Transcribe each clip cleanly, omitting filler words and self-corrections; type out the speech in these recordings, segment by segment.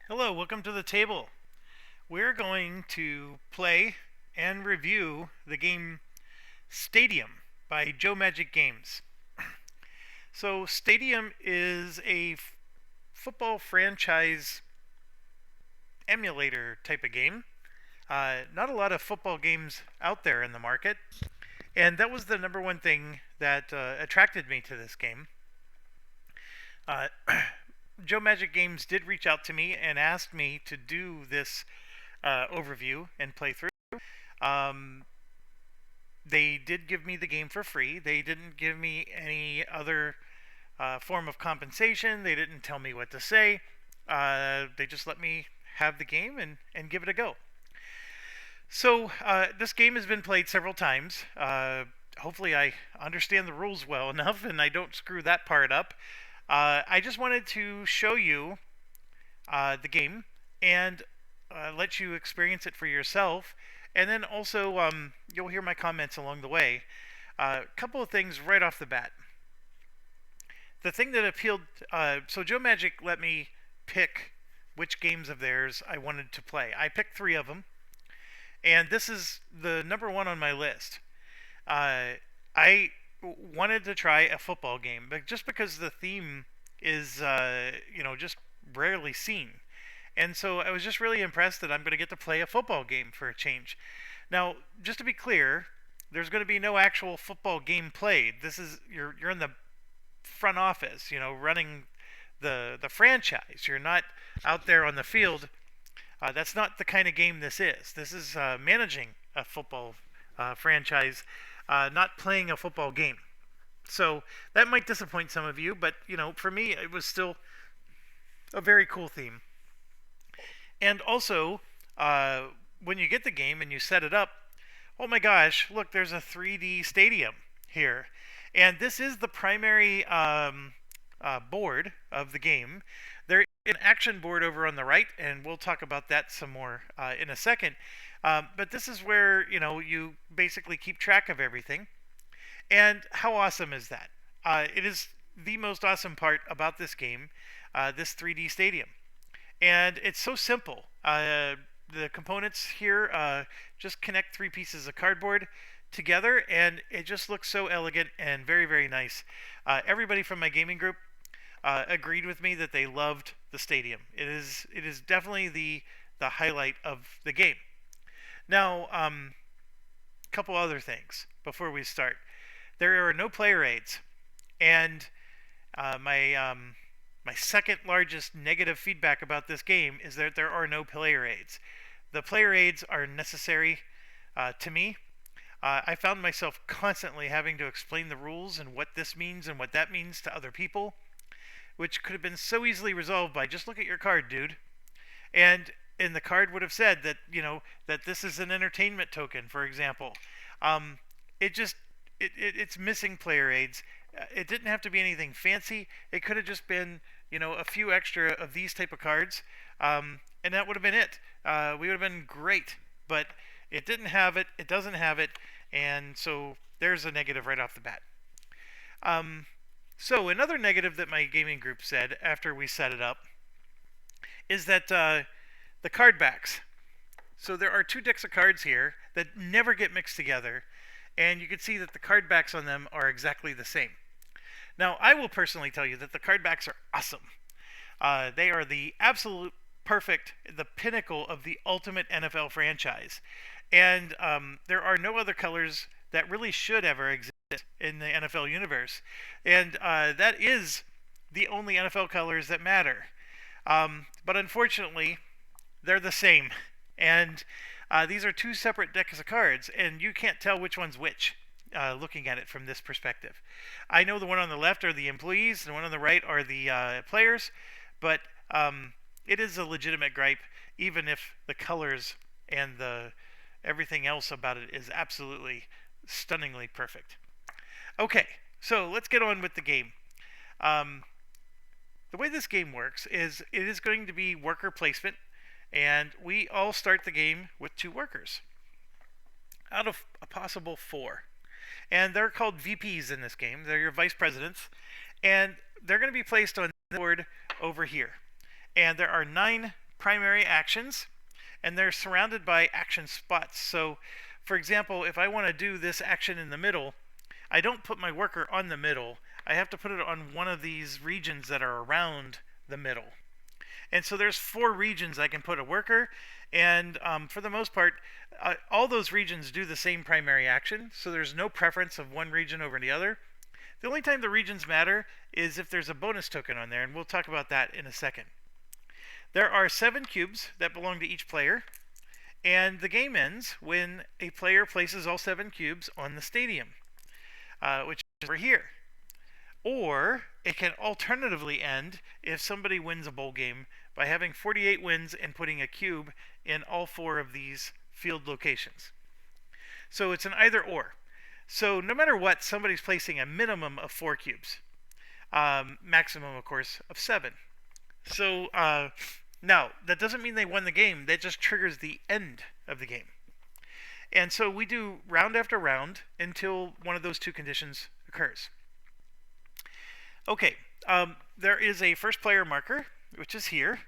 Hello, welcome to the table. We're going to play and review the game Stadium by Joe Magic Games. So, Stadium is a football franchise emulator type of game. Not a lot of football games out there in the market, and that was the number one thing that attracted me to this game. Uh, Joe Magic Games did reach out to me and asked me to do this overview and playthrough. Um, they did give me the game for free. They didn't give me any other form of compensation. They didn't tell me what to say. They just let me have the game and give it a go. So this game has been played several times. Hopefully I understand the rules well enough and I don't screw that part up. I just wanted to show you the game and let you experience it for yourself. And then also, you'll hear my comments along the way. A couple of things right off the bat. The thing that appealed, so Joe Magic let me pick which games of theirs I wanted to play. I picked three of them, and this is the number one on my list. I wanted to try a football game, but just because the theme is, just rarely seen. And so I was just really impressed that I'm going to get to play a football game for a change. Now, just to be clear, there's going to be no actual football game played. This is you're in the front office, running the franchise. You're not out there on the field. That's not the kind of game this is. This is managing a football franchise, not playing a football game. So that might disappoint some of you, but for me, it was still a very cool theme. And also, when you get the game and you set it up, oh my gosh, look, there's a 3D stadium here. And this is the primary board of the game. There is an action board over on the right, and we'll talk about that some more in a second. But this is where, you basically keep track of everything. And how awesome is that? It is the most awesome part about this game, this 3D stadium. And it's so simple. The components here just connect three pieces of cardboard together, and it just looks so elegant and very, very nice. Everybody from my gaming group agreed with me that they loved the stadium. It is definitely the highlight of the game. Now, a couple other things before we start. There are no player aids, and my second largest negative feedback about this game is that there are no player aids. The player aids are necessary to me. I found myself constantly having to explain the rules and what this means and what that means to other people, which could have been so easily resolved by just look at your card, dude. And the card would have said that that this is an entertainment token, for example. It just it's missing player aids. It didn't have to be anything fancy. It could have just been a few extra of these type of cards, and that would have been it. We would have been great, but it didn't have it. It doesn't have it, and so there's a negative right off the bat. So another negative that my gaming group said after we set it up is that the card backs. So there are two decks of cards here that never get mixed together, and you can see that the card backs on them are exactly the same. Now, I will personally tell you that the card backs are awesome. They are the absolute perfect, the pinnacle of the ultimate NFL franchise. And there are no other colors that really should ever exist in the NFL universe. And that is the only NFL colors that matter. But unfortunately, they're the same. And these are two separate decks of cards, and you can't tell which one's which. Looking at it from this perspective, I know the one on the left are the employees, and the one on the right are the players, but it is a legitimate gripe, even if the colors and the everything else about it is absolutely stunningly perfect. Okay, so let's get on with the game. The way this game works is it is going to be worker placement, and we all start the game with two workers out of a possible four. And they're called VPs in this game. They're your vice presidents, and they're going to be placed on the board over here. And there are 9 primary actions, and they're surrounded by action spots. So, for example, if I want to do this action in the middle, I don't put my worker on the middle. I have to put it on one of these regions that are around the middle. And so there's 4 regions I can put a worker, and for the most part, all those regions do the same primary action, so there's no preference of one region over the other. The only time the regions matter is if there's a bonus token on there, and we'll talk about that in a second. There are 7 cubes that belong to each player, and the game ends when a player places all 7 cubes on the stadium, which is over here. Or it can alternatively end if somebody wins a bowl game by having 48 wins and putting a cube in all 4 of these field locations. So it's an either or. So no matter what, somebody's placing a minimum of 4 cubes. Maximum, of course, of 7. So now, that doesn't mean they won the game. That just triggers the end of the game. And so we do round after round until one of those 2 conditions occurs. Okay, there is a first player marker, which is here,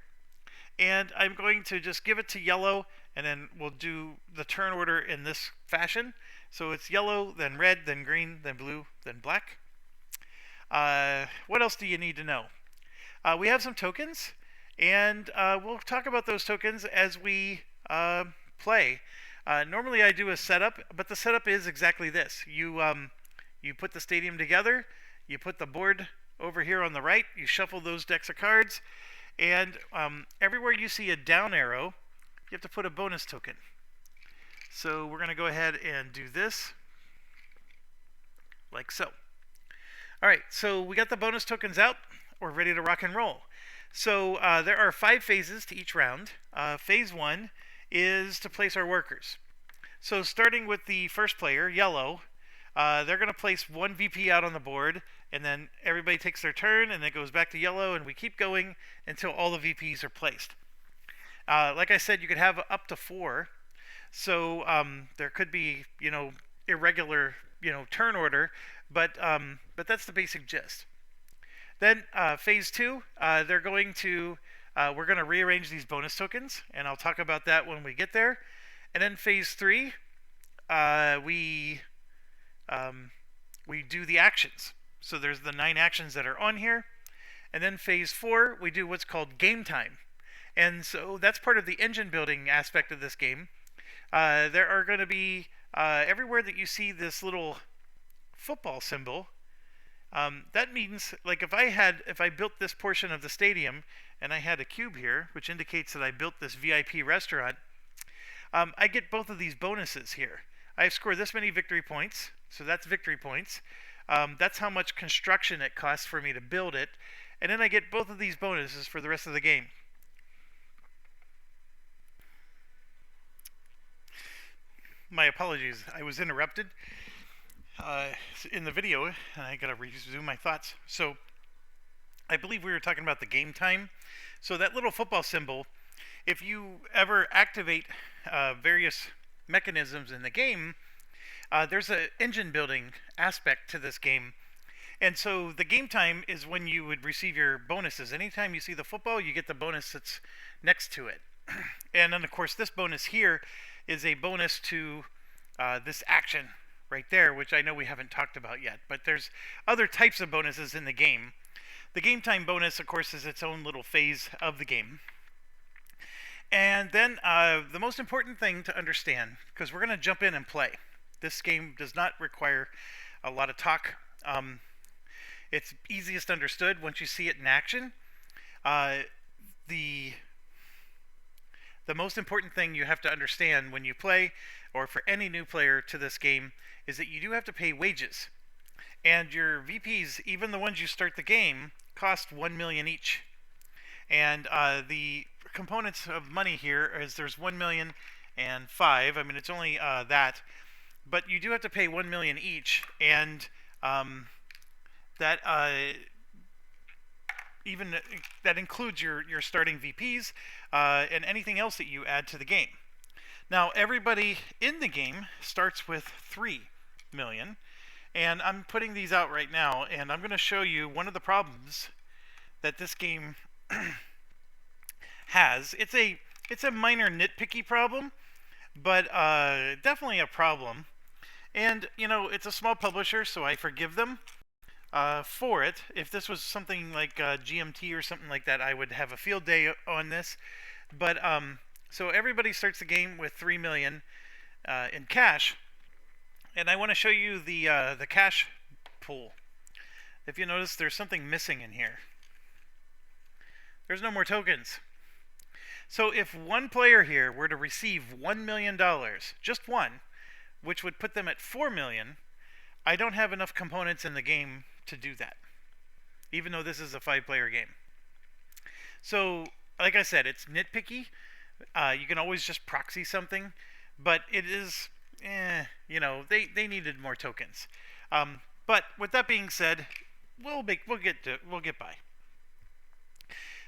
and I'm going to just give it to yellow, and then we'll do the turn order in this fashion. So it's yellow, then red, then green, then blue, then black. What else do you need to know? We have some tokens, and we'll talk about those tokens as we play. Normally I do a setup, but the setup is exactly this. You put the stadium together, you put the board over here on the right, you shuffle those decks of cards, and everywhere you see a down arrow, you have to put a bonus token. So we're going to go ahead and do this, like so. Alright, so we got the bonus tokens out, we're ready to rock and roll. So there are 5 phases to each round. Phase 1 is to place our workers. So starting with the first player, yellow, they're going to place 1 VP out on the board, and then everybody takes their turn, and it goes back to yellow, and we keep going until all the VPs are placed. Like I said, you could have up to 4, so there could be, irregular, turn order, but that's the basic gist. Then phase 2, we're going to rearrange these bonus tokens, and I'll talk about that when we get there. And then phase 3, we do the actions. So there's the 9 actions that are on here. And then phase 4, we do what's called game time. And so that's part of the engine building aspect of this game. There are going to be, everywhere that you see this little football symbol, that means, like, if I built this portion of the stadium and I had a cube here, which indicates that I built this VIP restaurant, I get both of these bonuses here. I score this many victory points, so that's victory points. That's how much construction it costs for me to build it. And then I get both of these bonuses for the rest of the game. My apologies, I was interrupted in the video, and I gotta resume my thoughts. So, I believe we were talking about the game time. So that little football symbol, if you ever activate various mechanisms in the game, there's an engine building aspect to this game. And so the game time is when you would receive your bonuses. Anytime you see the football, you get the bonus that's next to it. And then, of course, this bonus here is a bonus to this action right there, which I know we haven't talked about yet. But there's other types of bonuses in the game. The game time bonus, of course, is its own little phase of the game. And then the most important thing to understand, because we're going to jump in and play. This game does not require a lot of talk. It's easiest understood once you see it in action. The most important thing you have to understand when you play, or for any new player to this game, is that you do have to pay wages. And your VPs, even the ones you start the game, cost 1 million each. And the components of money here is there's 1 million and 5. I mean, it's only that. But you do have to pay 1 million each, and that includes your starting VPs and anything else that you add to the game. Now, everybody in the game starts with 3 million, and I'm putting these out right now, and I'm going to show you one of the problems that this game has. It's a minor nitpicky problem, but definitely a problem. And it's a small publisher, so I forgive them for it. If this was something like GMT or something like that, I would have a field day on this. But so everybody starts the game with 3 million in cash, and I want to show you the cash pool. If you notice, there's something missing in here. There's no more tokens. So if one player here were to receive $1 million, just one, which would put them at 4 million, I don't have enough components in the game to do that, even though this is a 5-player game. So, like I said, it's nitpicky. You can always just proxy something, but it is, they needed more tokens. But with that being said, we'll get by.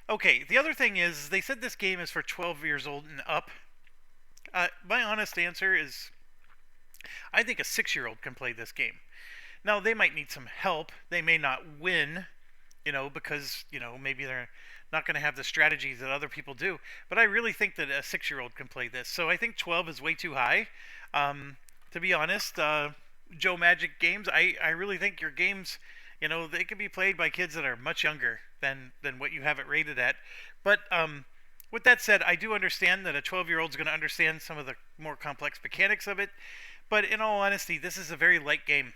Okay, the other thing is they said this game is for 12 years old and up. My honest answer is I think a 6-year-old can play this game. Now, they might need some help. They may not win, because, maybe they're not going to have the strategies that other people do. But I really think that a 6-year-old can play this. So I think 12 is way too high. To be honest, Joe Magic Games, I really think your games, they can be played by kids that are much younger than what you have it rated at. But with that said, I do understand that a 12-year-old is going to understand some of the more complex mechanics of it. But in all honesty, this is a very light game.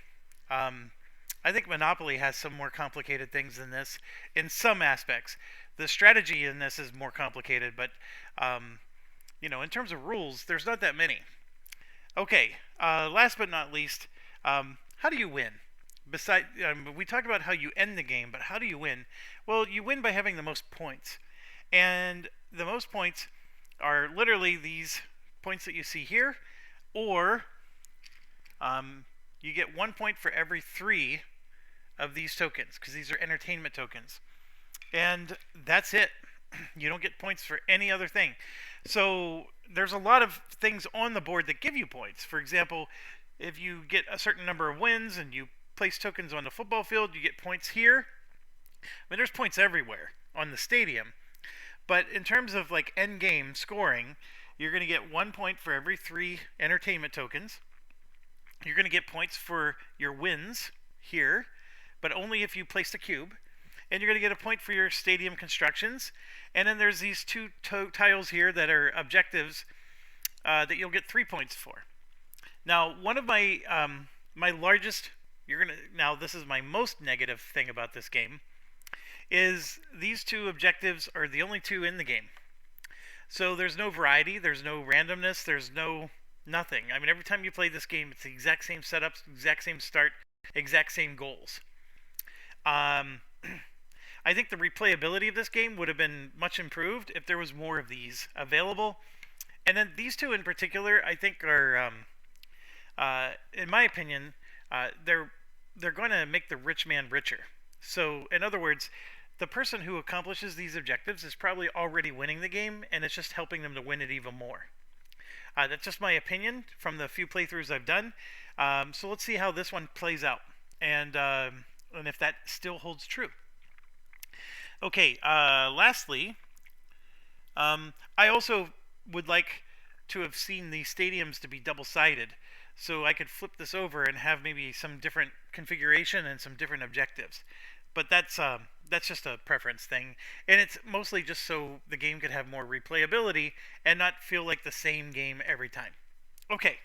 I think Monopoly has some more complicated things than this in some aspects. The strategy in this is more complicated, but in terms of rules, there's not that many. Okay, last but not least, how do you win? We talked about how you end the game, but how do you win? Well, you win by having the most points. And the most points are literally these points that you see here, or you get 1 point for every 3 of these tokens, because these are entertainment tokens. And that's it. You don't get points for any other thing. So there's a lot of things on the board that give you points. For example, if you get a certain number of wins and you place tokens on the football field, you get points here. I mean, there's points everywhere on the stadium. But in terms of like end game scoring, you're going to get 1 point for every 3 entertainment tokens. You're going to get points for your wins here, but only if you placed a cube. And you're going to get a point for your stadium constructions. And then there's these 2 tiles here that are objectives that you'll get 3 points for. Now, one of my my largest, now this is my most negative thing about this game, is these 2 objectives are the only 2 in the game. So there's no variety, there's no randomness, there's no nothing. I mean, every time you play this game, it's the exact same setups, exact same start, exact same goals. I think the replayability of this game would have been much improved if there was more of these available. And then these 2 in particular, I think are, in my opinion, they're going to make the rich man richer. So, in other words, the person who accomplishes these objectives is probably already winning the game, and it's just helping them to win it even more. That's just my opinion from the few playthroughs I've done. So let's see how this one plays out, and if that still holds true. Okay, lastly, I also would like to have seen the stadiums to be double-sided, so I could flip this over and have maybe some different configuration and some different objectives. But that's just a preference thing, and it's mostly just so the game could have more replayability and not feel like the same game every time. Okay,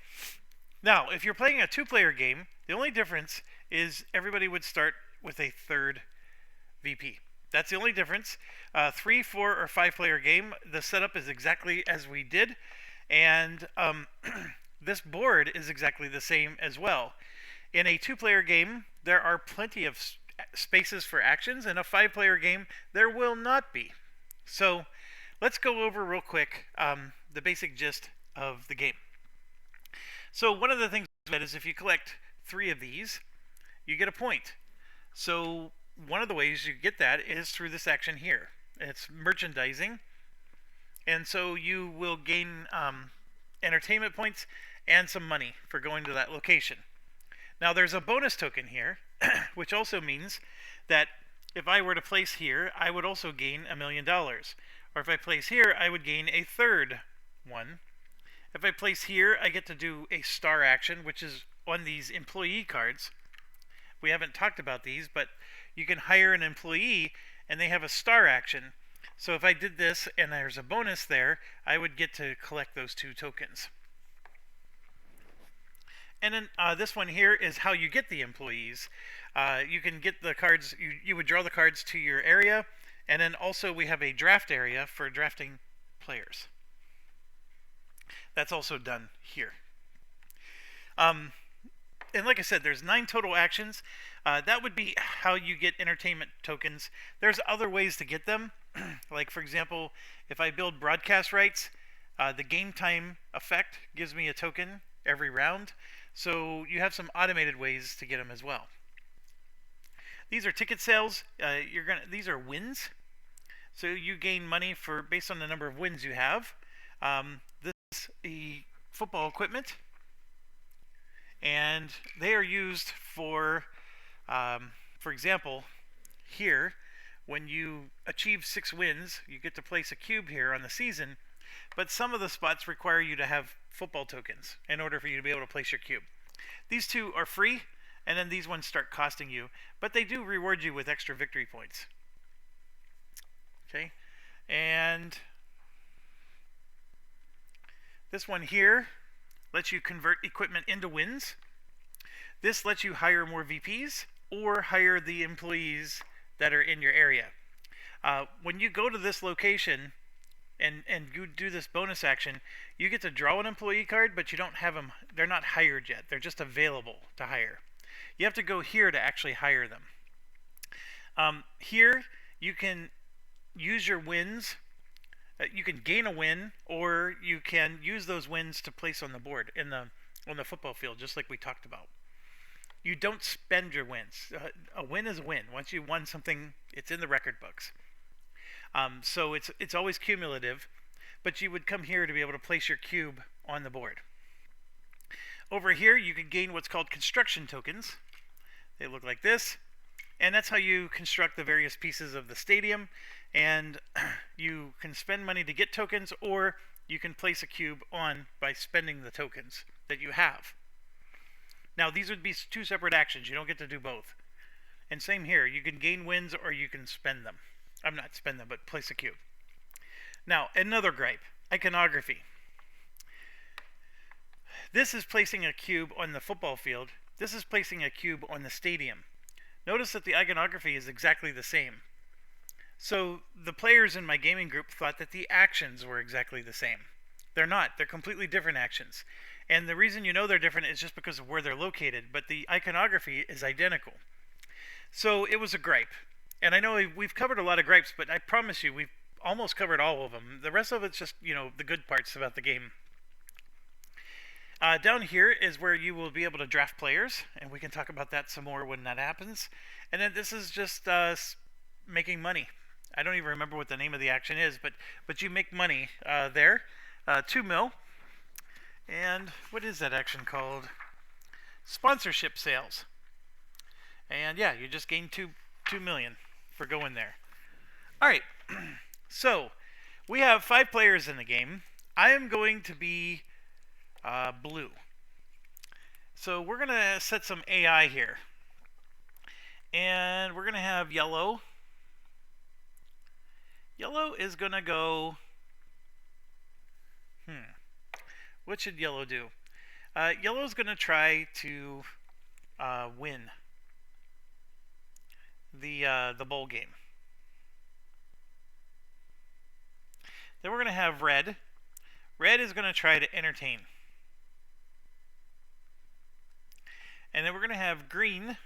now if you're playing a 2-player game, the only difference is everybody would start with a 3rd VP. That's the only difference. 3, 4, or 5-player game, the setup is exactly as we did, and this board is exactly the same as well. In a 2-player game, there are plenty of spaces for actions. In a 5-player game, there will not be. So let's go over real quick the basic gist of the game. So one of the things is if you collect 3 of these, you get a point. So one of the ways you get that is through this action here. It's merchandising. And so you will gain entertainment points and some money for going to that location. Now there's a bonus token here, which also means that if I were to place here, I would also gain $1 million. Or if I place here, I would gain a third one. If I place here, I get to do a star action, which is on these employee cards. We haven't talked about these, but you can hire an employee and they have a star action. So if I did this and there's a bonus there, I would get to collect those 2 tokens. And then this one here is how you get the employees. You can get the cards, you would draw the cards to your area, and then also we have a draft area for drafting players. That's also done here. And like I said, there's 9 total actions. That would be how you get entertainment tokens. There's other ways to get them. Like, for example, if I build broadcast rights, the game time effect gives me a token every round. So you have some automated ways to get them as well. These are ticket sales. These are wins. So you gain money based on the number of wins you have. This is the football equipment, and they are used for example, here, when you achieve 6 wins, you get to place a cube here on the season, but some of the spots require you to have football tokens in order for you to be able to place your cube. These 2 are free, and then these ones start costing you, but they do reward you with extra victory points. Okay, and this one here lets you convert equipment into wins. This lets you hire more VPs or hire the employees that are in your area. When you go to this location and you do this bonus action, you get to draw an employee card, but you don't have them. They're not hired yet. They're just available to hire. You have to go here to actually hire them. Here you can use your wins. You can gain a win, or you can use those wins to place on the board on the football field, just like we talked about. You don't spend your wins. A win is a win. Once you won something, it's in the record books. So it's always cumulative, but you would come here to be able to place your cube on the board. Over here, you can gain what's called construction tokens. They look like this, and that's how you construct the various pieces of the stadium. And you can spend money to get tokens, or you can place a cube on by spending the tokens that you have. Now, these would be 2 separate actions. You don't get to do both. And same here. You can gain wins or you can spend them. I'm not spend them, but place a cube. Now, another gripe. Iconography. This is placing a cube on the football field. This is placing a cube on the stadium. Notice that the iconography is exactly the same. So the players in my gaming group thought that the actions were exactly the same. They're not. They're completely different actions. And the reason you know they're different is just because of where they're located, but the iconography is identical. So it was a gripe. And I know we've covered a lot of gripes, but I promise you we've almost covered all of them. The rest of it's just, the good parts about the game. Down here is where you will be able to draft players, and we can talk about that some more when that happens. And then this is just making money. I don't even remember what the name of the action is, but you make money there. 2 mil. And what is that action called? Sponsorship sales. And yeah, you just gained 2 million for going there. All right. So we have 5 players in the game. I am going to be blue. So we're going to set some AI here. And we're going to have yellow. Yellow is going to go... What should yellow do? Yellow is going to try to win the bowl game. Then we're going to have red. Red is going to try to entertain. And then we're going to have green.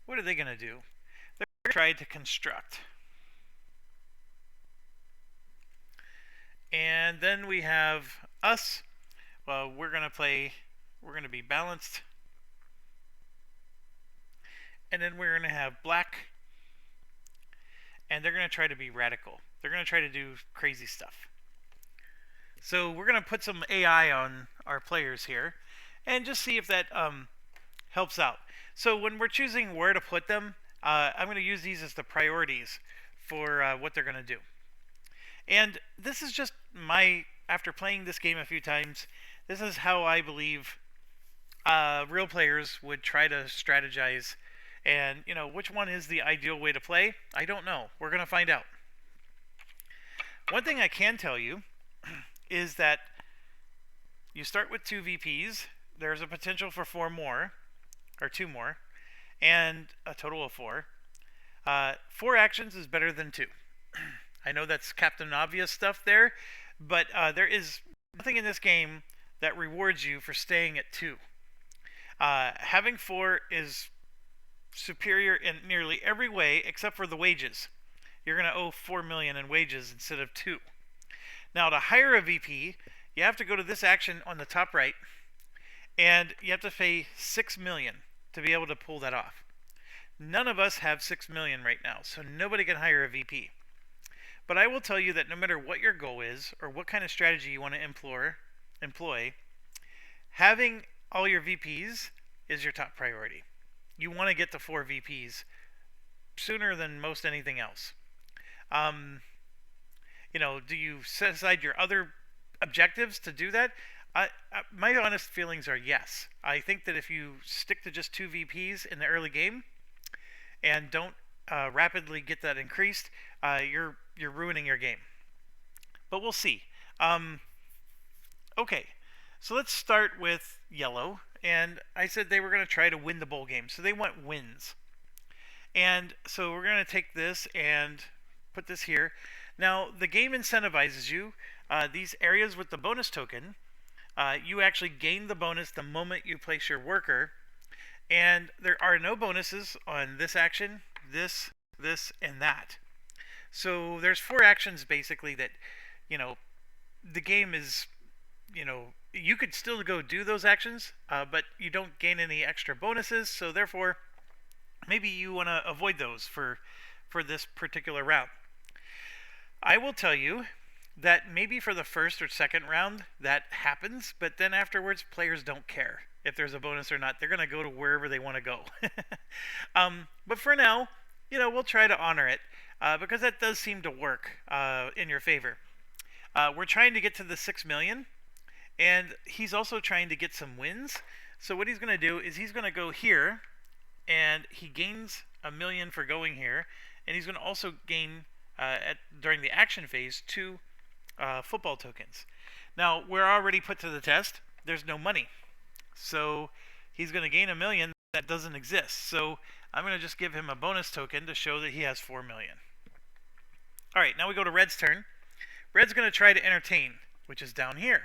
What are they going to do? They're going to try to construct. And then we have us. Well, we're going to be balanced. And then we're going to have black. And they're going to try to be radical. They're going to try to do crazy stuff. So we're going to put some AI on our players here and just see if that helps out. So when we're choosing where to put them, I'm going to use these as the priorities for what they're going to do. And this is just after playing this game a few times, this is how I believe real players would try to strategize. And, which one is the ideal way to play? I don't know. We're going to find out. One thing I can tell you is that you start with 2 VPs. There's a potential for 4 more, or 2 more, and a total of 4. 4 actions is better than 2. I know that's Captain Obvious stuff there, but there is nothing in this game that rewards you for staying at 2. Having 4 is superior in nearly every way except for the wages. You're going to owe 4 million in wages instead of 2. Now, to hire a VP, you have to go to this action on the top right, and you have to pay 6 million to be able to pull that off. None of us have 6 million right now, so nobody can hire a VP. But I will tell you that no matter what your goal is or what kind of strategy you want to employ, having all your VPs is your top priority. You want to get to 4 VPs sooner than most anything else. Do you set aside your other objectives to do that? My honest feelings are yes. I think that if you stick to just 2 VPs in the early game and don't rapidly get that increased, you're ruining your game. But we'll see. Okay, so let's start with yellow. And I said they were going to try to win the bowl game, so they want wins. And so we're going to take this and put this here. Now, the game incentivizes you. These areas with the bonus token, you actually gain the bonus the moment you place your worker. And there are no bonuses on this action, this, and that. So there's 4 actions basically that, the game is, you could still go do those actions, but you don't gain any extra bonuses. So therefore, maybe you want to avoid those for this particular round. I will tell you that maybe for the first or second round that happens, but then afterwards players don't care if there's a bonus or not. They're going to go to wherever they want to go. But for now, we'll try to honor it because that does seem to work in your favor. We're trying to get to the 6 million, and he's also trying to get some wins. So what he's going to do is he's going to go here, and he gains 1 million for going here, and he's going to also gain during the action phase 2 football tokens. Now, we're already put to the test. There's no money. So he's going to gain 1 million that doesn't exist. So I'm going to just give him a bonus token to show that he has 4 million. All right, now we go to Red's turn. Red's going to try to entertain, which is down here.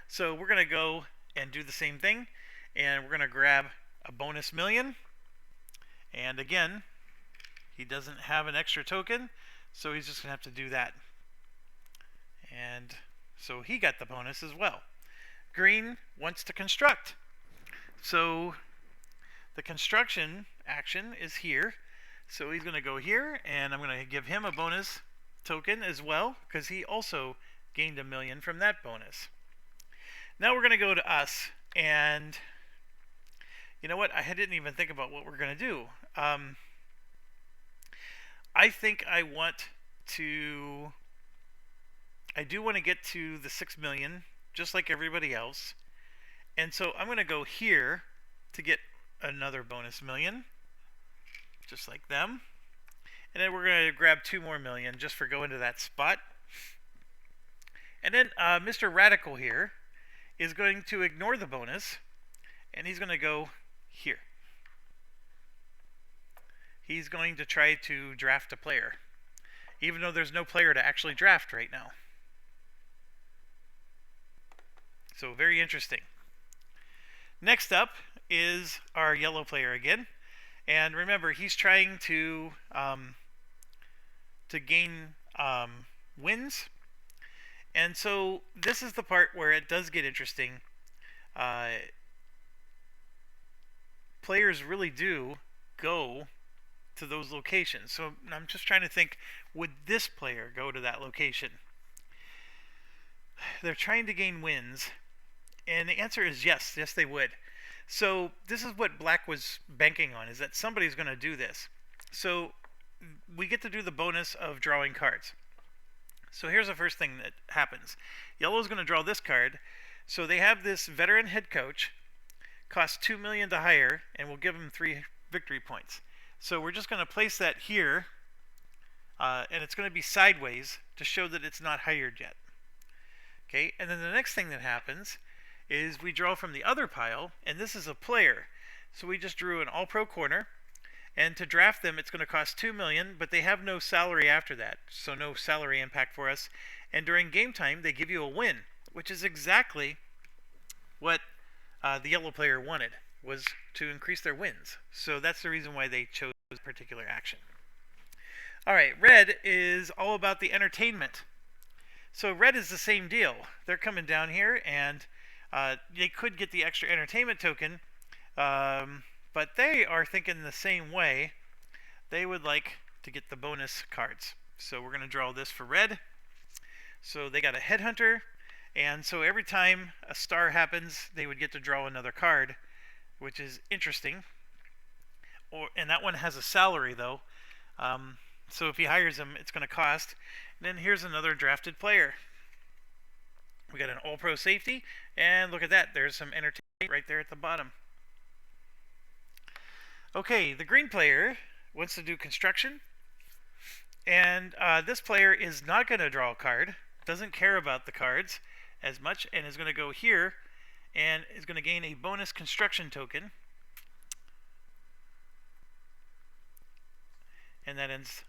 So we're going to go and do the same thing, and we're going to grab a bonus million. And again, he doesn't have an extra token, so he's just going to have to do that. And so he got the bonus as well. Green wants to construct. So the construction action is here. So he's going to go here, and I'm going to give him a bonus token as well, because he also gained 1 million from that bonus. Now we're going to go to us, and you know what? I didn't even think about what we're going to do. I think I do want to get to the 6 million, just like everybody else. And so I'm going to go here to get another bonus million, just like them. And then we're going to grab 2 more million just for going to that spot. And then Mr. Radical here is going to ignore the bonus, and he's going to go here. He's going to try to draft a player, even though there's no player to actually draft right now. So very interesting. Next up is our yellow player again. And remember, he's trying to gain wins. And so this is the part where it does get interesting. Players really do go to those locations. So I'm just trying to think, would this player go to that location? They're trying to gain wins. And the answer is yes. Yes, they would. So this is what Black was banking on, is that somebody's going to do this. So we get to do the bonus of drawing cards. So here's the first thing that happens. Yellow's going to draw this card. So they have this veteran head coach, costs 2 million to hire, and we'll give him 3 victory points. So we're just going to place that here, and it's going to be sideways to show that it's not hired yet. Okay, and then the next thing that happens is we draw from the other pile, and this is a player. So we just drew an all-pro corner, and to draft them it's going to cost 2 million, but they have no salary after that, so no salary impact for us. And during game time they give you a win, which is exactly what the yellow player wanted, was to increase their wins. So that's the reason why they chose this particular action. Alright, red is all about the entertainment. So red is the same deal. They're coming down here, and they could get the extra entertainment token, but they are thinking the same way. They would like to get the bonus cards. So we're going to draw this for red. So they got a headhunter, and so every time a star happens, they would get to draw another card, which is interesting. And that one has a salary, though. So if he hires him, it's going to cost. And then here's another drafted player. We got an all-pro safety, and look at that. There's some entertainment right there at the bottom. Okay, the green player wants to do construction, and this player is not going to draw a card, doesn't care about the cards as much, and is going to go here and is going to gain a bonus construction token. And that ends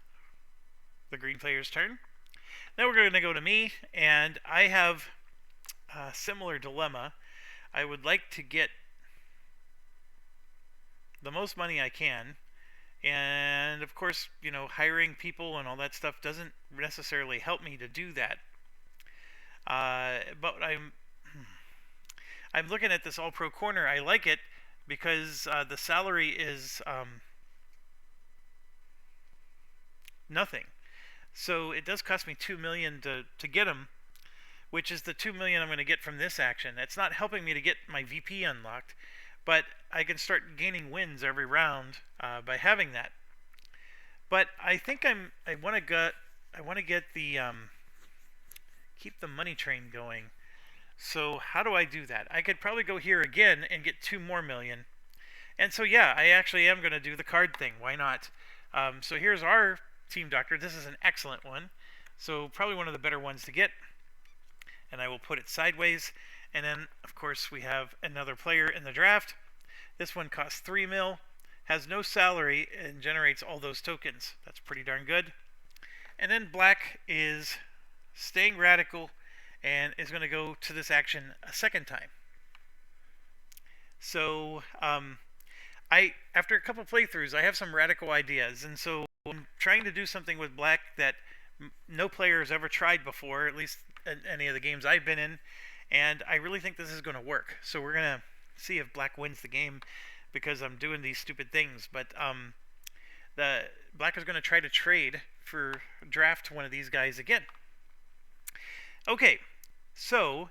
the green player's turn. Now we're going to go to me, and I have a similar dilemma. I would like to get the most money I can, and of course, you know, hiring people and all that stuff doesn't necessarily help me to do that. But I'm looking at this all-pro corner. I like it because the salary is nothing. So it does cost me 2 million to get them, which is the 2 million I'm going to get from this action. It's not helping me to get my VP unlocked, but I can start gaining wins every round by having that. But I think I want to get the keep the money train going. So how do I do that? I could probably go here again and get 2 more million. And so yeah, I actually am going to do the card thing. Why not? So here's our team doctor. This is an excellent one. So probably one of the better ones to get. And I will put it sideways. And then, of course, we have another player in the draft. This one costs 3 mil, has no salary, and generates all those tokens. That's pretty darn good. And then black is staying radical and is going to go to this action a second time. So after a couple playthroughs, I have some radical ideas, and so I'm trying to do something with black that no player has ever tried before, at least in any of the games I've been in, and I really think this is going to work. So we're going to see if black wins the game because I'm doing these stupid things. But the black is going to try to trade for draft one of these guys again. Okay, so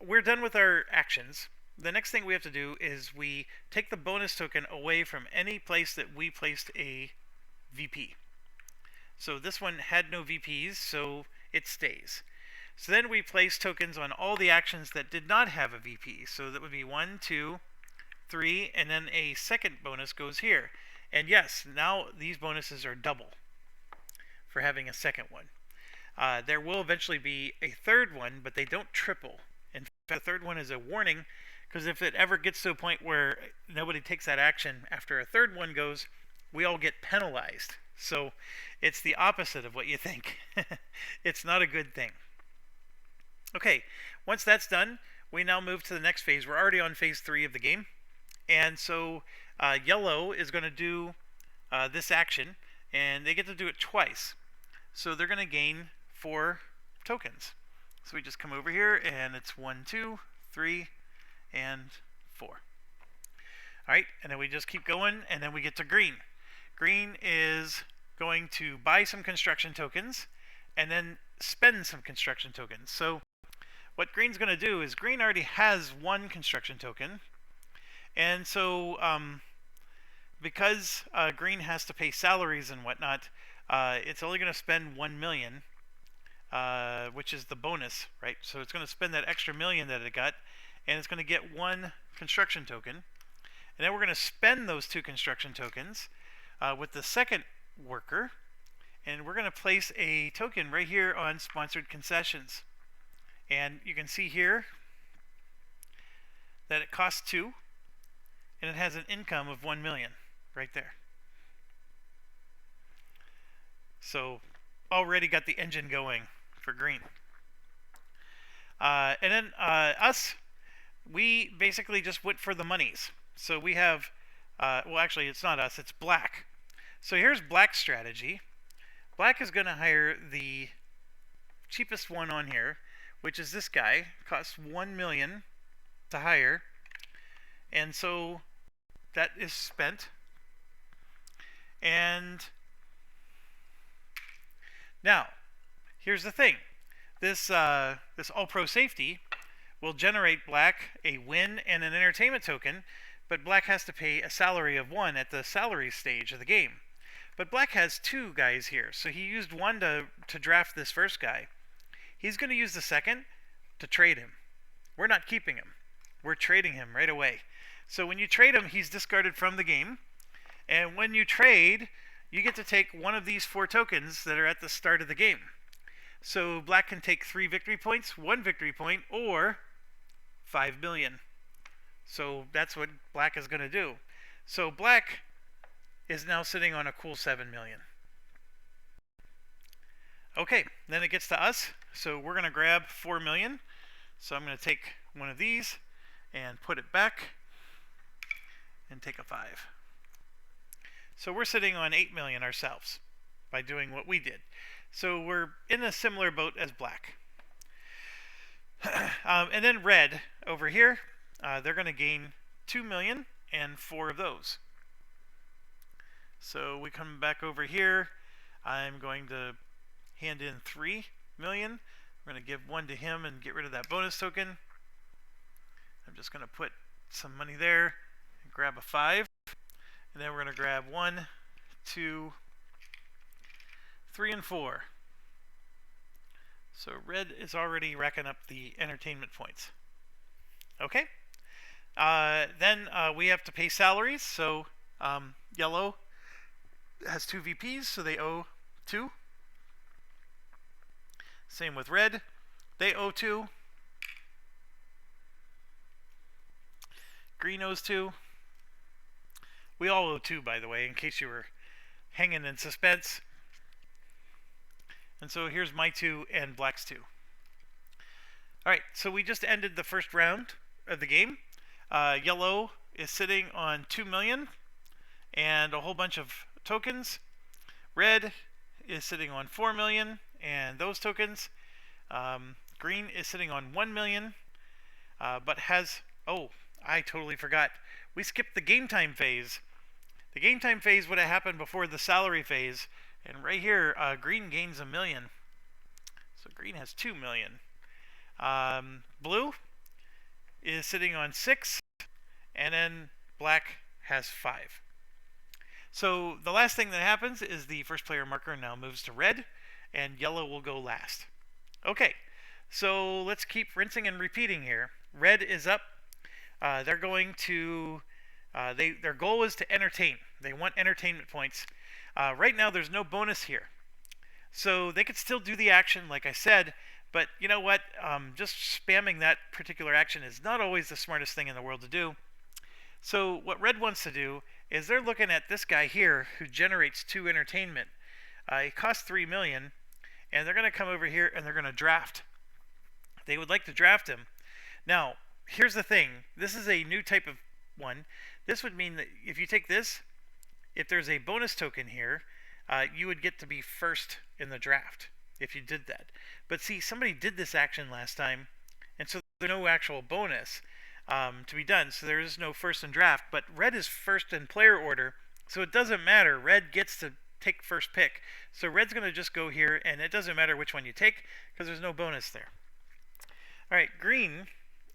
we're done with our actions. The next thing we have to do is we take the bonus token away from any place that we placed a VP. So this one had no VPs, so it stays. So then we place tokens on all the actions that did not have a VP. So that would be 1, 2, 3, and then a second bonus goes here. And yes, now these bonuses are double for having a second one. There will eventually be a third one, but they don't triple. In fact, the third one is a warning, because if it ever gets to a point where nobody takes that action after a third one goes, we all get penalized. So it's the opposite of what you think. It's not a good thing. Okay, once that's done, we now move to the next phase. We're already on phase 3 of the game. And so yellow is going to do this action, and they get to do it twice. So they're going to gain 4 tokens. So we just come over here, and it's 1, 2, 3, and 4. All right, and then we just keep going, and then we get to green. Green is going to buy some construction tokens and then spend some construction tokens. So what green's going to do is green already has 1 construction token, and so because green has to pay salaries and whatnot, it's only going to spend 1 million which is the bonus, right? So it's going to spend that extra million that it got, and it's going to get 1 construction token. And then we're going to spend those 2 construction tokens with the second worker, and we're going to place a token right here on sponsored concessions. And you can see here that it costs 2, and it has an income of 1 million right there. So already got the engine going for green. And then us, we basically just went for the monies. So we have, well, actually it's not us, it's black. So here's black's strategy. Black is going to hire the cheapest one on here, which is this guy. Costs 1 million to hire, and so that is spent. And now here's the thing. This all-pro safety will generate black a win and an entertainment token, but black has to pay a salary of 1 at the salary stage of the game. But black has 2 guys here, so he used 1 to draft this first guy. He's going to use the second to trade him. We're not keeping him. We're trading him right away. So when you trade him, he's discarded from the game. And when you trade, you get to take one of these 4 tokens that are at the start of the game. So black can take 3 victory points, 1 victory point, or 5 million. So that's what black is going to do. So black is now sitting on a cool 7 million. Okay, then it gets to us. So we're going to grab 4 million. So I'm going to take one of these and put it back and take a 5. So we're sitting on 8 million ourselves by doing what we did. So we're in a similar boat as black. And then red over here, they're going to gain 2 million and 4 of those. So we come back over here. I'm going to hand in 3 million. We're going to give 1 to him and get rid of that bonus token. I'm just going to put some money there and grab a 5. And then we're going to grab 1, 2, 3, and 4. So red is already racking up the entertainment points. Okay. Then we have to pay salaries. So yellow has 2 VPs, so they owe 2. Same with red. They owe 2. Green owes 2. We all owe 2, by the way, in case you were hanging in suspense. And so here's my 2 and black's 2. Alright, so we just ended the first round of the game. Yellow is sitting on 2 million and a whole bunch of tokens. Red is sitting on 4 million and those tokens. Green is sitting on 1 million, but has... Oh, I totally forgot. We skipped the game time phase. The game time phase would have happened before the salary phase. And right here, green gains 1 million. So green has 2 million. Blue is sitting on 6. And then black has 5. So the last thing that happens is the first player marker now moves to red. And yellow will go last. Okay, so let's keep rinsing and repeating here. Red is up. They're going to... their goal is to entertain. They want entertainment points. Right now, there's no bonus here. So they could still do the action, like I said, but you know what? Just spamming that particular action is not always the smartest thing in the world to do. So what red wants to do is they're looking at this guy here who generates 2 entertainment. He costs 3 million, and they're going to come over here and they're going to draft. They would like to draft him. Now, here's the thing. This is a new type of one. This would mean that if you take this, if there's a bonus token here, you would get to be first in the draft if you did that. But see, somebody did this action last time, and so there's no actual bonus to be done. So there is no first in draft, but red is first in player order, so it doesn't matter. Red gets to take first pick. So red's going to just go here, and it doesn't matter which one you take because there's no bonus there. All right, green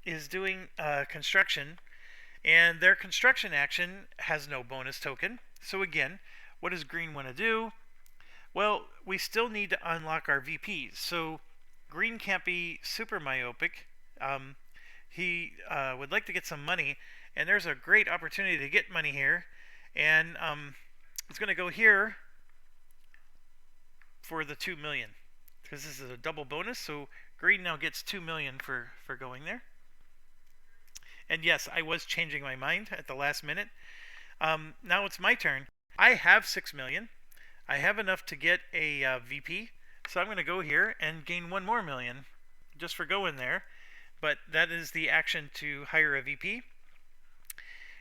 is doing construction, and their construction action has no bonus token. So again, what does green want to do? Well, we still need to unlock our VPs. So Green can't be super myopic. He would like to get some money, and there's a great opportunity to get money here. And it's going to go here for the 2 million because this is a double bonus. So green now gets 2 million for going there. And yes, I was changing my mind at the last minute. Now it's my turn. I have 6 million. I have enough to get a VP, so I'm going to go here and gain 1 more million just for going there. But that is the action to hire a VP.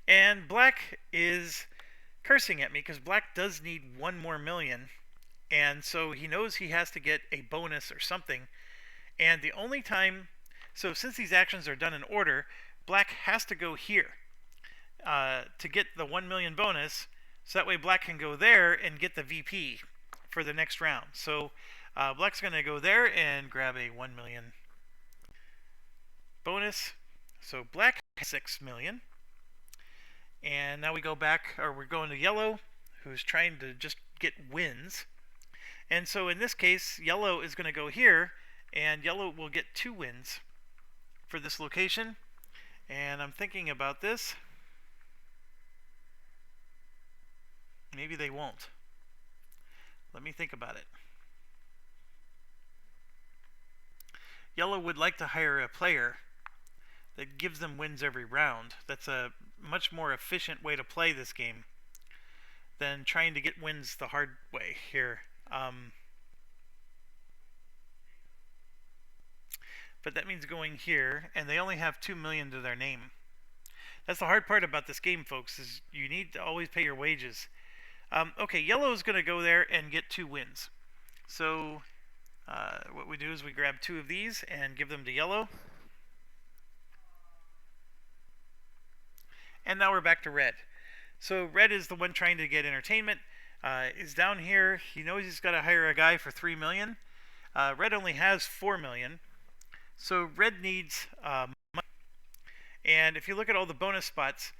And black is cursing at me because black does need 1 more million. And so he knows he has to get a bonus or something. And the only time, so since these actions are done in order, black has to go here to get the 1 million bonus. So that way black can go there and get the VP for the next round. So black's going to go there and grab a 1 million bonus. So black has 6 million. And now we go back, or we're going to yellow, who's trying to just get wins. And so in this case, yellow is going to go here, and yellow will get 2 wins for this location. And I'm thinking about this. Maybe they won't. Let me think about it. Yellow would like to hire a player that gives them wins every round. That's a much more efficient way to play this game than trying to get wins the hard way here. But that means going here, and they only have 2 million to their name. That's the hard part about this game, folks, is you need to always pay your wages. Okay, yellow is going to go there and get 2 wins. So what we do is we grab 2 of these and give them to yellow. And now we're back to red. So red is the one trying to get entertainment. Is down here. He knows he's got to hire a guy for 3 million. Red only has 4 million. So red needs money. And if you look at all the bonus spots,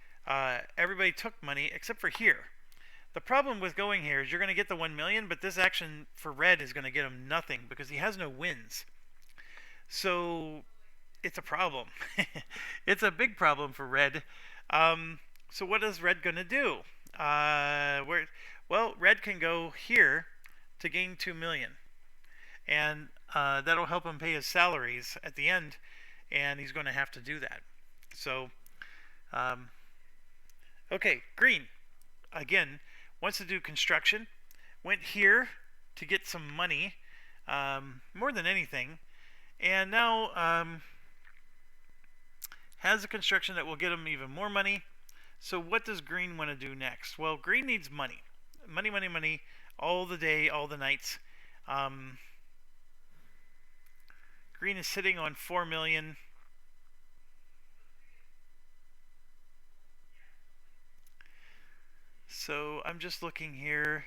everybody took money except for here. The problem with going here is you're going to get the 1 million, but this action for red is going to get him nothing because he has no wins. So it's a problem. It's a big problem for red. So what is red going to do? Well, red can go here to gain 2 million. And that'll help him pay his salaries at the end, and he's going to have to do that. So, okay, green, again, wants to do construction. Went here to get some money, more than anything. And now has a construction that will get him even more money. So what does green want to do next? Well, green needs money. Money, money, money, all the day, all the nights. Green is sitting on 4 million. So I'm just looking here.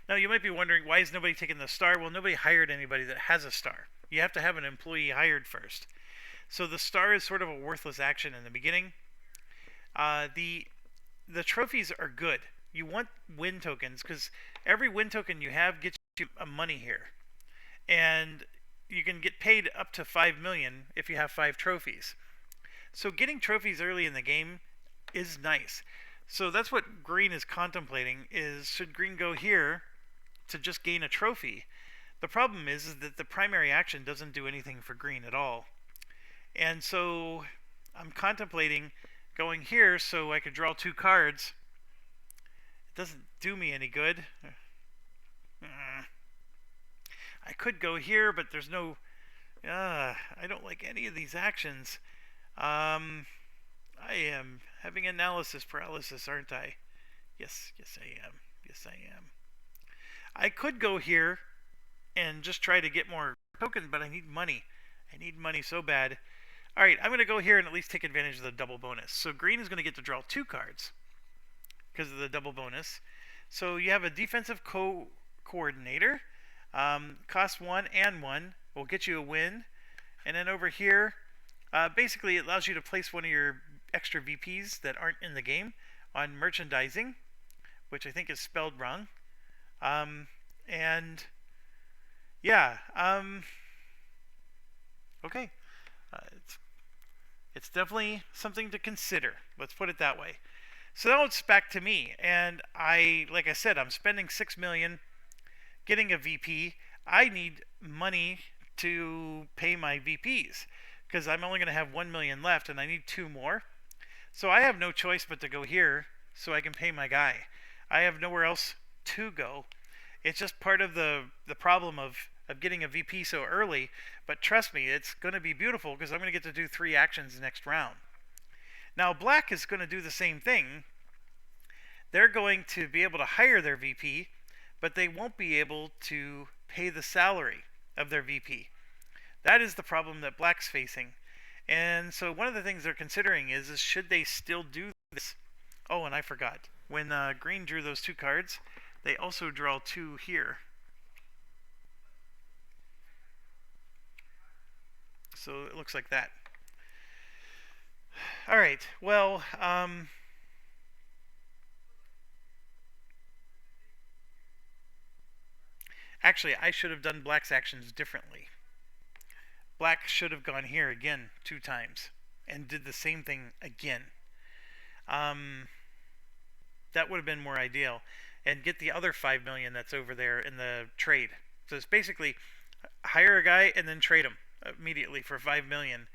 Now you might be wondering, why is nobody taking the star? Well, nobody hired anybody that has a star. You have to have an employee hired first. So the star is sort of a worthless action in the beginning. The trophies are good. You want win tokens because every win token you have gets you money here. And you can get paid up to 5 million if you have 5 trophies. So getting trophies early in the game is nice. So that's what green is contemplating, is should green go here to just gain a trophy? The problem is that the primary action doesn't do anything for green at all. And so I'm contemplating going here so I could draw 2 cards. It doesn't do me any good. I could go here, but there's no... I don't like any of these actions. I am having analysis paralysis, aren't I? Yes, I am. Yes, I am. I could go here and just try to get more tokens, but I need money. I need money so bad. Alright, I'm going to go here and at least take advantage of the double bonus. So green is going to get to draw 2 cards because of the double bonus. So you have a defensive coordinator. Cost 1 and 1 will get you a win. And then over here, basically it allows you to place one of your extra VPs that aren't in the game on merchandising, which I think is spelled wrong. And Yeah. Okay. It's definitely something to consider. Let's put it that way. So now it's back to me, and like I said, I'm spending 6 million getting a VP. I need money to pay my VPs because I'm only going to have 1 million left, and I need two more. So I have no choice but to go here so I can pay my guy. I have nowhere else to go. It's just part of the problem of getting a VP so early. But trust me, it's going to be beautiful because I'm going to get to do 3 actions next round. Now black is going to do the same thing. They're going to be able to hire their VP, but they won't be able to pay the salary of their VP. That is the problem that black's facing. And so one of the things they're considering is should they still do this? Oh, and I forgot. When green drew those two cards, they also draw two here. So it looks like that. All right. Well, actually, I should have done black's actions differently. Black should have gone here again 2 times and did the same thing again. Um, that would have been more ideal. And get the other 5 million that's over there in the trade. So it's basically hire a guy and then trade him immediately for 5 million.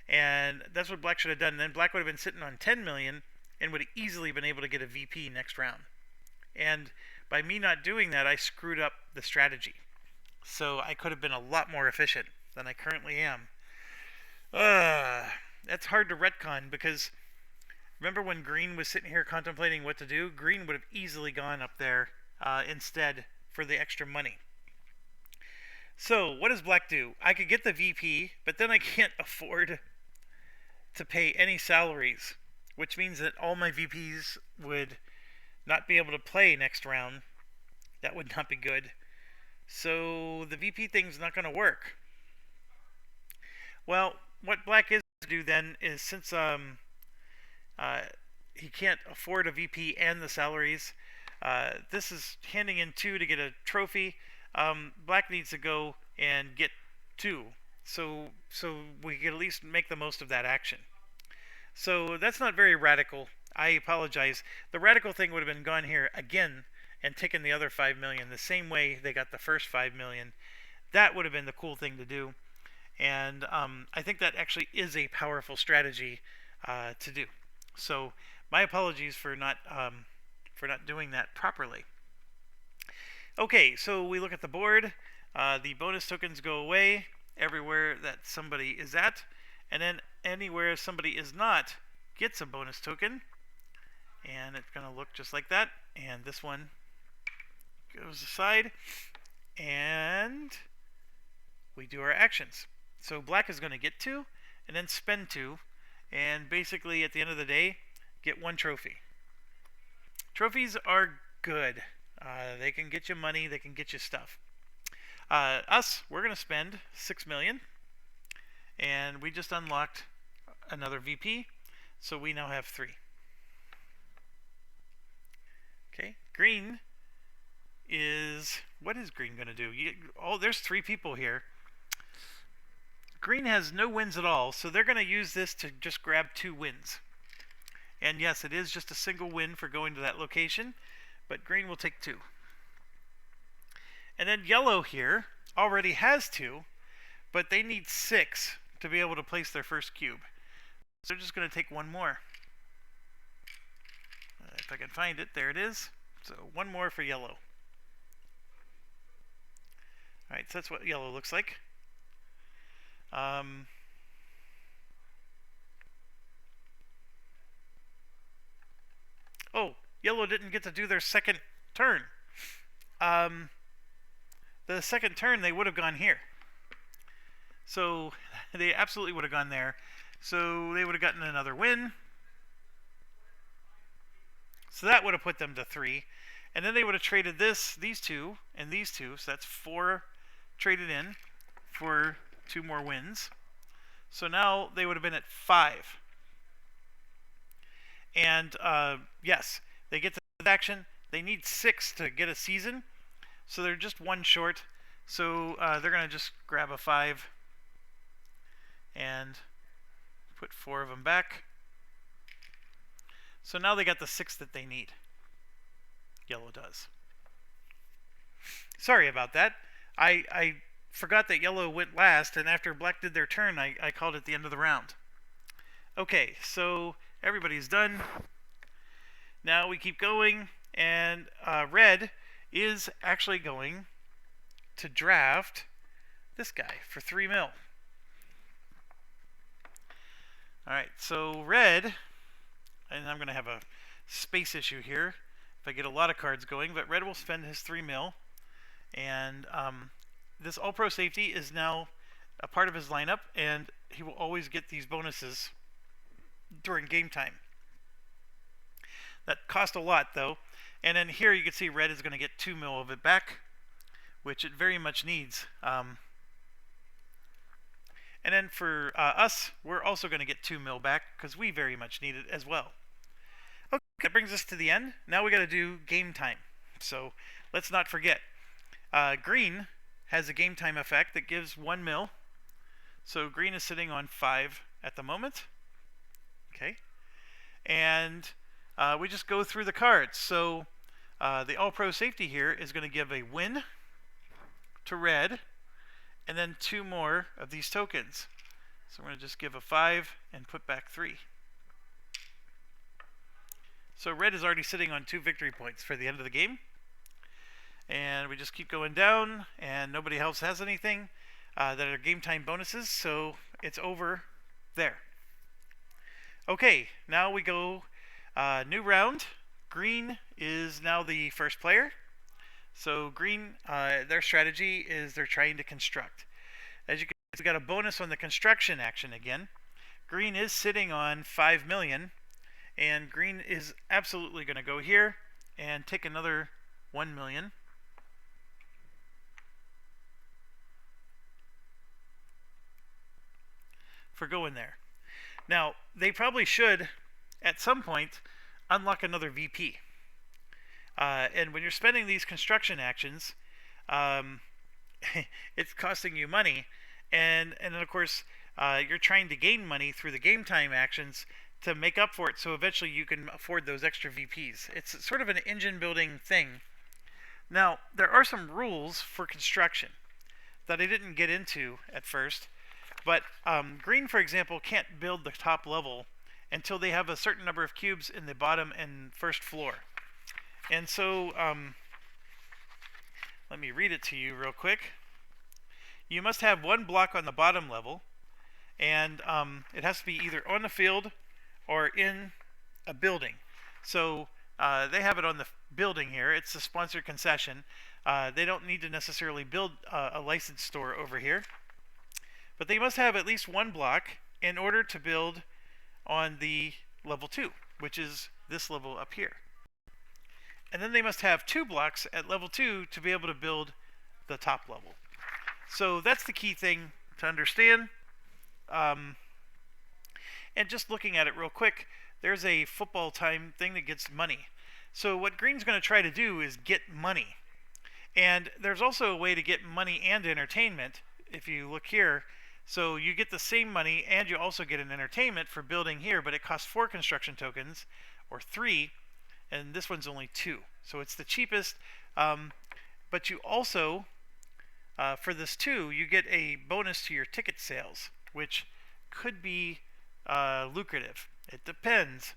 And that's what black should have done. And then black would have been sitting on 10 million and would have easily been able to get a VP next round. And by me not doing that, I screwed up the strategy. So I could have been a lot more efficient than I currently am. That's hard to retcon because remember when green was sitting here contemplating what to do? Green would have easily gone up there instead for the extra money. So what does black do? I could get the VP, but then I can't afford to pay any salaries, which means that all my VPs would not be able to play next round. That would not be good. So the VP thing's not going to work. Well, what black is to do then is since he can't afford a VP and the salaries, this is handing in 2 to get a trophy. Black needs to go and get 2, so we can at least make the most of that action. So that's not very radical. I apologize. The radical thing would have been gone here again and taken the other 5 million the same way they got the first 5 million. That would have been the cool thing to do. And I think that actually is a powerful strategy to do. So my apologies for not doing that properly. Okay, so we look at the board. The bonus tokens go away everywhere that somebody is at, and then anywhere somebody is not gets a bonus token, and it's going to look just like that. And this one goes aside, and we do our actions. So black is going to get 2, and then spend 2, and basically at the end of the day, get 1 trophy. Trophies are good. They can get you money, they can get you stuff. We're going to spend 6 million, and we just unlocked another VP, so we now have 3. Okay, green is, what is green going to do? There's 3 people here. Green has no wins at all, so they're going to use this to just grab 2 wins. And yes, it is just a single win for going to that location, but green will take 2. And then yellow here already has 2, but they need 6 to be able to place their first cube. So they're just going to take 1 more. If I can find it, there it is. So 1 more for yellow. Alright, so that's what yellow looks like. Oh, yellow didn't get to do their second turn. The second turn they would have gone here. So they absolutely would have gone there. So they would have gotten another win. So that would have put them to 3. And then they would have traded these 2, and these 2. So that's 4 traded in for 2 more wins. So now they would have been at 5. And yes, they get the action. They need 6 to get a season, so they're just 1 short. So they're going to just grab a 5 and put 4 of them back. So now they got the 6 that they need. Yellow does. Sorry about that. I forgot that yellow went last, and after black did their turn, I called it the end of the round. Okay, so everybody's done. Now we keep going, and red is actually going to draft this guy for 3 mil. Alright, so red, and I'm going to have a space issue here if I get a lot of cards going, but red will spend his 3 mil, and this All-Pro safety is now a part of his lineup, and he will always get these bonuses during game time. That cost a lot, though, and then here you can see red is going to get 2 mil of it back, which it very much needs. And then for us, we're also going to get 2 mil back because we very much need it as well. Okay, that brings us to the end. Now we got to do game time. So let's not forget. Green has a game time effect that gives 1 mil. So green is sitting on 5 at the moment. Okay. And we just go through the cards. So the All-Pro safety here is going to give a win to red, and then 2 more of these tokens. So we're going to just give a 5 and put back 3. So red is already sitting on 2 victory points for the end of the game. And we just keep going down, and nobody else has anything that are game time bonuses, so it's over there. Okay, now we go new round. Green is now the first player. So green, their strategy is they're trying to construct. As you can see, we got a bonus on the construction action again. Green is sitting on 5 million, and green is absolutely going to go here and take another 1 million. For going there. Now, they probably should, at some point, unlock another VP. And when you're spending these construction actions, it's costing you money, and then of course you're trying to gain money through the game time actions to make up for it, so eventually you can afford those extra VPs. It's sort of an engine building thing. Now, there are some rules for construction that I didn't get into at first. But green, for example, can't build the top level until they have a certain number of cubes in the bottom and first floor. And so, let me read it to you real quick. You must have 1 block on the bottom level, and it has to be either on the field or in a building. So they have it on the building here. It's a sponsored concession. They don't need to necessarily build a licensed store over here. But they must have at least 1 block in order to build on the level 2, which is this level up here. And then they must have 2 blocks at level 2 to be able to build the top level. So that's the key thing to understand. And just looking at it real quick, there's a football time thing that gets money. So what green's going to try to do is get money. And there's also a way to get money and entertainment. If you look here, so you get the same money and you also get an entertainment for building here, but it costs 4 construction tokens, or 3, and this one's only 2. So it's the cheapest, but you also, for this 2, you get a bonus to your ticket sales, which could be lucrative. It depends,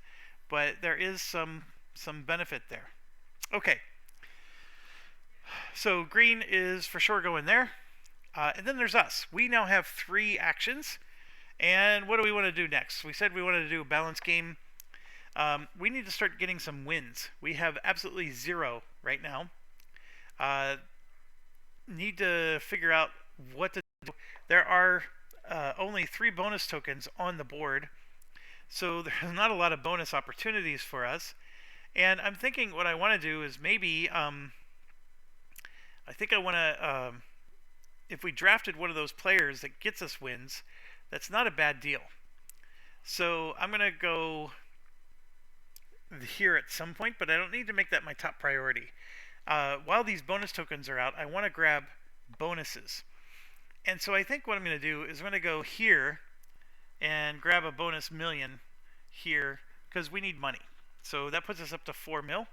but there is some benefit there. Okay, so green is for sure going there. And then there's us. We now have 3 actions. And what do we want to do next? We said we wanted to do a balanced game. We need to start getting some wins. We have absolutely 0 right now. Need to figure out what to do. There are only 3 bonus tokens on the board. So there's not a lot of bonus opportunities for us. And I'm thinking what I want to do is maybe... I think I want to... if we drafted one of those players that gets us wins, that's not a bad deal. So I'm going to go here at some point, but I don't need to make that my top priority. While these bonus tokens are out, I want to grab bonuses. And so I think what I'm going to do is I'm going to go here and grab a bonus million here because we need money. So that puts us up to 4 mil,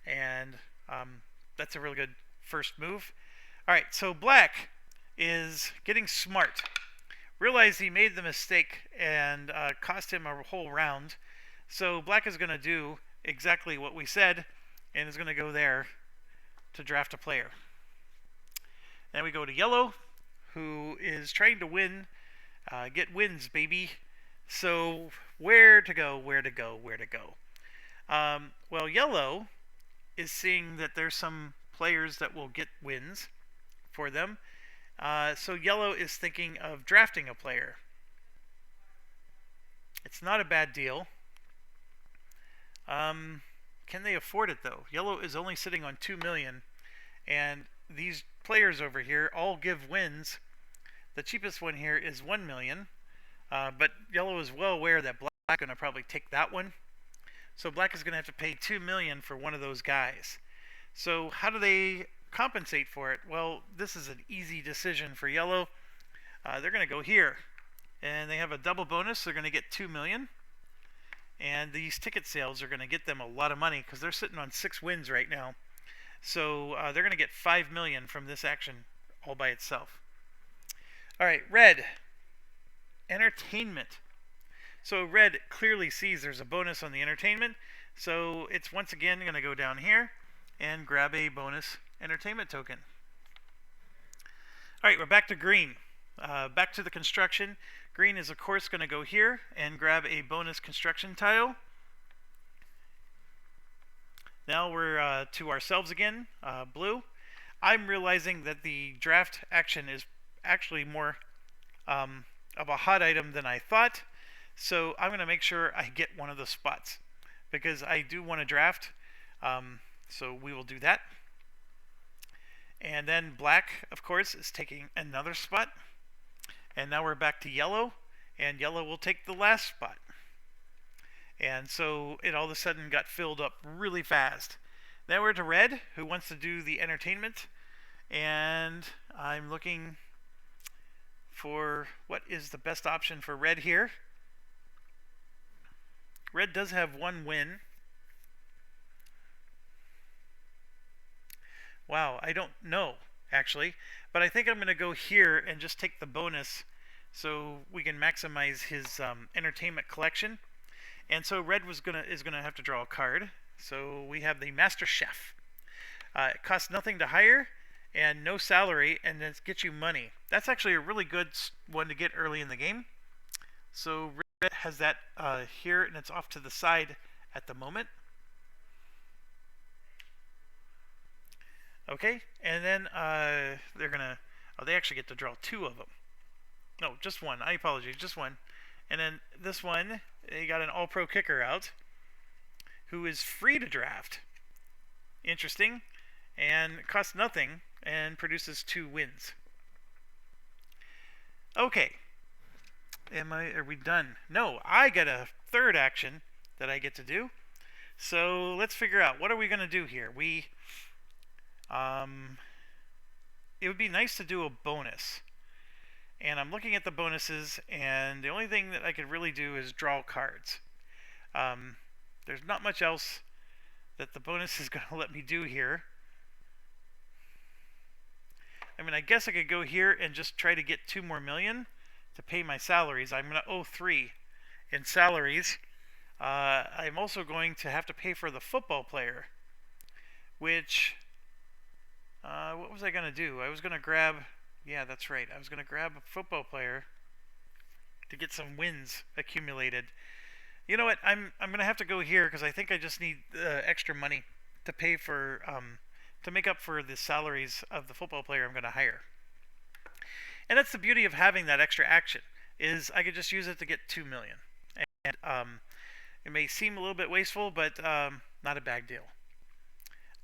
and that's a really good first move. All right, so black is getting smart. Realized he made the mistake and cost him a whole round. So black is going to do exactly what we said and is going to go there to draft a player. Then we go to yellow, who is trying to win, get wins, baby. So where to go, where to go, where to go? Well, yellow is seeing that there's some players that will get wins for them. So yellow is thinking of drafting a player. It's not a bad deal. Can they afford it though? Yellow is only sitting on 2 million, and these players over here all give wins. The cheapest one here is 1 million, but yellow is well aware that black is going to probably take that one. So black is going to have to pay 2 million for one of those guys. So how do they compensate for it? Well, this is an easy decision for yellow. They're going to go here, and they have a double bonus. They're going to get 2 million, and these ticket sales are going to get them a lot of money because they're sitting on 6 wins right now. So they're going to get 5 million from this action all by itself. All right, red, entertainment. So red clearly sees there's a bonus on the entertainment, so it's once again going to go down here and grab a bonus entertainment token. All right, we're back to green. Back to the construction. Green is of course going to go here and grab a bonus construction tile. Now we're to ourselves again, blue. I'm realizing that the draft action is actually more of a hot item than I thought. So I'm going to make sure I get one of the spots because I do want to draft. So we will do that. And then black, of course, is taking another spot. And now we're back to yellow, and yellow will take the last spot. And so it all of a sudden got filled up really fast. Now we're to red, who wants to do the entertainment. And I'm looking for what is the best option for red here. Red does have 1 win. Wow, I don't know, actually. But I think I'm going to go here and just take the bonus so we can maximize his entertainment collection. And so red is going to have to draw a card. So we have the Master Chef. It costs nothing to hire and no salary, and it gets you money. That's actually a really good one to get early in the game. So red has that here, and it's off to the side at the moment. Okay, and then they're gonna. Oh, they actually get to draw 2 of them. No, just 1. I apologize, just 1. And then this one, they got an All-Pro kicker out, who is free to draft. Interesting, and costs nothing, and produces 2 wins. Okay, are we done? No, I get a third action that I get to do. So let's figure out what are we gonna do here. It would be nice to do a bonus. And I'm looking at the bonuses, and the only thing that I could really do is draw cards. There's not much else that the bonus is going to let me do here. I mean, I guess I could go here and just try to get 2 more million to pay my salaries. I'm going to owe 3 in salaries. I'm also going to have to pay for the football player, which... what was I going to do? I was going to grab... Yeah, that's right. I was going to grab a football player to get some wins accumulated. You know what? I'm going to have to go here because I think I just need extra money to pay for... to make up for the salaries of the football player I'm going to hire. And that's the beauty of having that extra action, is I could just use it to get 2 million. And it may seem a little bit wasteful, but not a bad deal.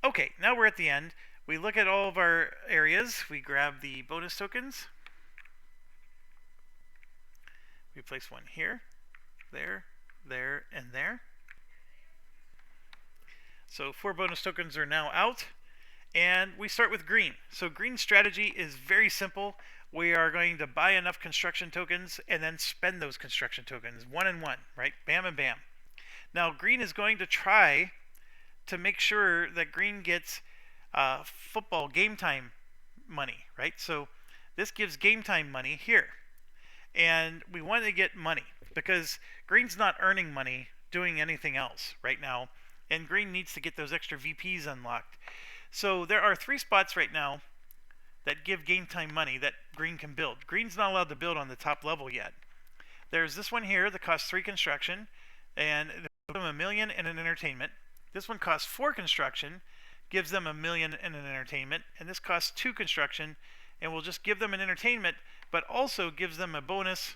Okay, now we're at the end. We look at all of our areas. We grab the bonus tokens. We place one here, there, there, and there. So 4 bonus tokens are now out. And we start with green. So green's strategy is very simple. We are going to buy enough construction tokens and then spend those construction tokens one and one, right? Bam and bam. Now green is going to try to make sure that green gets football game time money, right? So this gives game time money here. And we want to get money because green's not earning money doing anything else right now. And green needs to get those extra VPs unlocked. So there are 3 spots right now that give game time money that green can build. Green's not allowed to build on the top level yet. There's this one here that costs 3 construction, and gives them $1 million in an entertainment. This one costs 4 construction, gives them $1 million in an entertainment, and this costs 2 construction, and will just give them an entertainment, but also gives them a bonus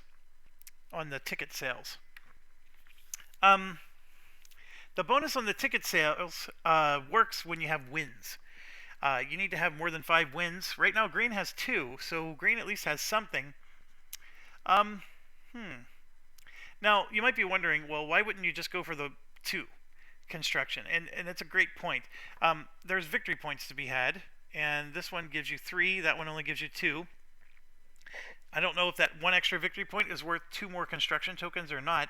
on the ticket sales. The bonus on the ticket sales works when you have wins. You need to have more than 5 wins. Right now, green has 2, so green at least has something. Now, you might be wondering, well, why wouldn't you just go for the 2 construction? And it's a great point. There's victory points to be had, and this one gives you 3. That one only gives you 2. I don't know if that 1 extra victory point is worth 2 more construction tokens or not.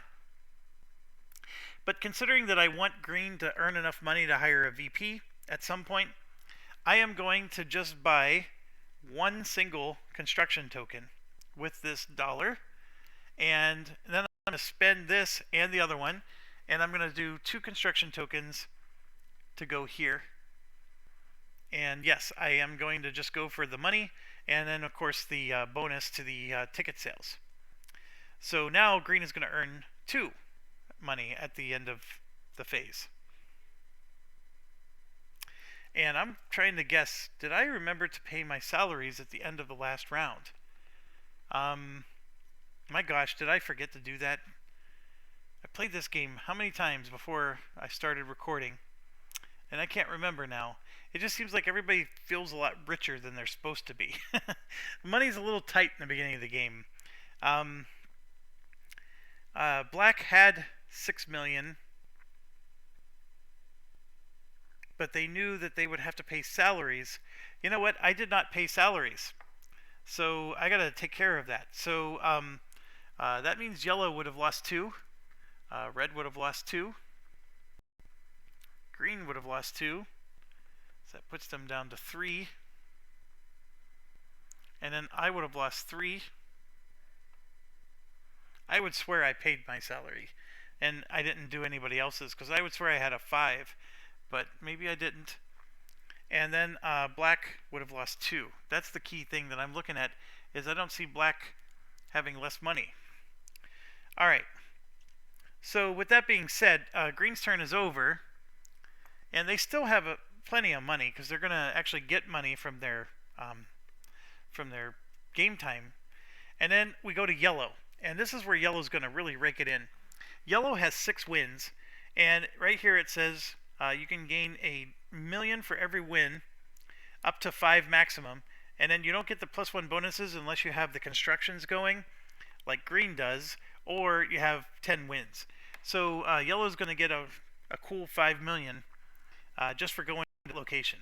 But considering that I want green to earn enough money to hire a VP at some point, I am going to just buy 1 single construction token with this dollar, and then I'm going to spend this and the other one, and I'm going to do 2 construction tokens to go here. And yes, I am going to just go for the money, and then of course the bonus to the ticket sales. So now green is going to earn 2 money at the end of the phase. And I'm trying to guess, did I remember to pay my salaries at the end of the last round? My gosh, did I forget to do that? I played this game how many times before I started recording? And I can't remember now. It just seems like everybody feels a lot richer than they're supposed to be. Money's a little tight in the beginning of the game. Black had 6 million, but they knew that they would have to pay salaries. You know what? I did not pay salaries, so I got to take care of that. So that means yellow would have lost 2, red would have lost 2, green would have lost 2, so that puts them down to 3, and then I would have lost 3. I would swear I paid my salary, and I didn't do anybody else's, because I would swear I had a 5, but maybe I didn't. And then black would have lost 2. That's the key thing that I'm looking at, is I don't see black having less money. All right. So with that being said, green's turn is over, and they still have plenty of money because they're going to actually get money from their game time. And then we go to yellow, and this is where yellow's going to really rake it in. Yellow has 6 wins, and right here it says you can gain $1 million for every win, up to 5 maximum, and then you don't get the +1 bonuses unless you have the constructions going, like green does, or you have 10 wins. So yellow's going to get a cool 5 million just for going to the location.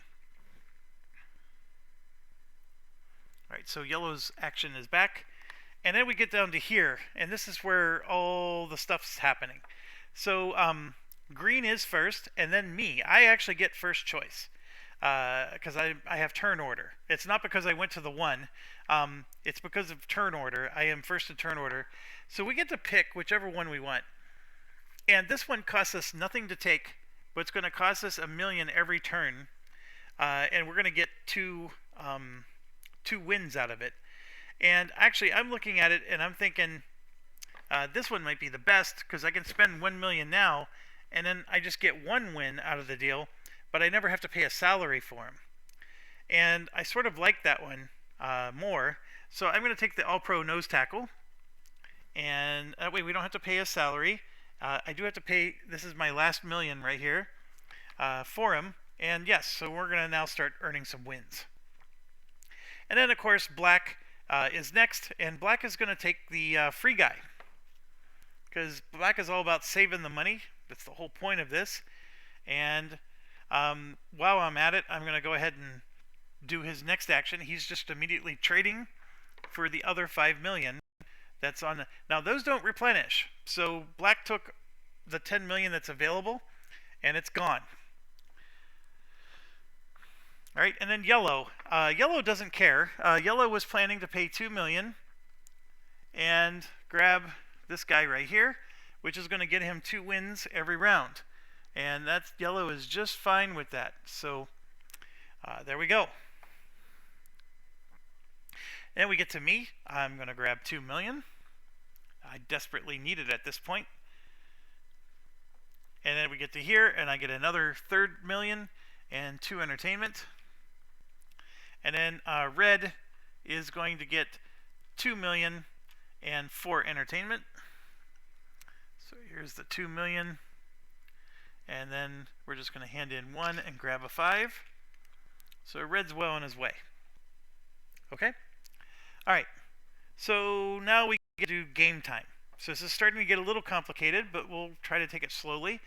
Alright, so yellow's action is back. And then we get down to here, and this is where all the stuff's happening. So green is first, and then me. I actually get first choice because I have turn order. It's not because I went to the 1. It's because of turn order. I am first in turn order. So we get to pick whichever one we want. And this one costs us nothing to take, but it's going to cost us $1 million every turn. And we're going to get 2 wins out of it. And actually, I'm looking at it, and I'm thinking this one might be the best because I can spend $1 million now, and then I just get 1 win out of the deal, but I never have to pay a salary for him. And I sort of like that one more. So I'm going to take the All-Pro nose tackle, and that way we don't have to pay a salary. I do have to pay, this is my last $1 million right here, for him. And yes, so we're going to now start earning some wins. And then, of course, black is next, and black is going to take the free guy, because black is all about saving the money. That's the whole point of this. And While I'm at it, I'm going to go ahead and do his next action. He's just immediately trading for the other 5 million that's on. Now those don't replenish, so black took the 10 million that's available and it's gone. All right, and then yellow. Yellow doesn't care. Yellow was planning to pay 2 million and grab this guy right here, which is going to get him 2 wins every round, and that's yellow is just fine with that. So there we go. And we get to me. I'm going to grab 2 million. I desperately need it at this point. And then we get to here, and I get another 3 million and 2 entertainment. And then red is going to get 2 million and 4 entertainment. So here's the 2 million. And then we're just going to hand in 1 and grab a 5. So red's well on his way. Okay? Alright. So now we get to game time. So this is starting to get a little complicated, but we'll try to take it slowly.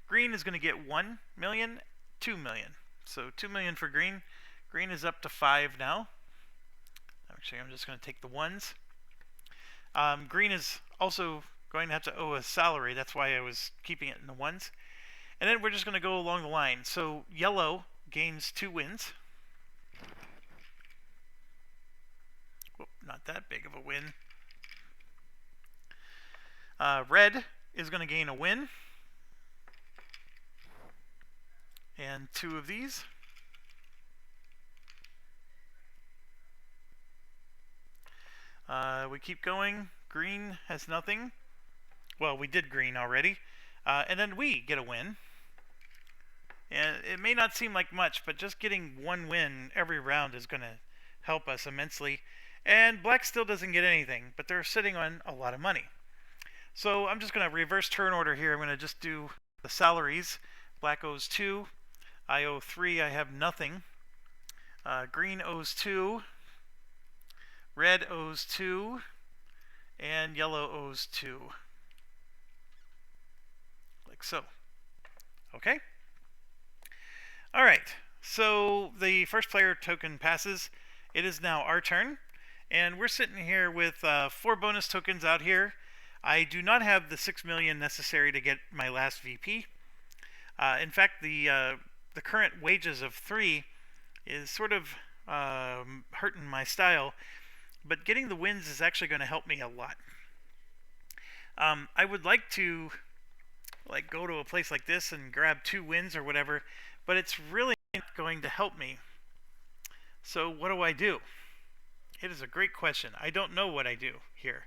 Green is going to get 1 million, 2 million. So 2 million for green. Green is up to 5 now. Actually, I'm just going to take the ones. Green is also going to have to owe a salary. That's why I was keeping it in the ones. And then we're just going to go along the line. So yellow gains 2 wins. Whoop, not that big of a win. Red is going to gain a win. And 2 of these. We keep going. Green has nothing. Well, we did green already. And then we get a win. And it may not seem like much, but just getting 1 win every round is going to help us immensely. And black still doesn't get anything, but they're sitting on a lot of money. So I'm just going to reverse turn order here. I'm going to just do the salaries. Black owes 2. I owe 3. I have nothing. Green owes 2. Red owes 2. And yellow owes 2. Like so. Okay? Alright. So the first player token passes. It is now our turn. And we're sitting here with 4 bonus tokens out here. I do not have the 6 million necessary to get my last VP. In fact, the current wages of 3 is sort of hurting my style, but getting the wins is actually going to help me a lot. I would like to go to a place like this and grab 2 wins or whatever, but it's really not going to help me. So what do I do? It is a great question. I don't know what I do here.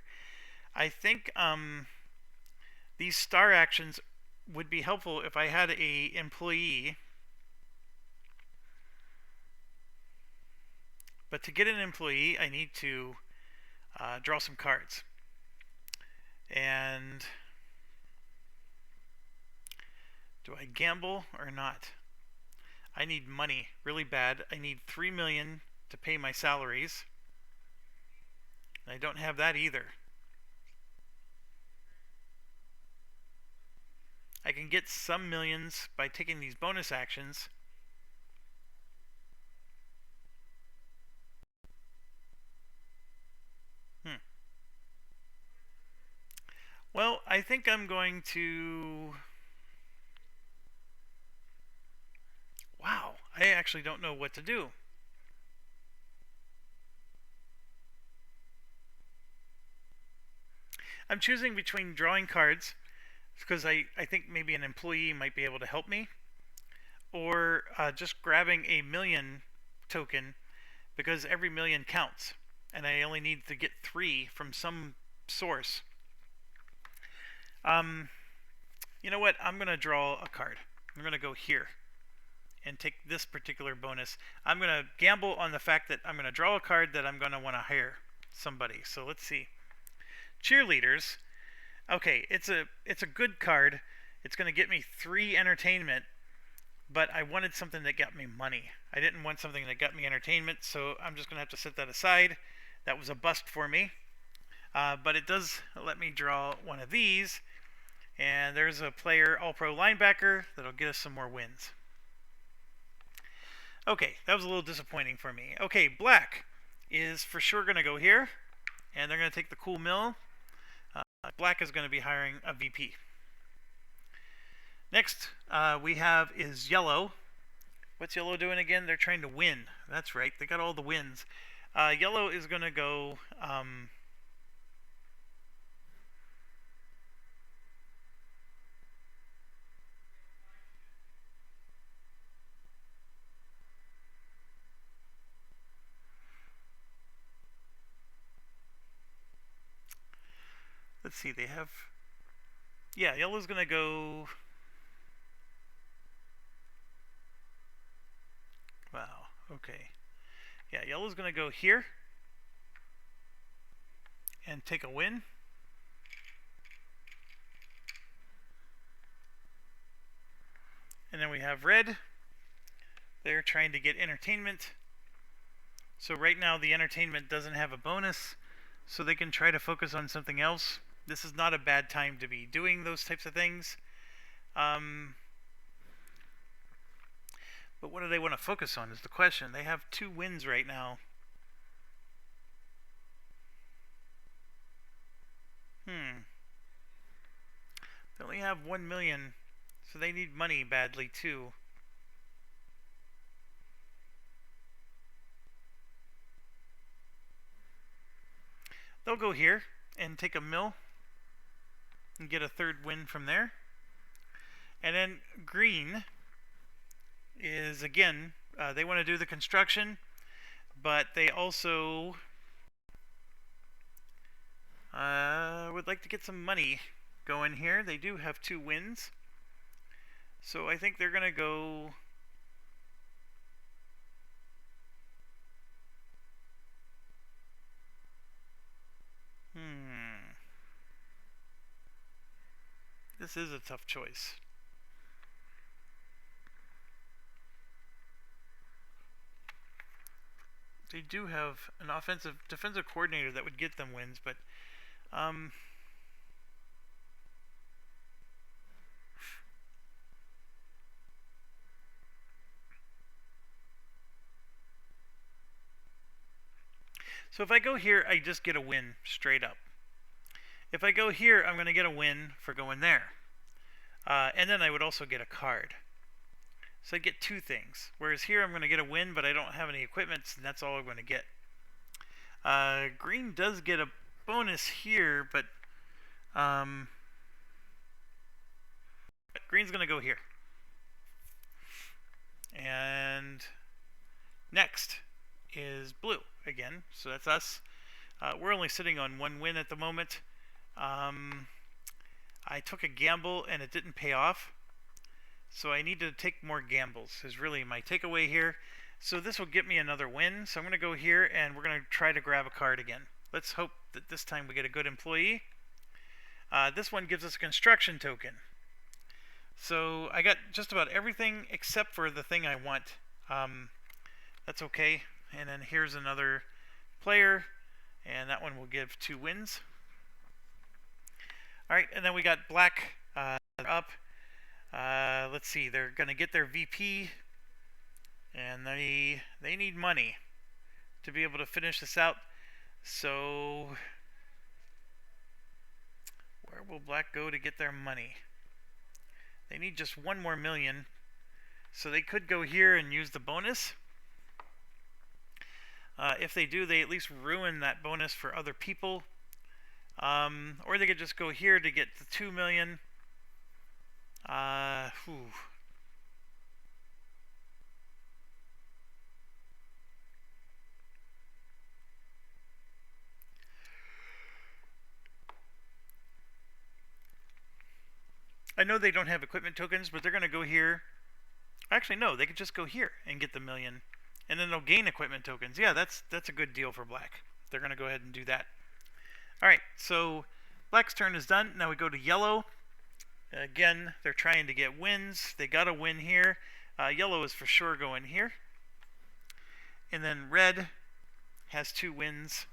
I think these star actions would be helpful if I had a employee. But to get an employee, I need to draw some cards. And do I gamble or not? I need money really bad. I need 3 million to pay my salaries. I don't have that either. I can get some millions by taking these bonus actions. Well, I think I'm going to... Wow, I actually don't know what to do. I'm choosing between drawing cards, because I think maybe an employee might be able to help me, or just grabbing a million token, because every million counts, and I only need to get 3 from some source. You know what? I'm going to draw a card. I'm going to go here and take this particular bonus. I'm going to gamble on the fact that I'm going to draw a card that I'm going to want to hire somebody. So let's see. Cheerleaders. Okay, it's a good card. It's going to get me 3 entertainment, but I wanted something that got me money. I didn't want something that got me entertainment, so I'm just going to have to set that aside. That was a bust for me. But it does let me draw one of these, and there's a player, all-pro linebacker, that'll get us some more wins. Okay, that was a little disappointing for me. Okay, black is for sure going to go here, and they're going to take the cool mill. Black is going to be hiring a VP. Next we have is yellow. What's yellow doing again? They're trying to win. That's right. They got all the wins. Yellow is going to go... let's see, they have... yeah, yellow's going to go... wow, okay. Yeah, yellow's going to go here and take a win. And then we have red. They're trying to get entertainment. So right now the entertainment doesn't have a bonus, so they can try to focus on something else. This is not a bad time to be doing those types of things. But what do they want to focus on is the question. They have 2 wins right now. They only have 1 million, so they need money badly too. They'll go here and take a mill and get a 3rd win from there. And then green is, again, they want to do the construction, but they also would like to get some money going here. They do have 2 wins, so I think they're going to go... this is a tough choice. They do have an defensive coordinator that would get them wins, but so if I go here, I just get a win straight up. If I go here, I'm going to get a win for going there. And then I would also get a card. So I get 2 things. Whereas here I'm going to get a win, but I don't have any equipment, and that's all I'm going to get. Green does get a bonus here, but green's going to go here. And next is blue again. So that's us. We're only sitting on 1 win at the moment. I took a gamble and it didn't pay off. So I need to take more gambles is really my takeaway here. So this will get me another win. So I'm going to go here and we're going to try to grab a card again. Let's hope that this time we get a good employee. This one gives us a construction token. So I got just about everything except for the thing I want. That's okay. And then here's another player, and that one will give 2 wins. Alright, and then we got black up. Let's see, they're going to get their VP, and they need money to be able to finish this out. So where will black go to get their money? They need just 1 more million, so they could go here and use the bonus. If they do, they at least ruin that bonus for other people. Or they could just go here to get the 2 million. I know they don't have equipment tokens, but they're going to go here. Actually, no, they could just go here and get the 1 million. And then they'll gain equipment tokens. Yeah, that's a good deal for black. They're going to go ahead and do that. Alright, so black's turn is done. Now we go to yellow. Again, they're trying to get wins. They got a win here. Yellow is for sure going here. And then red has 2 wins.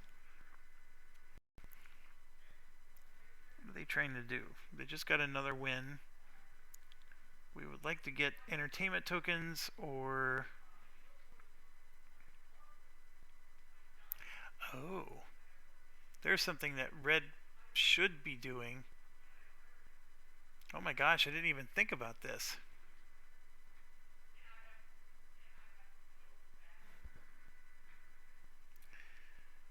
What are they trying to do? They just got another win. We would like to get entertainment tokens or Oh, there's something that red should be doing. Oh my gosh, I didn't even think about this.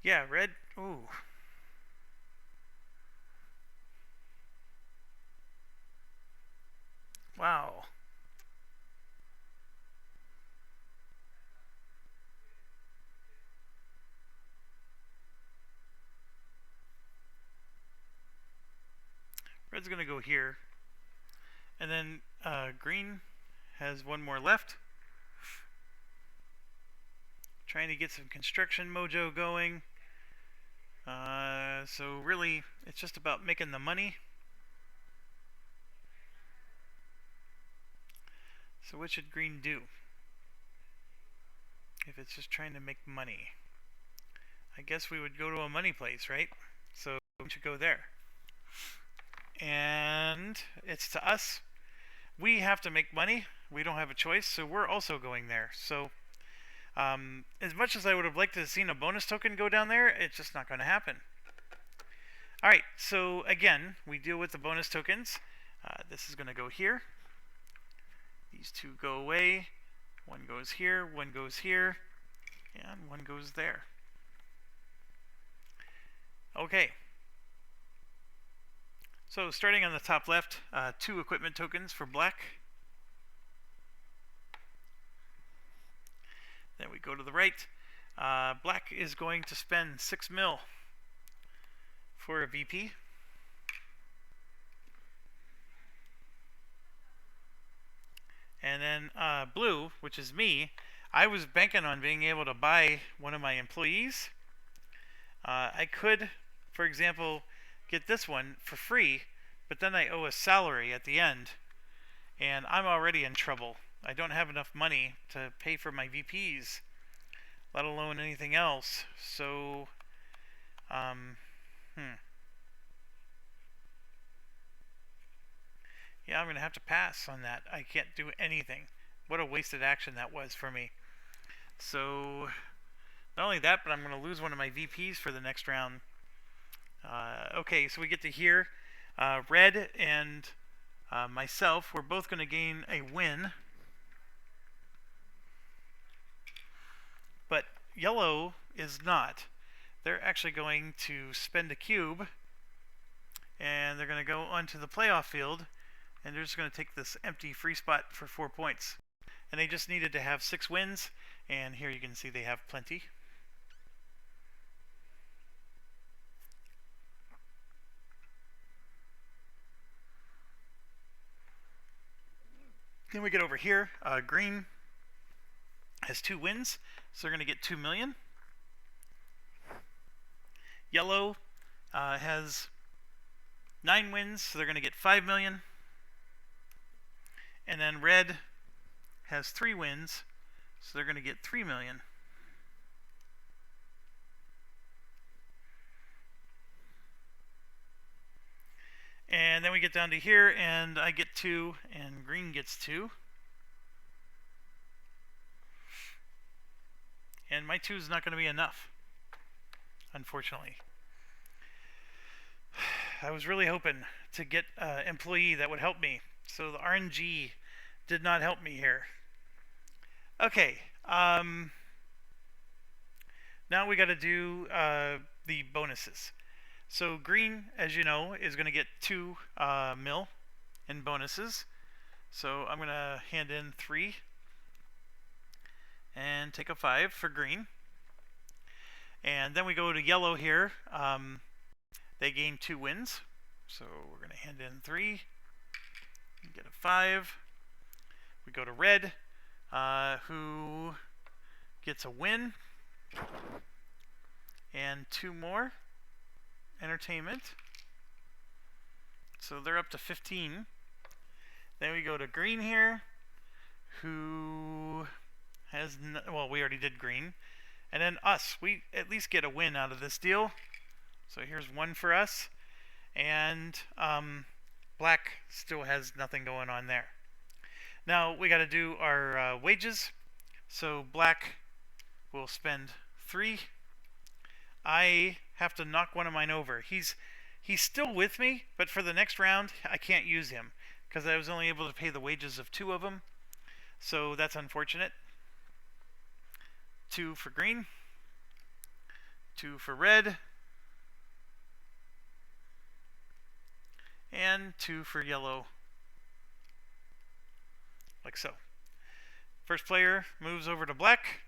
Yeah, red. Ooh. Wow. Red's going to go here. And then green has one more left. Trying to get some construction mojo going. So really, it's just about making the money. So what should green do? If it's just trying to make money. I guess we would go to a money place, right? So we should go there. And it's to us. We have to make money. We don't have a choice, so we're also going there. So as much as I would have liked to have seen a bonus token go down there, it's just not going to happen. Alright, so again, we deal with the bonus tokens. This is going to go here. These two go away. One goes here, one goes here, and one goes there. Okay. So starting on the top left, 2 equipment tokens for black. Then we go to the right. Black is going to spend 6 mil for a VP. And then blue, which is me, I was banking on being able to buy one of my employees. I could, for example, get this one for free, but then I owe a salary at the end, and I'm already in trouble. I don't have enough money to pay for my VPs, let alone anything else. So, yeah, I'm going to have to pass on that. I can't do anything. What a wasted action that was for me. So, not only that, but I'm going to lose one of my VPs for the next round. Okay, so we get to here. Red and myself, we're both going to gain a win. But yellow is not. They're actually going to spend a cube, and they're going to go onto the playoff field, and they're just going to take this empty free spot for 4 points. And they just needed to have 6 wins, and here you can see they have plenty. Then we get over here. Green has 2 wins, so they're going to get 2 million. Yellow has 9 wins, so they're going to get 5 million. And then red has 3 wins, so they're going to get 3 million. And then we get down to here, and I get 2, and green gets 2. And my 2 is not going to be enough, unfortunately. I was really hoping to get an employee that would help me. So the RNG did not help me here. Okay. Now we got to do the bonuses. So green, as you know, is going to get 2 mil in bonuses. So I'm going to hand in 3 and take a 5 for green. And then we go to yellow here. They gain 2 wins. So we're going to hand in 3 and get a 5. We go to red, who gets a win and 2 more. Entertainment. So they're up to 15. Then we go to green here, who has well, we already did green. And then us, we at least get a win out of this deal. So here's 1 for us. And black still has nothing going on there. Now we got to do our wages. So black will spend 3. I have to knock one of mine over. He's still with me, but for the next round, I can't use him because I was only able to pay the wages of 2 of them. So that's unfortunate. 2 for green, 2 for red, and 2 for yellow, like so. First player moves over to black,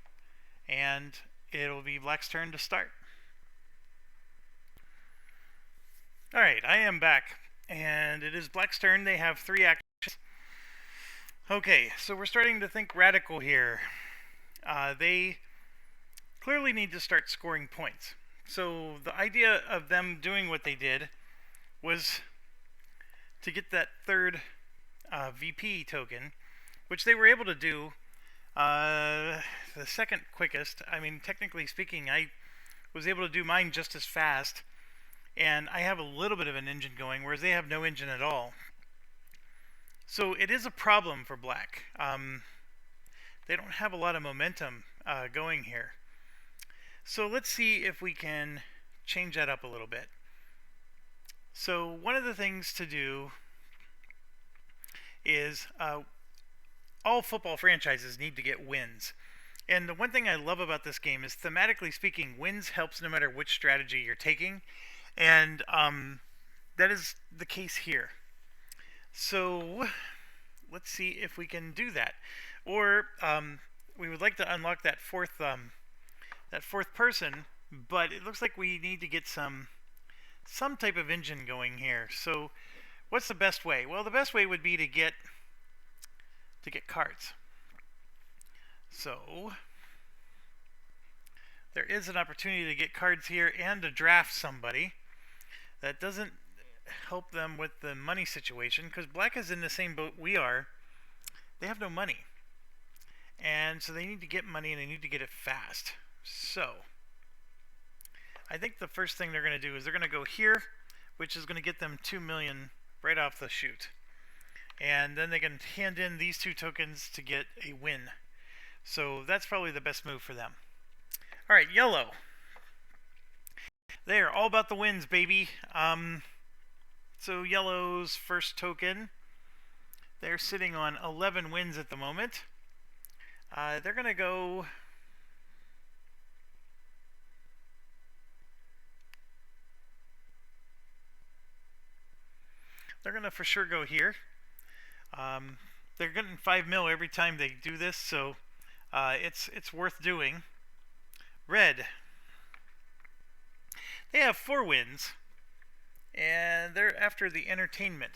and it'll be black's turn to start. Alright, I am back, and it is black's turn. They have 3 actions. Okay, so we're starting to think radical here. They clearly need to start scoring points. So the idea of them doing what they did was to get that third VP token, which they were able to do the second quickest. I mean, technically speaking, I was able to do mine just as fast, and I have a little bit of an engine going, whereas they have no engine at all. So it is a problem for black. They don't have a lot of momentum going here. So let's see if we can change that up a little bit. So one of the things to do is all football franchises need to get wins. And the one thing I love about this game is, thematically speaking, wins helps no matter which strategy you're taking. And that is the case here. So let's see if we can do that. Or we would like to unlock that fourth person, but it looks like we need to get some type of engine going here. So what's the best way? Well, the best way would be to get cards. So there is an opportunity to get cards here and to draft somebody. That doesn't help them with the money situation, because black is in the same boat we are. They have no money, and so they need to get money, and they need to get it fast. So I think the first thing they're going to do is they're going to go here, which is going to get them 2 million right off the chute, and then they can hand in these 2 tokens to get a win. So that's probably the best move for them. Alright, yellow. They are all about the wins, baby. So yellow's first token, they're sitting on 11 wins at the moment. They're going to go... They're going to for sure go here. They're getting 5 mil every time they do this, so it's worth doing. Red. They have 4 wins, and they're after the entertainment.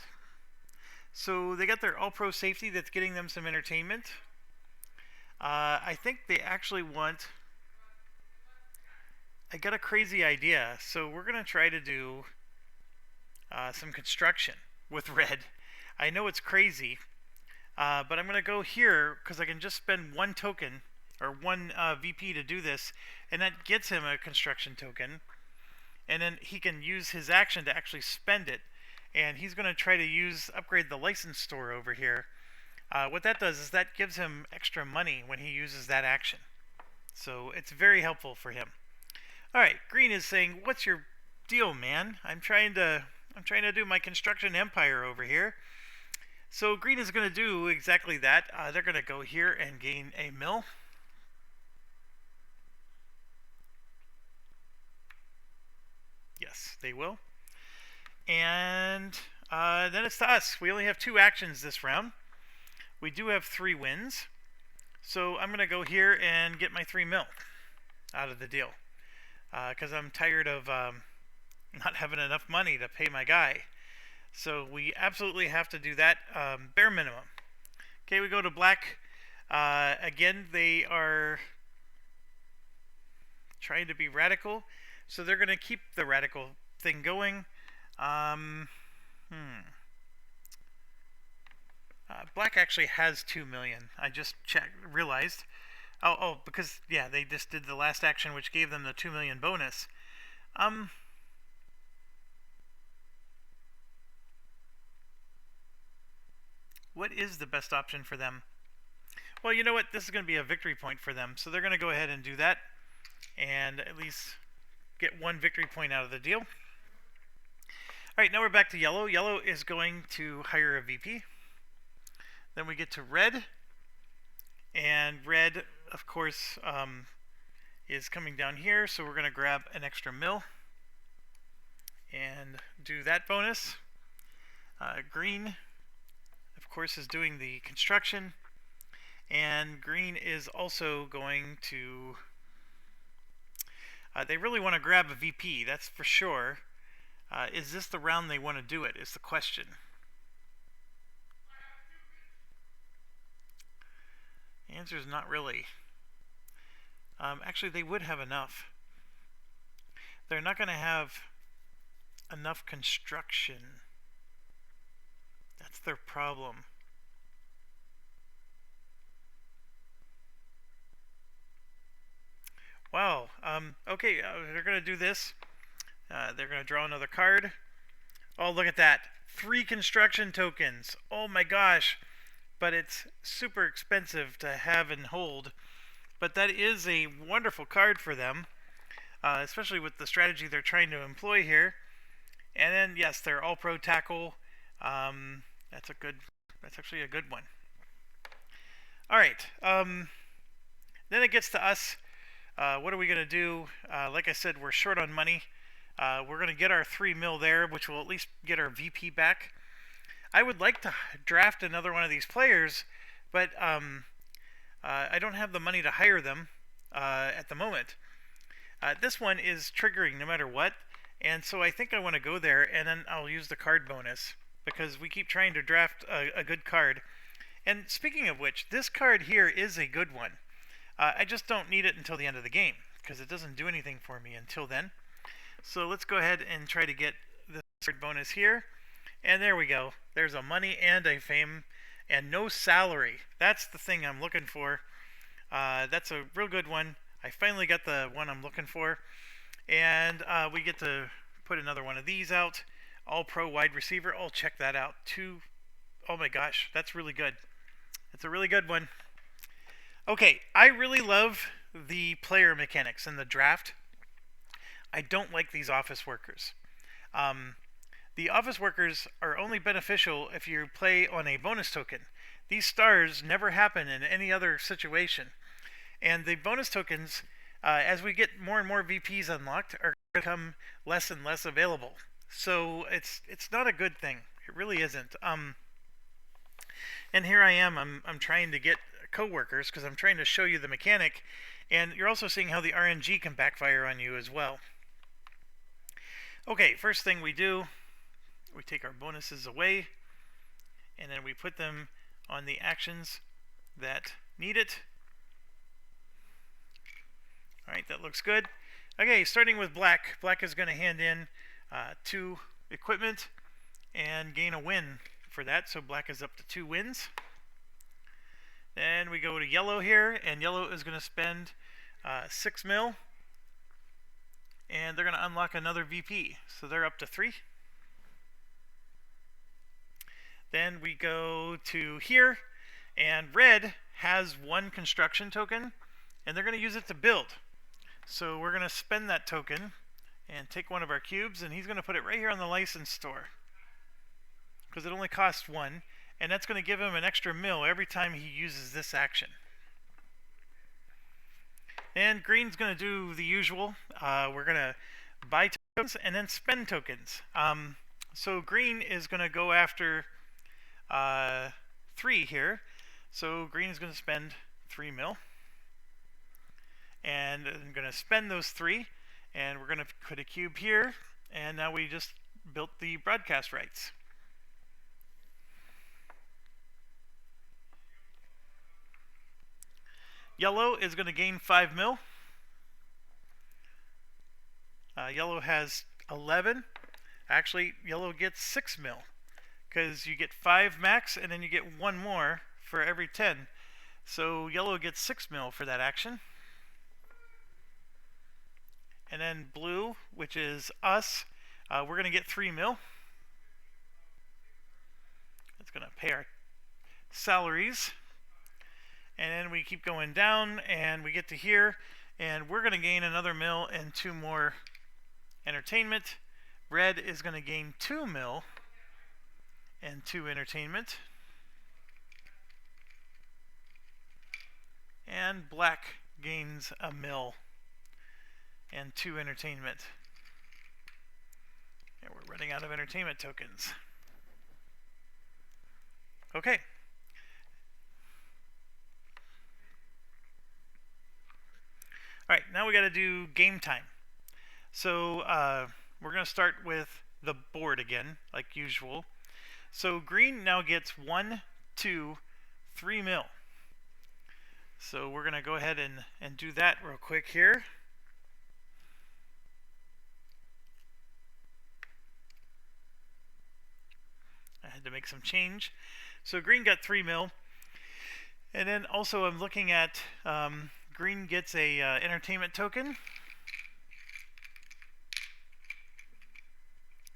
So they got their all-pro safety that's getting them some entertainment. I think they actually want... I got a crazy idea, so we're going to try to do some construction with red. I know it's crazy, but I'm going to go here because I can just spend 1 token, or 1 VP to do this, and that gets him a construction token. And then he can use his action to actually spend it, and he's going to try to upgrade the license store over here. What that does is that gives him extra money when he uses that action, so it's very helpful for him. Alright, green is saying, what's your deal, man? I'm trying to do my construction empire over here. So green is going to do exactly that. They're going to go here and gain a mill. Yes, they will. And then it's to us. We only have 2 actions this round. We do have 3 wins. So I'm going to go here and get my 3 mil out of the deal. Because I'm tired of not having enough money to pay my guy. So we absolutely have to do that, bare minimum. Okay, we go to black. Again, they are trying to be radical. So they're going to keep the radical thing going. Black actually has 2 million. I just realized. Oh, because, yeah, they just did the last action, which gave them the 2 million bonus. What is the best option for them? Well, you know what? This is going to be a victory point for them. So they're going to go ahead and do that. And at least get 1 victory point out of the deal. All right, now we're back to yellow. Yellow is going to hire a VP. Then we get to red, and red, of course, is coming down here, so we're going to grab an extra mill and do that bonus. Green, of course, is doing the construction, and green is also going to... they really want to grab a VP, that's for sure. Is this the round they want to do it, is the question. The answer is not really. Actually, they would have enough. They're not going to have enough construction. That's their problem. Wow. Okay, they're going to do this. They're going to draw another card. Oh, look at that. 3 construction tokens. Oh my gosh. But it's super expensive to have and hold. But that is a wonderful card for them, especially with the strategy they're trying to employ here. And then, yes, they're all-pro tackle. That's actually a good one. All right. Then it gets to us. What are we going to do? Like I said, we're short on money. We're going to get our 3 mil there, which will at least get our VP back. I would like to draft another one of these players, but I don't have the money to hire them at the moment. This one is triggering no matter what, and so I think I want to go there, and then I'll use the card bonus, because we keep trying to draft a good card. And speaking of which, this card here is a good one. I just don't need it until the end of the game, because it doesn't do anything for me until then. So let's go ahead and try to get this card bonus here. And there we go. There's a money and a fame and no salary. That's the thing I'm looking for. That's a real good one. I finally got the one I'm looking for. And we get to put another one of these out. All-pro wide receiver. I'll check that out too. Oh my gosh, that's really good. It's a really good one. Okay, I really love the player mechanics in the draft. I don't like these office workers. The office workers are only beneficial if you play on a bonus token. These stars never happen in any other situation. And the bonus tokens, as we get more and more VPs unlocked, are going to become less and less available. So it's not a good thing. It really isn't. And here I am. I'm trying to get co-workers because I'm trying to show you the mechanic. And you're also seeing how the RNG can backfire on you as well. Okay, first thing we do, we take our bonuses away, and then we put them on the actions that need it. Alright, that looks good. Okay, starting with black. Black is going to hand in 2 equipment and gain a win for that, so black is up to 2 wins. Then we go to yellow here, and yellow is going to spend 6 mil. And they're going to unlock another VP, so they're up to 3. Then we go to here, and red has 1 construction token, and they're going to use it to build. So we're going to spend that token and take one of our cubes, and he's going to put it right here on the license store, because it only costs 1, and that's going to give him an extra mil every time he uses this action. And green's going to do the usual. We're going to buy tokens and then spend tokens. So green is going to go after 3 here. So green is going to spend 3 mil. And I'm going to spend those 3. And we're going to put a cube here. And now we just built the broadcast rights. Yellow is going to gain 5 mil. Yellow has 11. Actually, yellow gets 6 mil, because you get 5 max and then you get 1 more for every 10. So yellow gets 6 mil for that action. And then blue, which is us, we're going to get 3 mil. It's going to pay our salaries. And then we keep going down, and we get to here, and we're going to gain another mil and 2 more entertainment. Red is going to gain 2 mil and 2 entertainment. And black gains a mil and 2 entertainment. And we're running out of entertainment tokens. Okay. Alright, now we got to do game time. So we're going to start with the board again, like usual. So green now gets 1, 2, 3 mil. So we're going to go ahead and do that real quick here. I had to make some change. So green got 3 mil. And then also I'm looking at green gets a entertainment token.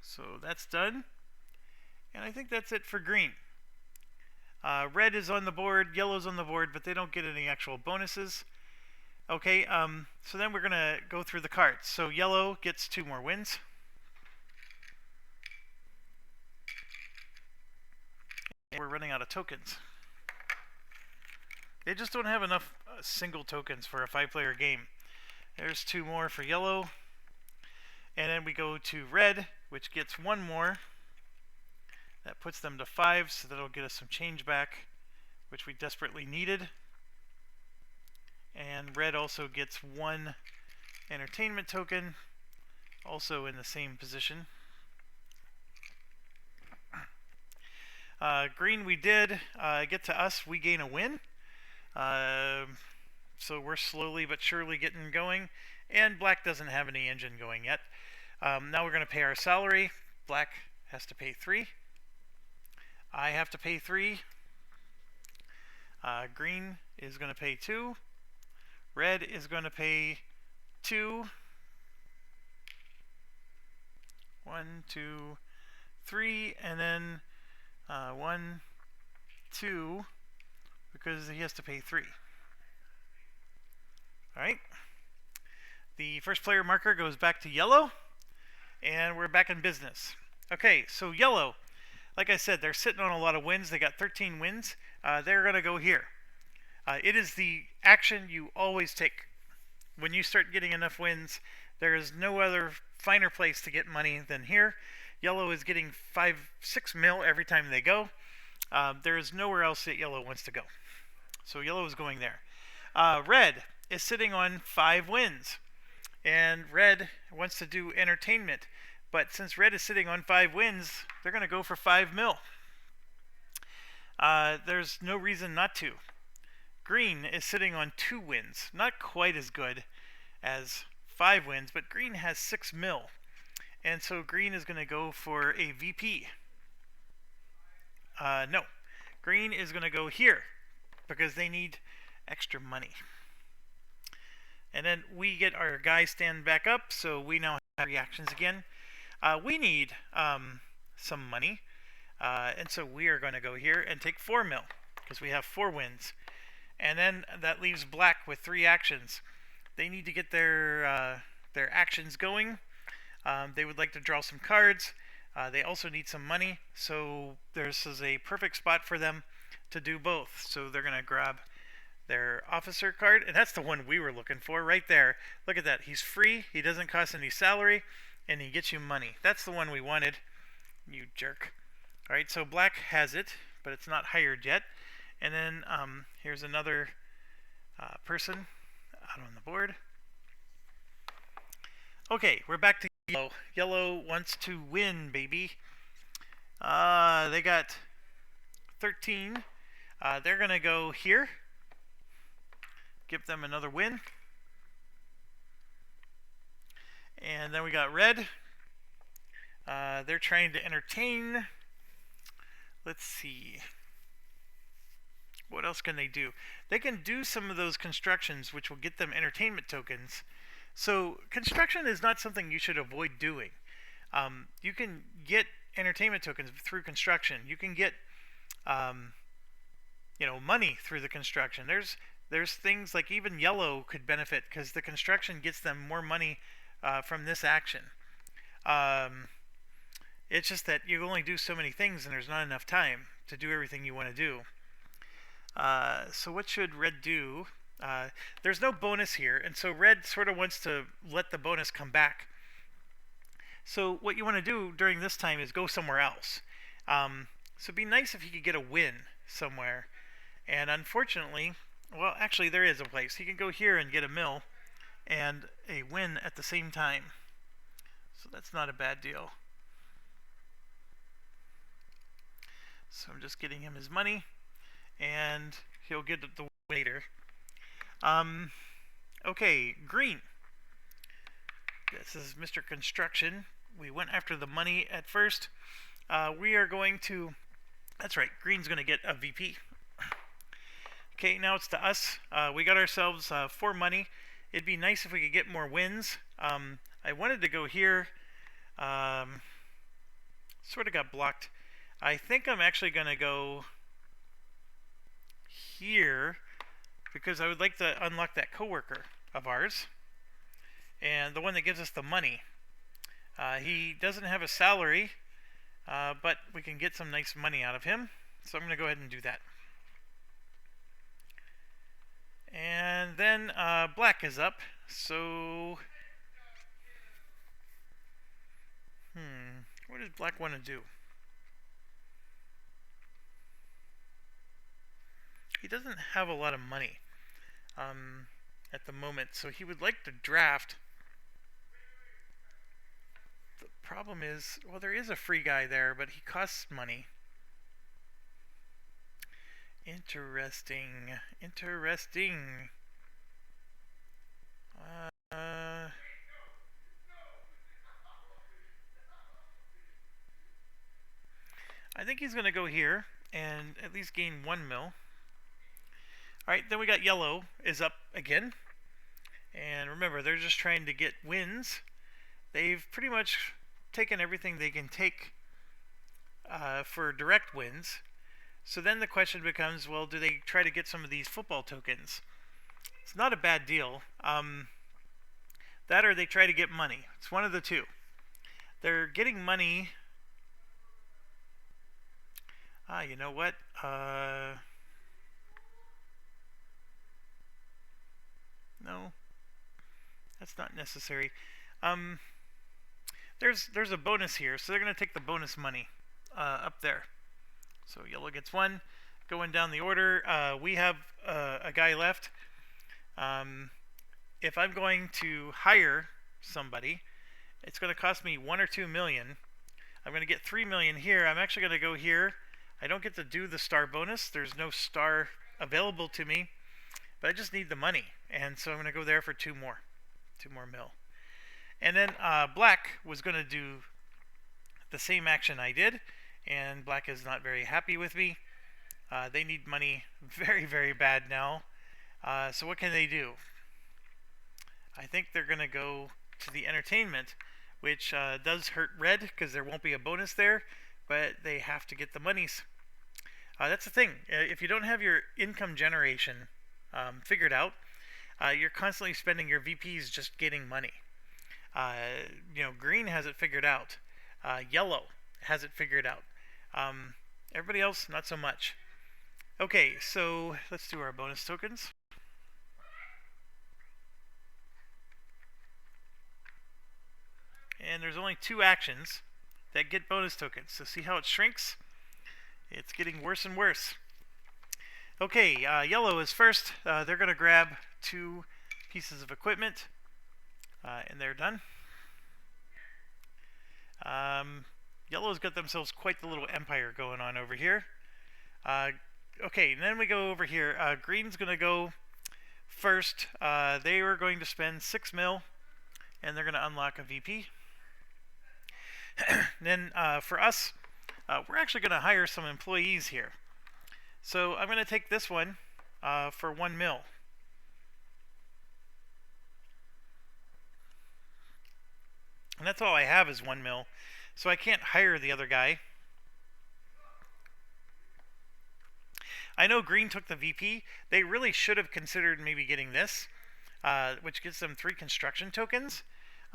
So that's done. And I think that's it for green. Red is on the board, yellow's on the board, but they don't get any actual bonuses. Okay, so then we're going to go through the cards. So yellow gets 2 more wins. And we're running out of tokens. They just don't have enough single tokens for a 5-player game. There's 2 more for yellow. And then we go to red, which gets 1 more. That puts them to 5, so that'll get us some change back, which we desperately needed. And red also gets 1 entertainment token, also in the same position. Green we did get to us, we gain a win. So we're slowly but surely getting going. And black doesn't have any engine going yet. Now we're going to pay our salary. Black has to pay 3. I have to pay 3. Green is going to pay 2. Red is going to pay 2. 1, 2, 3, and then 1, 2, because he has to pay 3. Alright. The first player marker goes back to yellow, and we're back in business. Okay, so yellow, like I said, they're sitting on a lot of wins. They got 13 wins. They're going to go here. It is the action you always take. When you start getting enough wins, there is no other finer place to get money than here. Yellow is getting 6 mil every time they go. There is nowhere else that yellow wants to go. So yellow is going there. Red is sitting on 5 wins. And red wants to do entertainment. But since red is sitting on 5 wins, they're going to go for 5 mil. There's no reason not to. Green is sitting on 2 wins. Not quite as good as 5 wins, but green has 6 mil. And so green is going to go for a VP. No. Green is going to go here because they need extra money. And then we get our guy stand back up, so we now have reactions again. We need some money, and so we are going to go here and take 4 mil because we have 4 wins. And then that leaves black with 3 actions. They need to get their actions going. They would like to draw some cards. They also need some money, so this is a perfect spot for them to do both. So they're going to grab their officer card, and that's the one we were looking for right there. Look at that. He's free, he doesn't cost any salary, and he gets you money. That's the one we wanted, you jerk. Alright, so black has it, but it's not hired yet. And then here's another person out on the board. Okay, we're back to yellow. Yellow wants to win, baby. They got 13. They're going to go here. Give them another win. And then we got red. They're trying to entertain. Let's see. What else can they do? They can do some of those constructions which will get them entertainment tokens. So construction is not something you should avoid doing. You can get entertainment tokens through construction. You can get money through the construction. There's things like even yellow could benefit because the construction gets them more money from this action. Um, it's just that you only do so many things and there's not enough time to do everything you want to do. So what should red do? There's no bonus here, and so red sort of wants to let the bonus come back. So what you want to do during this time is go somewhere else. So it'd be nice if he could get a win somewhere. And unfortunately, well, actually there is a place. He can go here and get a mill and a win at the same time. So that's not a bad deal. So I'm just getting him his money, and he'll get the win later. Okay, green. This is Mr. Construction. We went after the money at first. We are going to... That's right, green's going to get a VP. Okay, now it's to us. We got ourselves 4 money. It'd be nice if we could get more wins. I wanted to go here. Sort of got blocked. I think I'm actually going to go here because I would like to unlock that coworker of ours, and the one that gives us the money. He doesn't have a salary, but we can get some nice money out of him, so I'm going to go ahead and do that. And then black is up, so what does black want to do? He doesn't have a lot of money at the moment, so he would like to draft. The problem is, well, there is a free guy there, but he costs money. Interesting. I think he's going to go here and at least gain 1 mil. Alright, then we got yellow is up again. And remember, they're just trying to get wins. They've pretty much taken everything they can take for direct wins. So then the question becomes, well, do they try to get some of these football tokens? It's not a bad deal. That or they try to get money. It's one of the two. They're getting money. You know what? No, that's not necessary. There's a bonus here, so they're going to take the bonus money up there. So yellow gets 1. Going down the order, we have a guy left. If I'm going to hire somebody, it's going to cost me 1 or 2 million. I'm going to get 3 million here. I'm actually going to go here. I don't get to do the star bonus. There's no star available to me, but I just need the money, and so I'm going to go there for 2 more mil. And then black was going to do the same action I did, and black is not very happy with me. They need money very, very bad now. So what can they do? I think they're going to go to the entertainment, which does hurt red because there won't be a bonus there, but they have to get the monies. That's the thing. If you don't have your income generation figured out, you're constantly spending your VPs just getting money. Green has it figured out. Yellow has it figured out. Everybody else, not so much. Okay, so let's do our bonus tokens. And there's only 2 actions that get bonus tokens. So see how it shrinks? It's getting worse and worse. Okay, yellow is first. They're going to grab 2 pieces of equipment, and they're done. Yellow's got themselves quite the little empire going on over here. Okay, and then we go over here. Green's going to go first. They were going to spend 6 mil, and they're going to unlock a VP. Then for us, we're actually going to hire some employees here. So I'm going to take this one for 1 mil. And that's all I have is 1 mil. So I can't hire the other guy. I know green took the VP. They really should have considered maybe getting this, which gives them 3 construction tokens.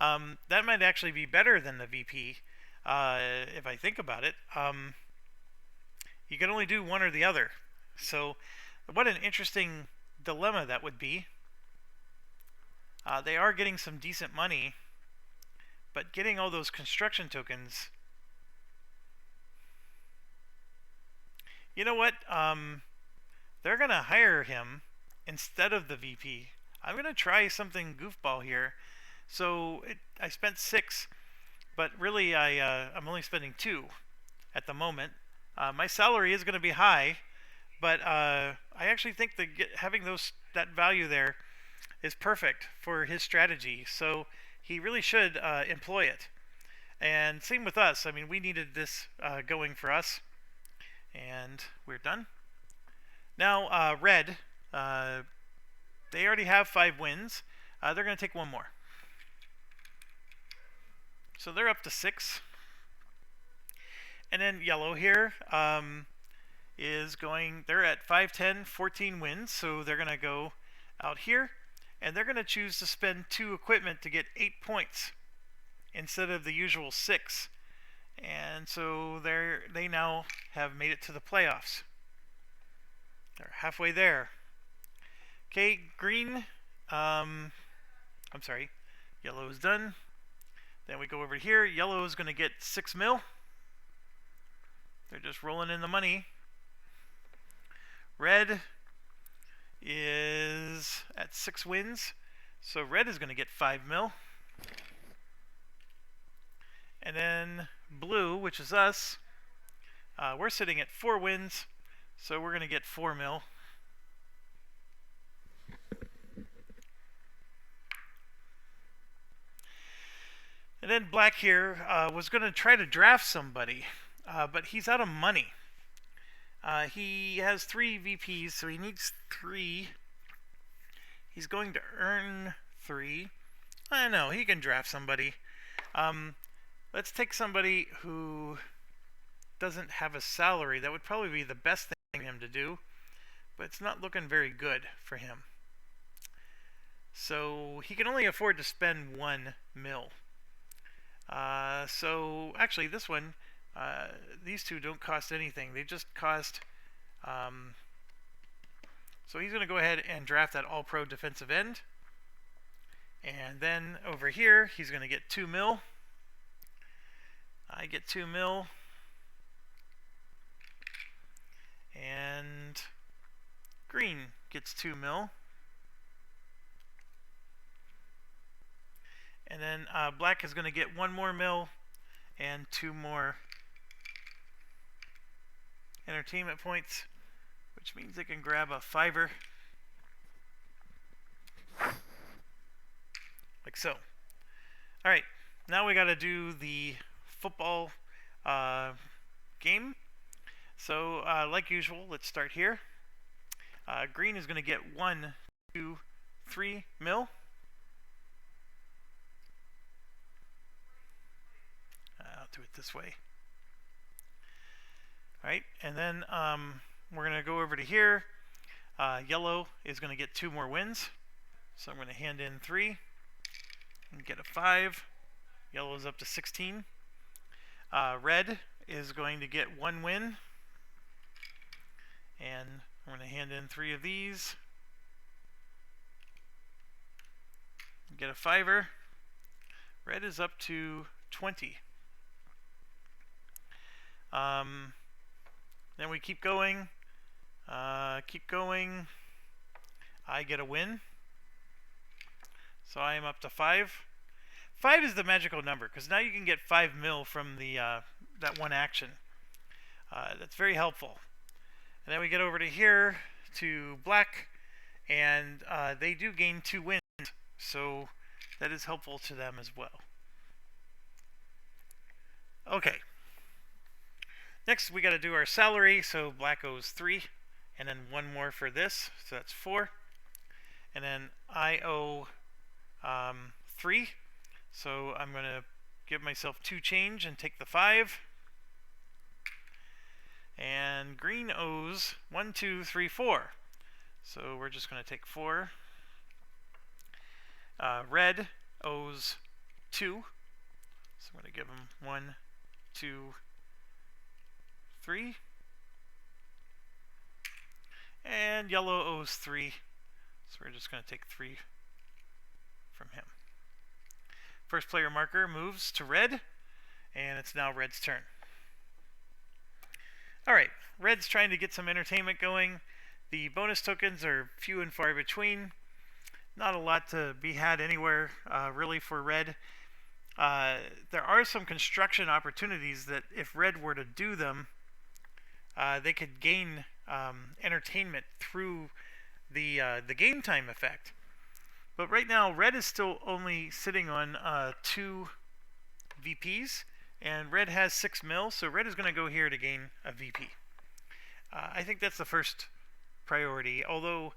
That might actually be better than the VP, if I think about it. You can only do one or the other. So what an interesting dilemma that would be. They are getting some decent money, but getting all those construction tokens... You know what? They're going to hire him instead of the VP. I'm going to try something goofball here. So I spent 6, but really I'm only spending 2 at the moment. My salary is going to be high, but I actually think that having that value there is perfect for his strategy. So he really should employ it. And same with us. I mean, we needed this going for us. And we're done. Now, red, they already have 5 wins. They're going to take 1 more. So they're up to 6. And then yellow here is going, they're at 5, 10, 14 wins. So they're going to go out here. And they're going to choose to spend 2 equipment to get 8 points instead of the usual 6. And so they now have made it to the playoffs. They're halfway there. Okay, green. I'm sorry. Yellow is done. Then we go over here. Yellow is going to get 6 mil. They're just rolling in the money. Red is at 6 wins. So red is going to get 5 mil. And then blue, which is us, we're sitting at 4 wins, so we're going to get 4 mil. And then black here was going to try to draft somebody, but he's out of money. He has 3 VPs, so he needs 3. He's going to earn 3. I don't know, he can draft somebody. Let's take somebody who doesn't have a salary. That would probably be the best thing for him to do, but it's not looking very good for him. So he can only afford to spend 1 mil. So actually this one, these 2 don't cost anything. They just cost... so he's going to go ahead and draft that all-pro defensive end. And then over here, he's going to get 2 mil. I get 2 mil. And green gets 2 mil. And then black is going to get 1 more mil and 2 more entertainment points, which means they can grab a 5er. Like so. Alright, now we got to do the football game. So like usual, let's start here. Green is going to get 1, 2, 3 mil. I'll do it this way. Alright, and then we're going to go over to here. Yellow is going to get 2 more wins. So I'm going to hand in 3 and get a 5. Yellow is up to 16. Red is going to get 1 win. And I'm going to hand in 3 of these. Get a 5er. Red is up to 20. Then we keep going. Keep going. I get a win. So I am up to 5. 5 is the magical number, because now you can get 5 mil from the that one action. That's very helpful. And then we get over to here to black, and they do gain 2 wins, so that is helpful to them as well. Okay. Next, we got to do our salary. So black owes 3, and then 1 more for this, so that's 4. And then I owe 3, so I'm going to give myself 2 change and take the 5. And green owes 1, 2, 3, 4, so we're just going to take 4. Red owes 2. So I'm going to give them 1, 2, 3. And yellow owes 3. So we're just going to take 3 from him. First player marker moves to red, and it's now red's turn. Alright, red's trying to get some entertainment going. The bonus tokens are few and far between. Not a lot to be had anywhere, really, for red. There are some construction opportunities that if red were to do them, they could gain entertainment through the game time effect. But right now, red is still only sitting on 2 VPs, and red has 6 mil, so red is going to go here to gain a VP. I think that's the first priority, although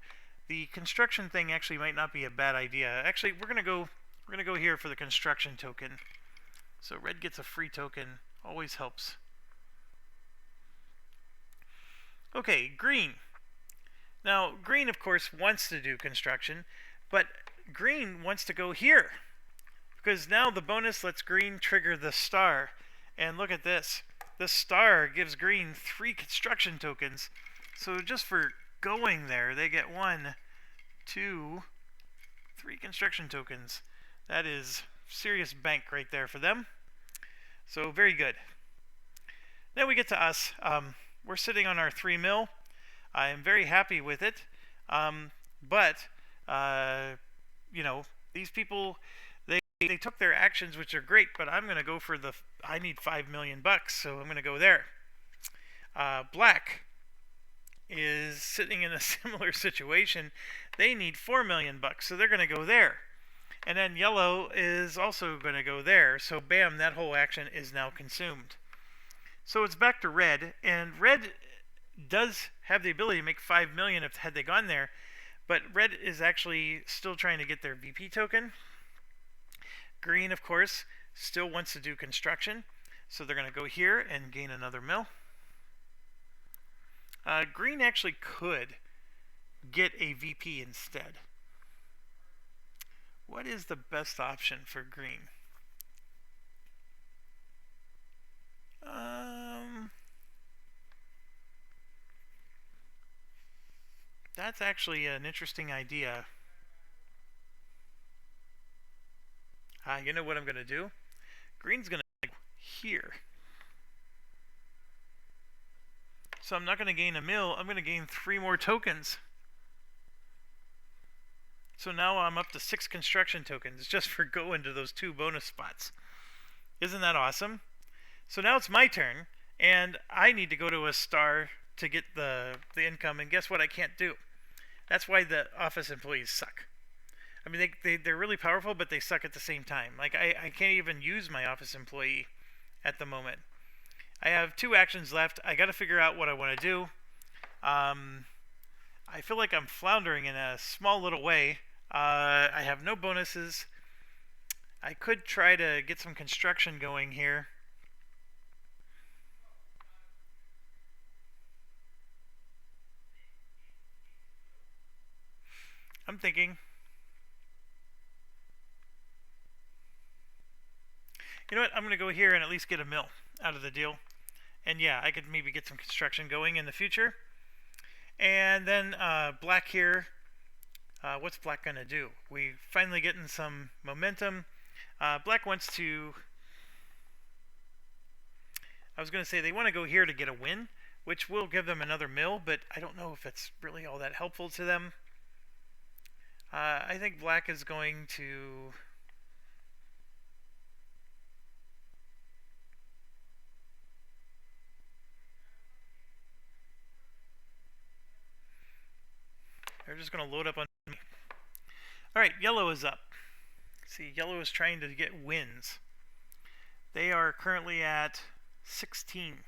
the construction thing actually might not be a bad idea. Actually, we're going to go here for the construction token. So red gets a free token, always helps. Okay, green. Now, green, of course, wants to do construction, but green wants to go here, because now the bonus lets green trigger the star. And look at this. The star gives green 3 construction tokens. So just for going there, they get 1, 2, 3 construction tokens. That is serious bank right there for them. So very good. Then we get to us. We're sitting on our 3 mil. I am very happy with it. But you know, these people, they took their actions, which are great, but I'm going to go for I need $5 million, so I'm going to go there. Black is sitting in a similar situation. They need $4 million, so they're going to go there. And then yellow is also going to go there. So bam, that whole action is now consumed. So it's back to red, and red does have the ability to make $5 million had they gone there, but red is actually still trying to get their VP token. Green, of course, still wants to do construction, so they're going to go here and gain another mil. Green actually could get a VP instead. What is the best option for green? That's actually an interesting idea. You know what I'm going to do? Green's going to go here. So I'm not going to gain a mil, I'm going to gain 3 more tokens. So now I'm up to 6 construction tokens just for going to those 2 bonus spots. Isn't that awesome? So now it's my turn, and I need to go to a star to get the income, and guess what I can't do? That's why the office employees suck. I mean, they're really powerful, but they suck at the same time. Like, I can't even use my office employee at the moment. I have 2 actions left. I got to figure out what I want to do. I feel like I'm floundering in a small little way. I have no bonuses. I could try to get some construction going here. I'm thinking, you know what, I'm going to go here and at least get a mil out of the deal. And yeah, I could maybe get some construction going in the future. And then black here, what's black going to do? We finally getting some momentum. Black wants to, I was going to say they want to go here to get a win, which will give them another mil, but I don't know if it's really all that helpful to them. I think black is going to... They're just going to load up on me. Alright, yellow is up. See, yellow is trying to get wins. They are currently at 16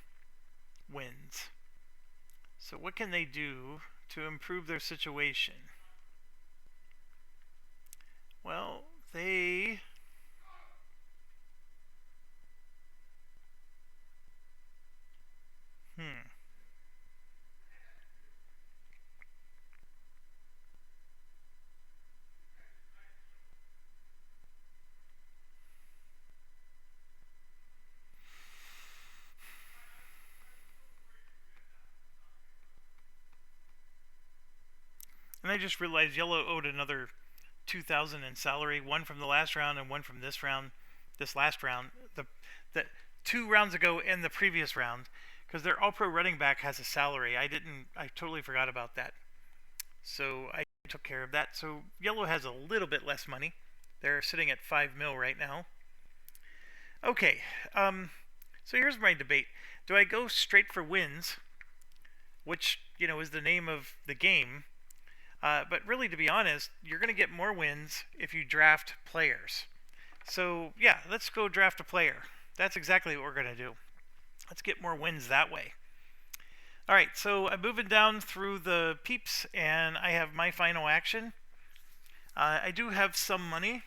wins. So what can they do to improve their situation? Well, they... I just realized yellow owed another 2,000 in salary, one from the last round and one from this round, this last round, the 2 rounds ago and the previous round, because their All-Pro running back has a salary. I totally forgot about that. So I took care of that. So yellow has a little bit less money. They're sitting at 5 mil right now. Okay, so here's my debate. Do I go straight for wins, which, is the name of the game? But really, to be honest, you're going to get more wins if you draft players. So, yeah, let's go draft a player. That's exactly what we're going to do. Let's get more wins that way. All right, so I'm moving down through the peeps, and I have my final action. I do have some money.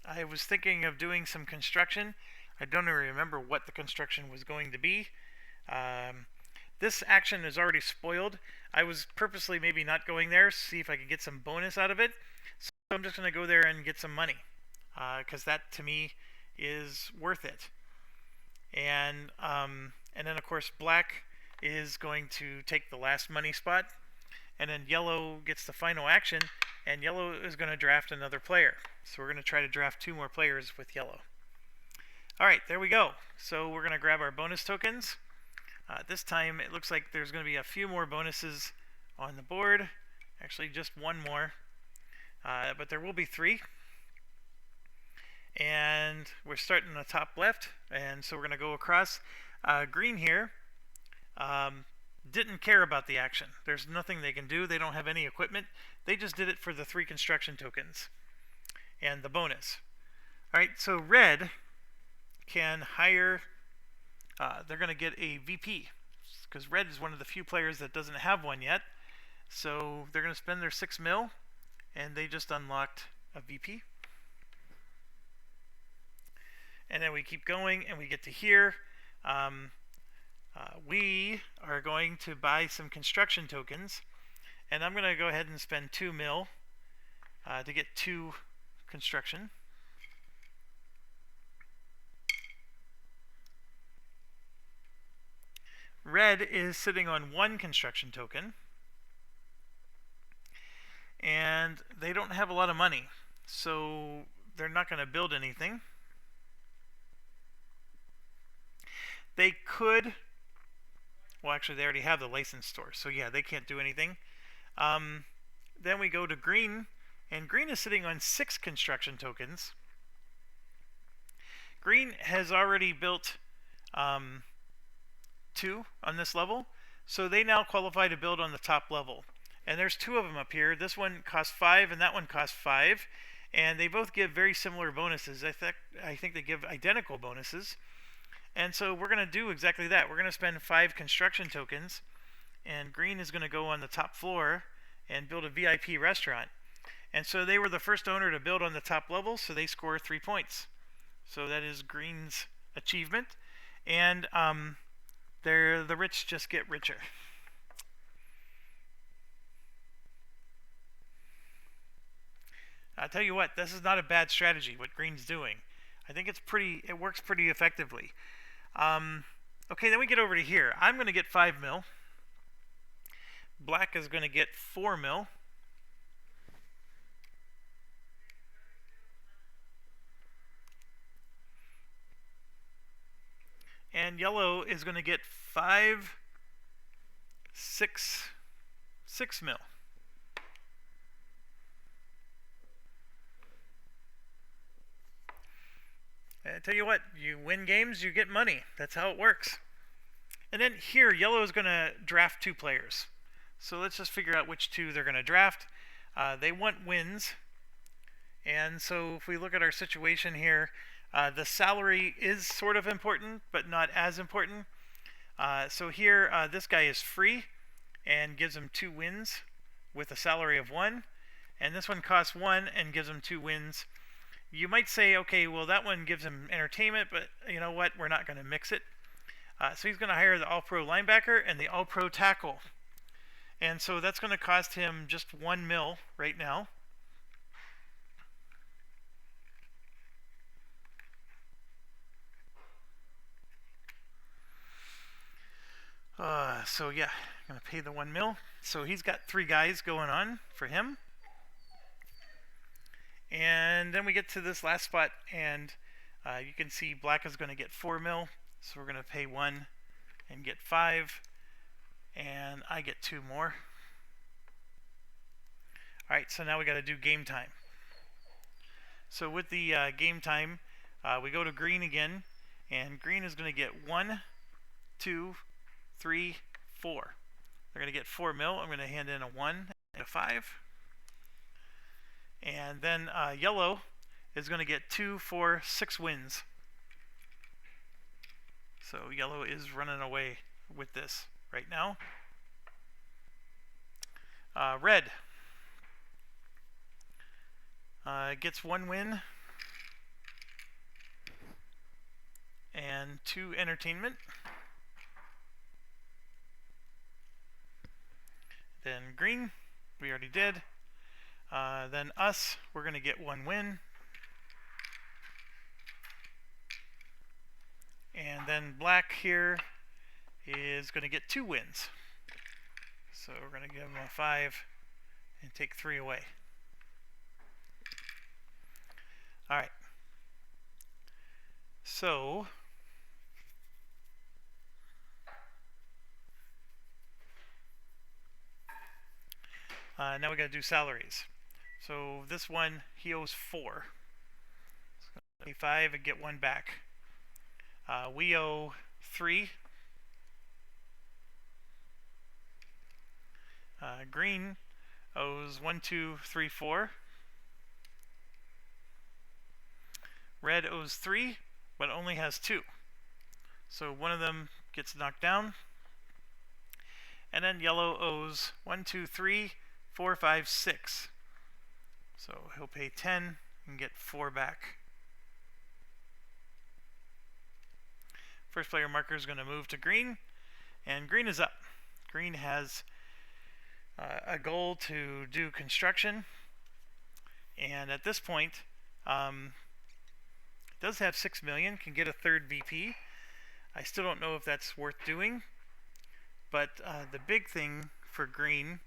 I was thinking of doing some construction. I don't even remember what the construction was going to be. This action is already spoiled. I was purposely maybe not going there, see if I could get some bonus out of it. So I'm just going to go there and get some money, because that to me is worth it. And then of course black is going to take the last money spot, and then yellow gets the final action, and yellow is going to draft another player. So we're going to try to draft 2 more players with yellow. Alright, there we go. So we're going to grab our bonus tokens. This time it looks like there's going to be a few more bonuses on the board. Actually, just 1 more. But there will be 3. And we're starting in the top left. And so we're going to go across. Green here didn't care about the action. There's nothing they can do. They don't have any equipment. They just did it for the 3 construction tokens and the bonus. Alright, so red can hire... they're going to get a VP, because red is one of the few players that doesn't have one yet. So they're going to spend their 6 mil, and they just unlocked a VP. And then we keep going, and we get to here. We are going to buy some construction tokens, and I'm going to go ahead and spend 2 mil to get 2 construction. Red is sitting on 1 construction token, and they don't have a lot of money, so they're not going to build anything. They could, well, actually they already have the license store, so yeah, they can't do anything. Then we go to green, and green is sitting on 6 construction tokens. Green has already built 2 on this level, so they now qualify to build on the top level. And there's 2 of them up here. This one costs 5 and that one costs 5, and they both give very similar bonuses. I think they give identical bonuses. And so we're going to do exactly that. We're going to spend 5 construction tokens, and green is going to go on the top floor and build a VIP restaurant. And so they were the first owner to build on the top level, so they score 3 points. So that is green's achievement. And the rich just get richer. I'll tell you what, this is not a bad strategy, what green's doing. I think it works pretty effectively. Okay, then we get over to here. I'm going to get 5 mil. Black is going to get 4 mil. And yellow is going to get 6 mil. I tell you what, you win games, you get money. That's how it works. And then here, yellow is going to draft 2 players. So let's just figure out which 2 they're going to draft. They want wins. And so if we look at our situation here, the salary is sort of important, but not as important. So here, this guy is free and gives him 2 wins with a salary of 1. And this one costs 1 and gives him 2 wins. You might say, okay, well, that one gives him entertainment, but you know what? We're not going to mix it. So he's going to hire the All-Pro linebacker and the All-Pro tackle. And so that's going to cost him just 1 mil right now. So yeah, I'm going to pay the 1 mil. So he's got 3 guys going on for him. And then we get to this last spot, and you can see black is going to get 4 mil, so we're going to pay 1 and get 5, and I get 2 more. Alright, so now we got to do game time. So with the game time, we go to green again, and green is going to get 1, 2, 3, 4. They're going to get 4 mil. I'm going to hand in a 1 and a 5. And then yellow is going to get 2, 4, 6 wins. So yellow is running away with this right now. Red gets 1 win and 2 entertainment. Then green, we already did. Then us, we're going to get 1 win. And then black here is going to get 2 wins. So we're going to give them a 5 and take 3 away. Alright. So now we got to do salaries. So this one, he owes 4. So pay 5 and get 1 back. We owe 3. Green owes 1, 2, 3, 4. Red owes 3, but only has 2. So one of them gets knocked down. And then yellow owes 1, 2, 3, 4, 5, 6. So he'll pay 10 and get 4 back. First player marker is going to move to green, and green is up. Green has a goal to do construction, and at this point, does have 6 million, can get a 3rd VP. I still don't know if that's worth doing, but the big thing for green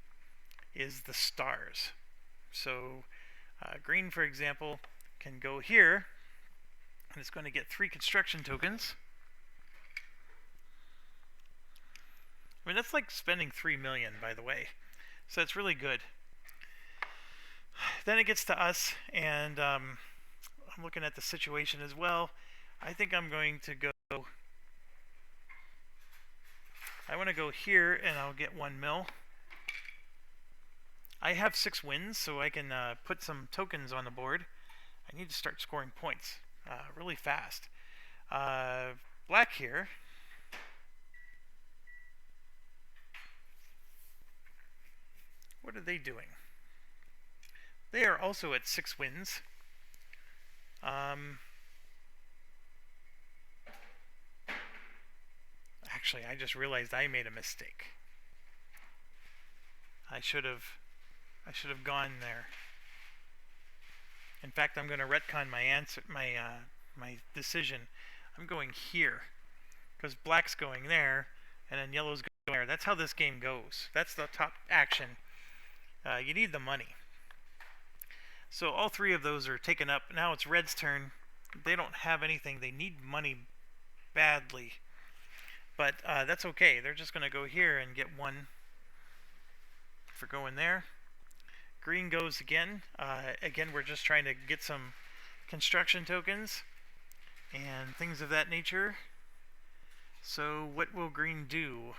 is the stars. So green, for example, can go here, and it's going to get 3 construction tokens. I mean, that's like spending 3 million, by the way. So it's really good. Then it gets to us, and I'm looking at the situation as well. I think I'm going to go... I want to go here, and I'll get 1 mil. I have 6 wins, so I can put some tokens on the board. I need to start scoring points really fast. Black here. What are they doing? They are also at 6 wins. Actually, I just realized I made a mistake. I should have gone there. In fact, I'm going to retcon my answer, my decision. I'm going here because black's going there, and then yellow's going there. That's how this game goes. That's the top action. You need the money. So all 3 of those are taken up. Now it's red's turn. They don't have anything. They need money badly. But that's okay. They're just going to go here and get 1 for going there. Green goes again. Again, we're just trying to get some construction tokens and things of that nature. So what will green do?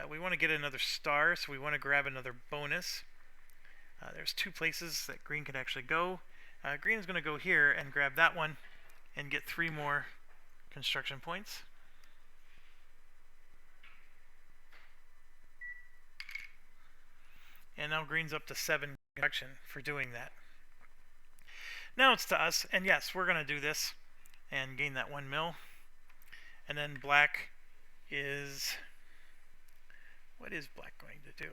We want to get another star, so we want to grab another bonus. There's 2 places that green can actually go. Green is going to go here and grab that one and get 3 more construction points. And now green's up to 7 construction for doing that. Now it's to us, and yes, we're going to do this and gain that 1 mil. And then black is... What is black going to do?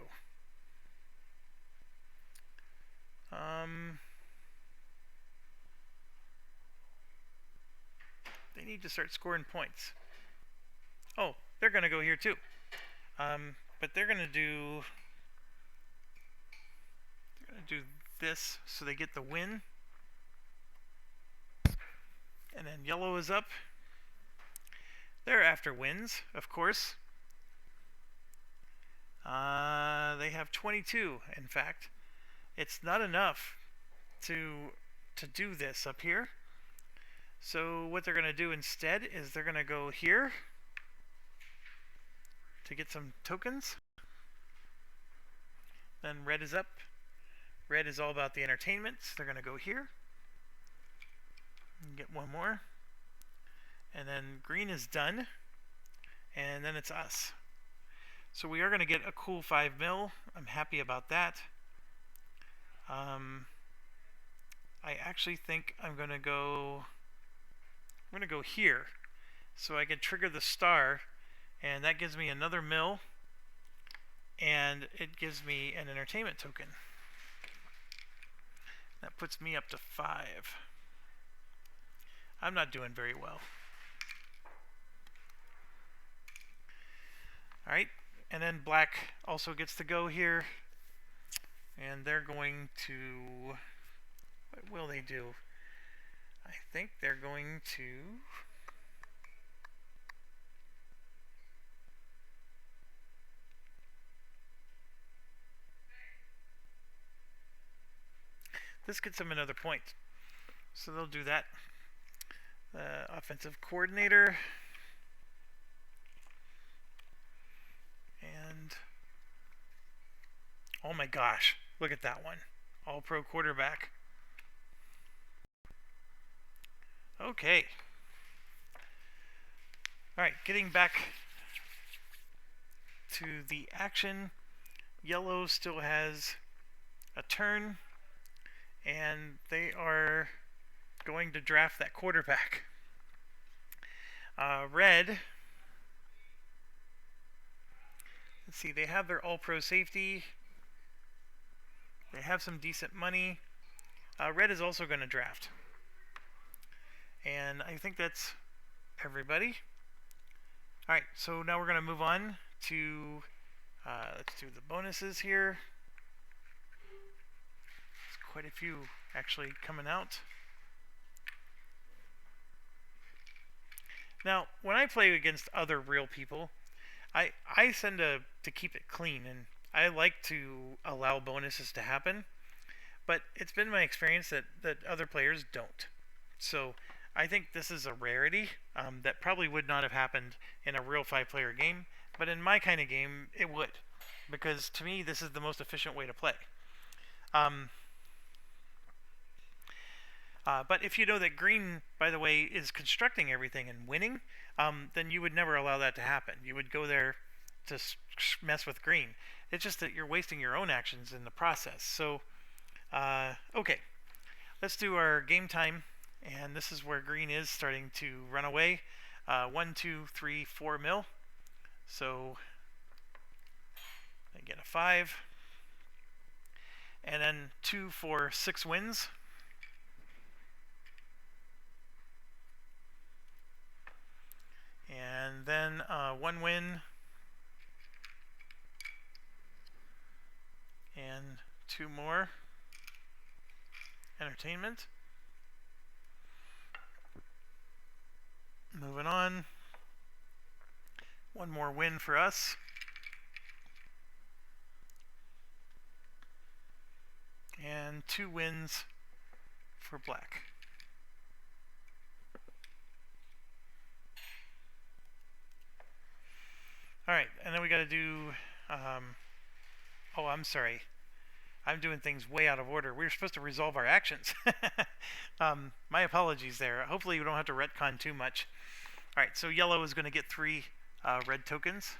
They need to start scoring points. Oh, they're going to go here too. But they're going to do this so they get the win. And then yellow is up. They're after wins, of course. They have 22, in fact. It's not enough to do this up here. So what they're going to do instead is they're going to go here to get some tokens. Then red is up. Red is all about the entertainment. So they're going to go here and get one more. And then green is done. And then it's us. So we are going to get a cool 5 mil. I'm happy about that. I actually think I'm going to go here so I can trigger the star, and that gives me another mil, and it gives me an entertainment token. That puts me up to 5. I'm not doing very well. Alright, and then black also gets to go here, and they're going to, what will they do? I think they're going to this gets them another point. So they'll do that. Offensive coordinator. And oh my gosh, look at that one. All-pro quarterback. Okay. Alright, getting back to the action. Yellow still has a turn, and they are going to draft that quarterback. Red, let's see, they have their all-pro safety. They have some decent money. Red is also going to draft. And I think that's everybody. Alright, so now we're going to move on to, let's do the bonuses here. There's quite a few actually coming out. Now, when I play against other real people, I tend to keep it clean, and I like to allow bonuses to happen, but it's been my experience that other players don't. So I think this is a rarity that probably would not have happened in a real 5-player game, but in my kind of game, it would, because to me, this is the most efficient way to play. But if you know that green, by the way, is constructing everything and winning, then you would never allow that to happen. You would go there to mess with green. It's just that you're wasting your own actions in the process. So, okay, let's do our game time. And this is where green is starting to run away. 1, 2, 3, 4 mil. So I get a 5. And then 2 for 6 wins. And then 1 win. And 2 more. Entertainment. Moving on. 1 more win for us. And 2 wins for black. Alright, and then we got to do, oh, I'm sorry. I'm doing things way out of order. We were supposed to resolve our actions. My apologies there. Hopefully we don't have to retcon too much. Alright, so yellow is going to get 3 red tokens.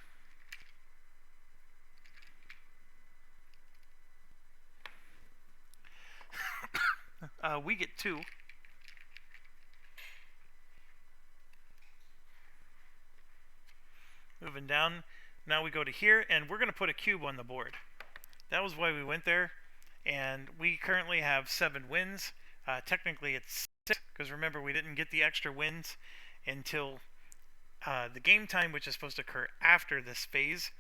We get 2. Moving down, now we go to here, and we're going to put a cube on the board. That was why we went there, and we currently have 7 wins. Technically it's 6, because remember we didn't get the extra wins until the game time, which is supposed to occur after this phase.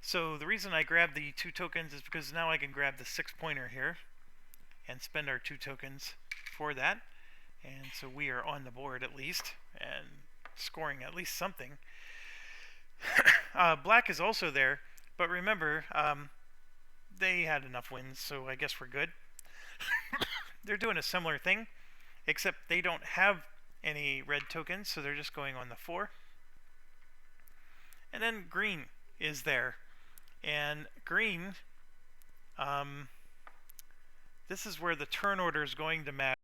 So the reason I grabbed the 2 tokens is because now I can grab the 6-pointer here. and spend our 2 tokens for that. And so we are on the board at least and scoring at least something. Black is also there, but remember, they had enough wins, so I guess we're good. They're doing a similar thing, except they don't have any red tokens, so they're just going on the 4. And then green is there. And green, this is where the turn order is going to matter,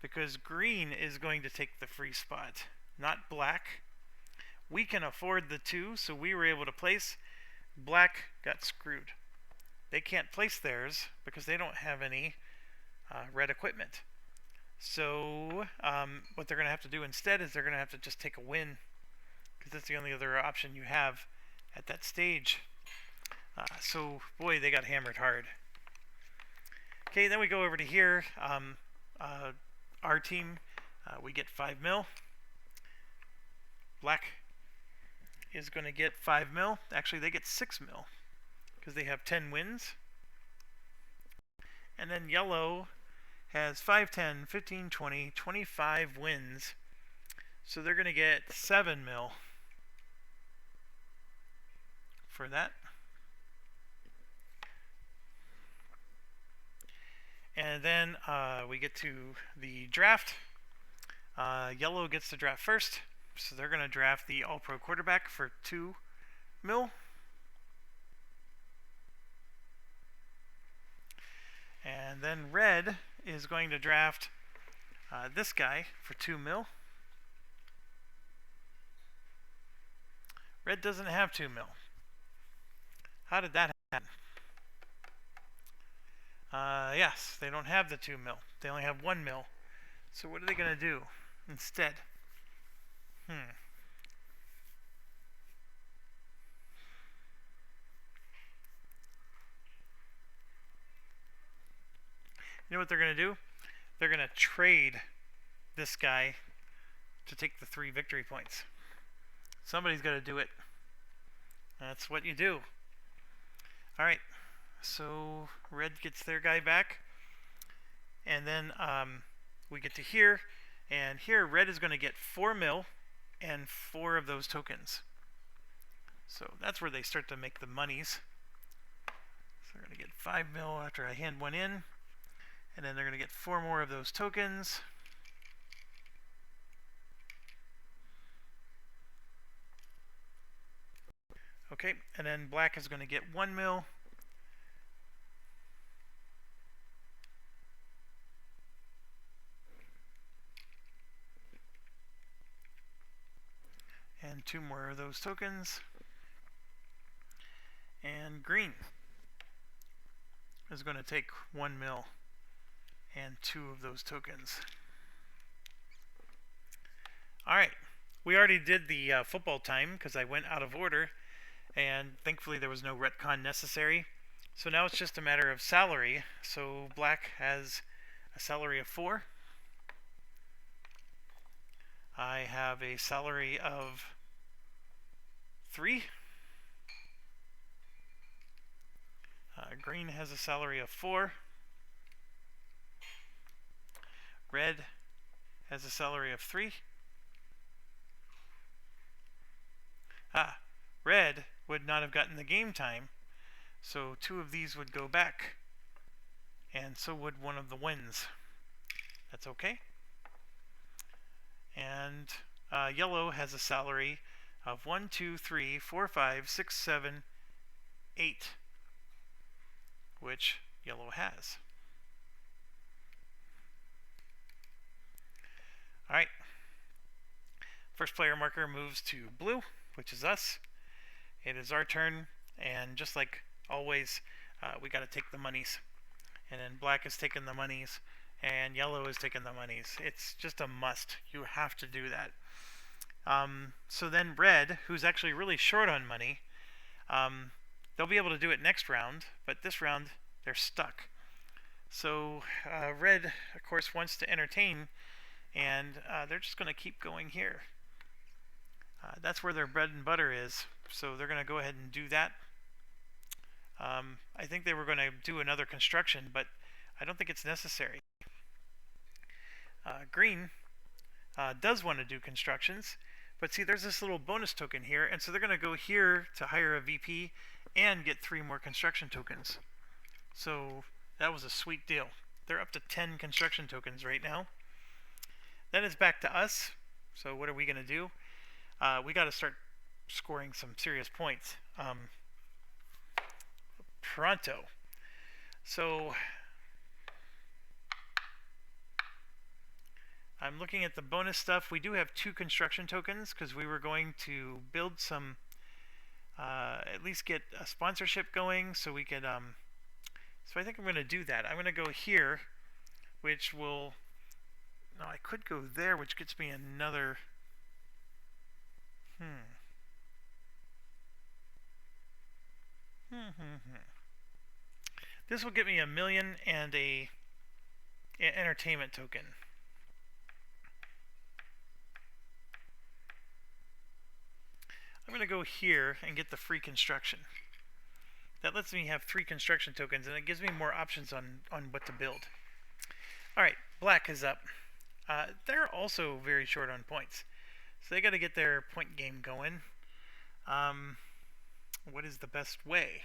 because green is going to take the free spot, not black. We can afford the 2, so we were able to place. Black got screwed. They can't place theirs because they don't have any red equipment. So what they're going to have to do instead is they're going to have to just take a win, because that's the only other option you have at that stage. So boy, they got hammered hard. Okay, then we go over to here. Our team, we get 5 mil. Black is going to get 5 mil. Actually, they get 6 mil because they have 10 wins. And then yellow has 5, 10, 15, 20, 25 wins. So they're going to get 7 mil for that. And then we get to the draft. Yellow gets to draft first, so they're going to draft the All-Pro quarterback for 2 mil. And then red is going to draft this guy for 2 mil. Red doesn't have 2 mil. How did that happen? Yes, they don't have the 2 mil. They only have 1 mil. So what are they going to do instead? You know what they're going to do? They're going to trade this guy to take the 3 victory points. Somebody's got to do it. That's what you do. Alright, so red gets their guy back. And then we get to here. And here, red is going to get 4 mil and 4 of those tokens. So that's where they start to make the monies. So they're going to get 5 mil after I hand 1 in. And then they're going to get 4 more of those tokens. Okay, and then black is going to get 1 mil. And 2 more of those tokens. And green is going to take 1 mil and 2 of those tokens. Alright, we already did the football time because I went out of order, and thankfully there was no retcon necessary. So now it's just a matter of salary. So black has a salary of 4. I have a salary of 3. Green has a salary of 4. Red has a salary of 3. Red would not have gotten the game time, so 2 of these would go back, and so would 1 of the wins. That's okay. And yellow has a salary of 1, 2, 3, 4, 5, 6, 7, 8, which yellow has. Alright. First player marker moves to blue, which is us. It is our turn, and just like always, we got to take the monies. And then black is taking the monies, and yellow is taking the monies. It's just a must. You have to do that. So then red, who's actually really short on money, they'll be able to do it next round, but this round they're stuck. So red, of course, wants to entertain, and they're just going to keep going here. That's where their bread and butter is, so they're going to go ahead and do that. I think they were going to do another construction, but I don't think it's necessary. Green does want to do constructions, but see, there's this little bonus token here, and so they're going to go here to hire a VP and get 3 more construction tokens. So that was a sweet deal. They're up to 10 construction tokens right now. Then it's back to us. So what are we going to do? We got to start scoring some serious points. Pronto. So I'm looking at the bonus stuff. We do have 2 construction tokens because we were going to build some, at least get a sponsorship going so we could, so I think I'm going to do that. I'm going to go here, which will, no, I could go there, which gets me another, This will get me 1,000,000 and a entertainment token. I'm going to go here and get the free construction. That lets me have 3 construction tokens, and it gives me more options on what to build. Alright, black is up. They're also very short on points, so they got to get their point game going. What is the best way?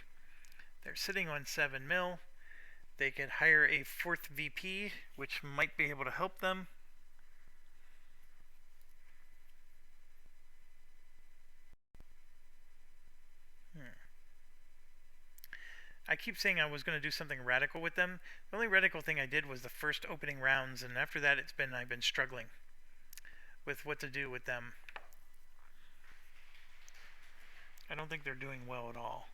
They're sitting on 7 mil. They could hire a 4th VP, which might be able to help them. I keep saying I was going to do something radical with them. The only radical thing I did was the first opening rounds, and after that I've been struggling with what to do with them. I don't think they're doing well at all.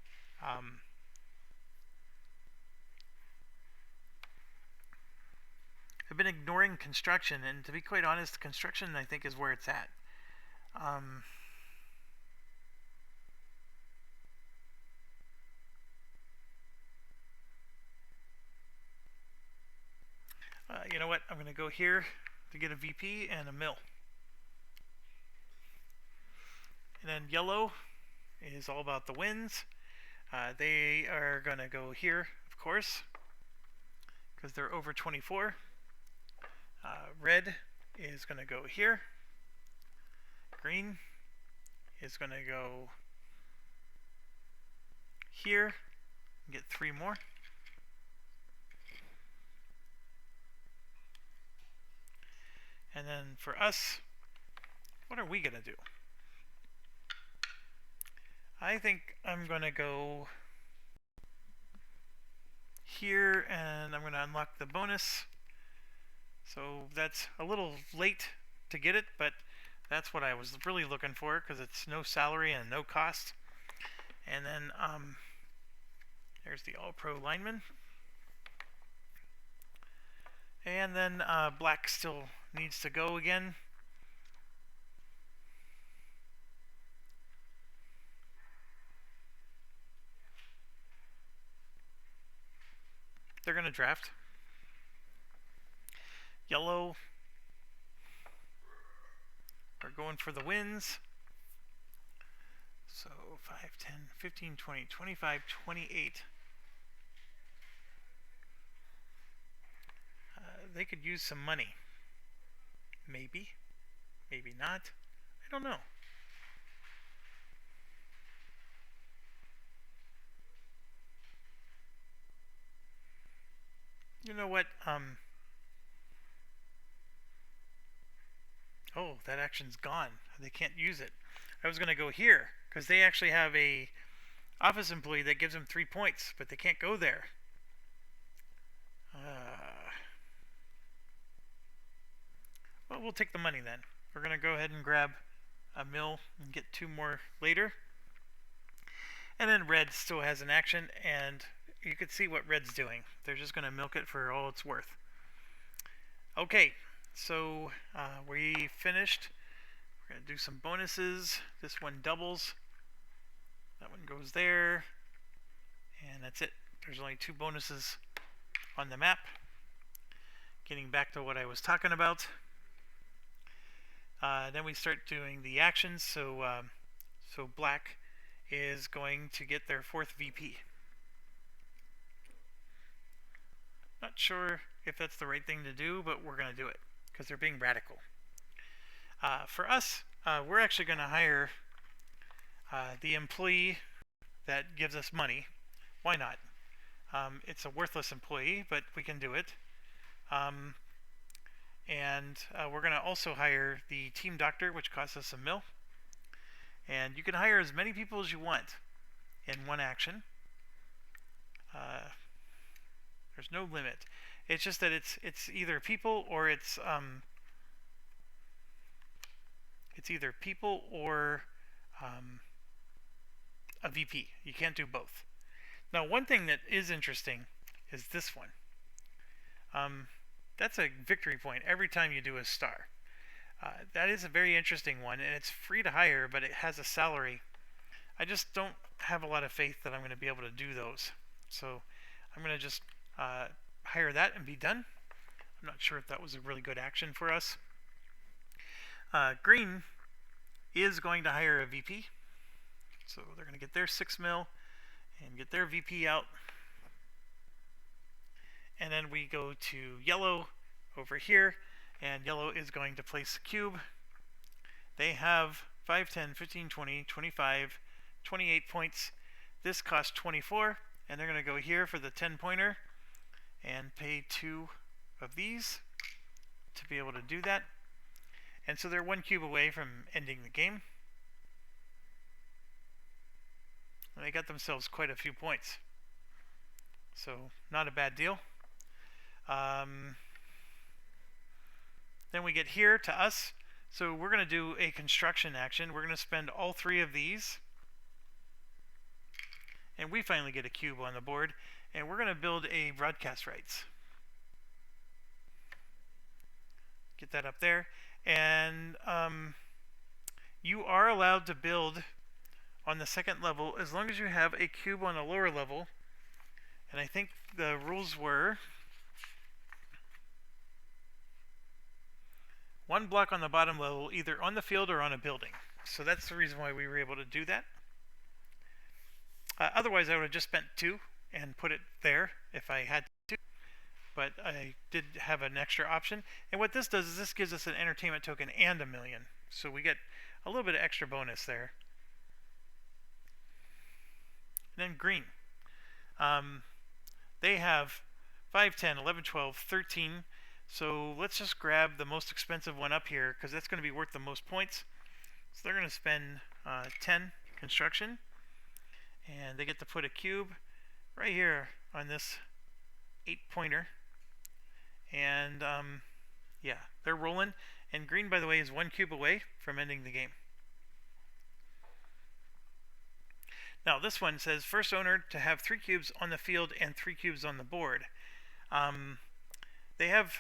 I've been ignoring construction, and to be quite honest, construction I think is where it's at. You know what? I'm going to go here to get a VP and a mill. And then yellow is all about the wins. They are going to go here, of course, because they're over 24. Red is going to go here. Green is going to go here and get 3 more. And then for us, what are we going to do? I think I'm going to go here and I'm going to unlock the bonus. So that's a little late to get it, but that's what I was really looking for because it's no salary and no cost. And then there's the All-Pro lineman. And then black still needs to go again. They're going to draft. Yellow are going for the wins. So 5, 10, 15, 20, 25, 28. They could use some money. Maybe. Maybe not. I don't know. You know what? Oh, that action's gone. They can't use it. I was going to go here because they actually have a office employee that gives them 3 points, but they can't go there. Well, we'll take the money then. We're going to go ahead and grab a mill and get 2 more later. And then red still has an action, and you can see what red's doing. They're just going to milk it for all it's worth. Okay, so we finished. We're going to do some bonuses. This one doubles. That one goes there. And that's it. There's only 2 bonuses on the map. Getting back to what I was talking about. Then we start doing the actions. So black is going to get their 4th VP. Not sure if that's the right thing to do, but we're going to do it because they're being radical. For us, we're actually going to hire the employee that gives us money. Why not? It's a worthless employee, but we can do it. And we're going to also hire the team doctor, which costs us a mil. And you can hire as many people as you want in one action. There's no limit. It's just that it's either people or it's either people or a VP. You can't do both. Now, one thing that is interesting is this one. That's a victory point every time you do a star. That is a very interesting one, and it's free to hire, but it has a salary. I just don't have a lot of faith that I'm going to be able to do those. So I'm going to just hire that and be done. I'm not sure if that was a really good action for us. Green is going to hire a VP. So they're going to get their 6 mil and get their VP out. And then we go to yellow over here, and yellow is going to place a cube. They have 5, 10, 15, 20, 25, 28 points. This costs 24, and they're going to go here for the 10-pointer and pay 2 of these to be able to do that. And so they're 1 cube away from ending the game. And they got themselves quite a few points. So not a bad deal. Then we get here to us. So we're going to do a construction action. We're going to spend all 3 of these. And we finally get a cube on the board. And we're going to build a broadcast rights. Get that up there. And you are allowed to build on the 2nd level as long as you have a cube on a lower level. And I think the rules were 1 block on the bottom level, either on the field or on a building. So that's the reason why we were able to do that. Otherwise, I would have just spent 2 and put it there if I had to. But I did have an extra option. And what this does is this gives us an entertainment token and a million. So we get a little bit of extra bonus there. And then green. They have 5, 10, 11, 12, 13. So let's just grab the most expensive one up here because that's going to be worth the most points. So they're going to spend 10 construction. And they get to put a cube right here on this 8-pointer. And yeah, they're rolling. And green, by the way, is 1 cube away from ending the game. Now this one says first owner to have 3 cubes on the field and 3 cubes on the board. They have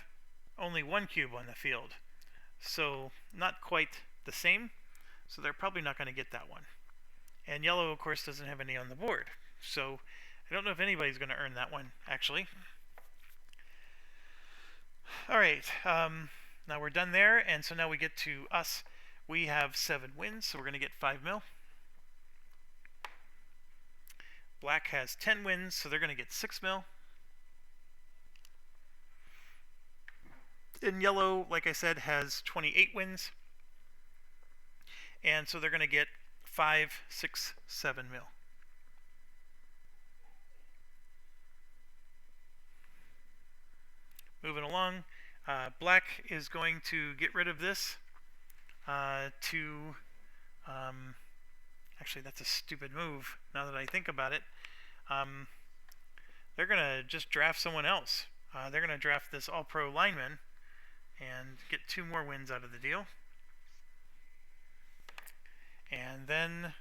only 1 cube on the field, so not quite the same. So they're probably not going to get that one. And yellow, of course, doesn't have any on the board. So I don't know if anybody's going to earn that one, actually. All right, now we're done there, and so now we get to us. We have 7 wins, so we're going to get 5 mil. Black has 10 wins, so they're going to get 6 mil. And yellow, like I said, has 28 wins. And so they're going to get 5, 6, 7 mil. Moving along, black is going to get rid of this actually, that's a stupid move now that I think about it. They're going to just draft someone else. They're going to draft this all-pro lineman and get 2 more wins out of the deal. And then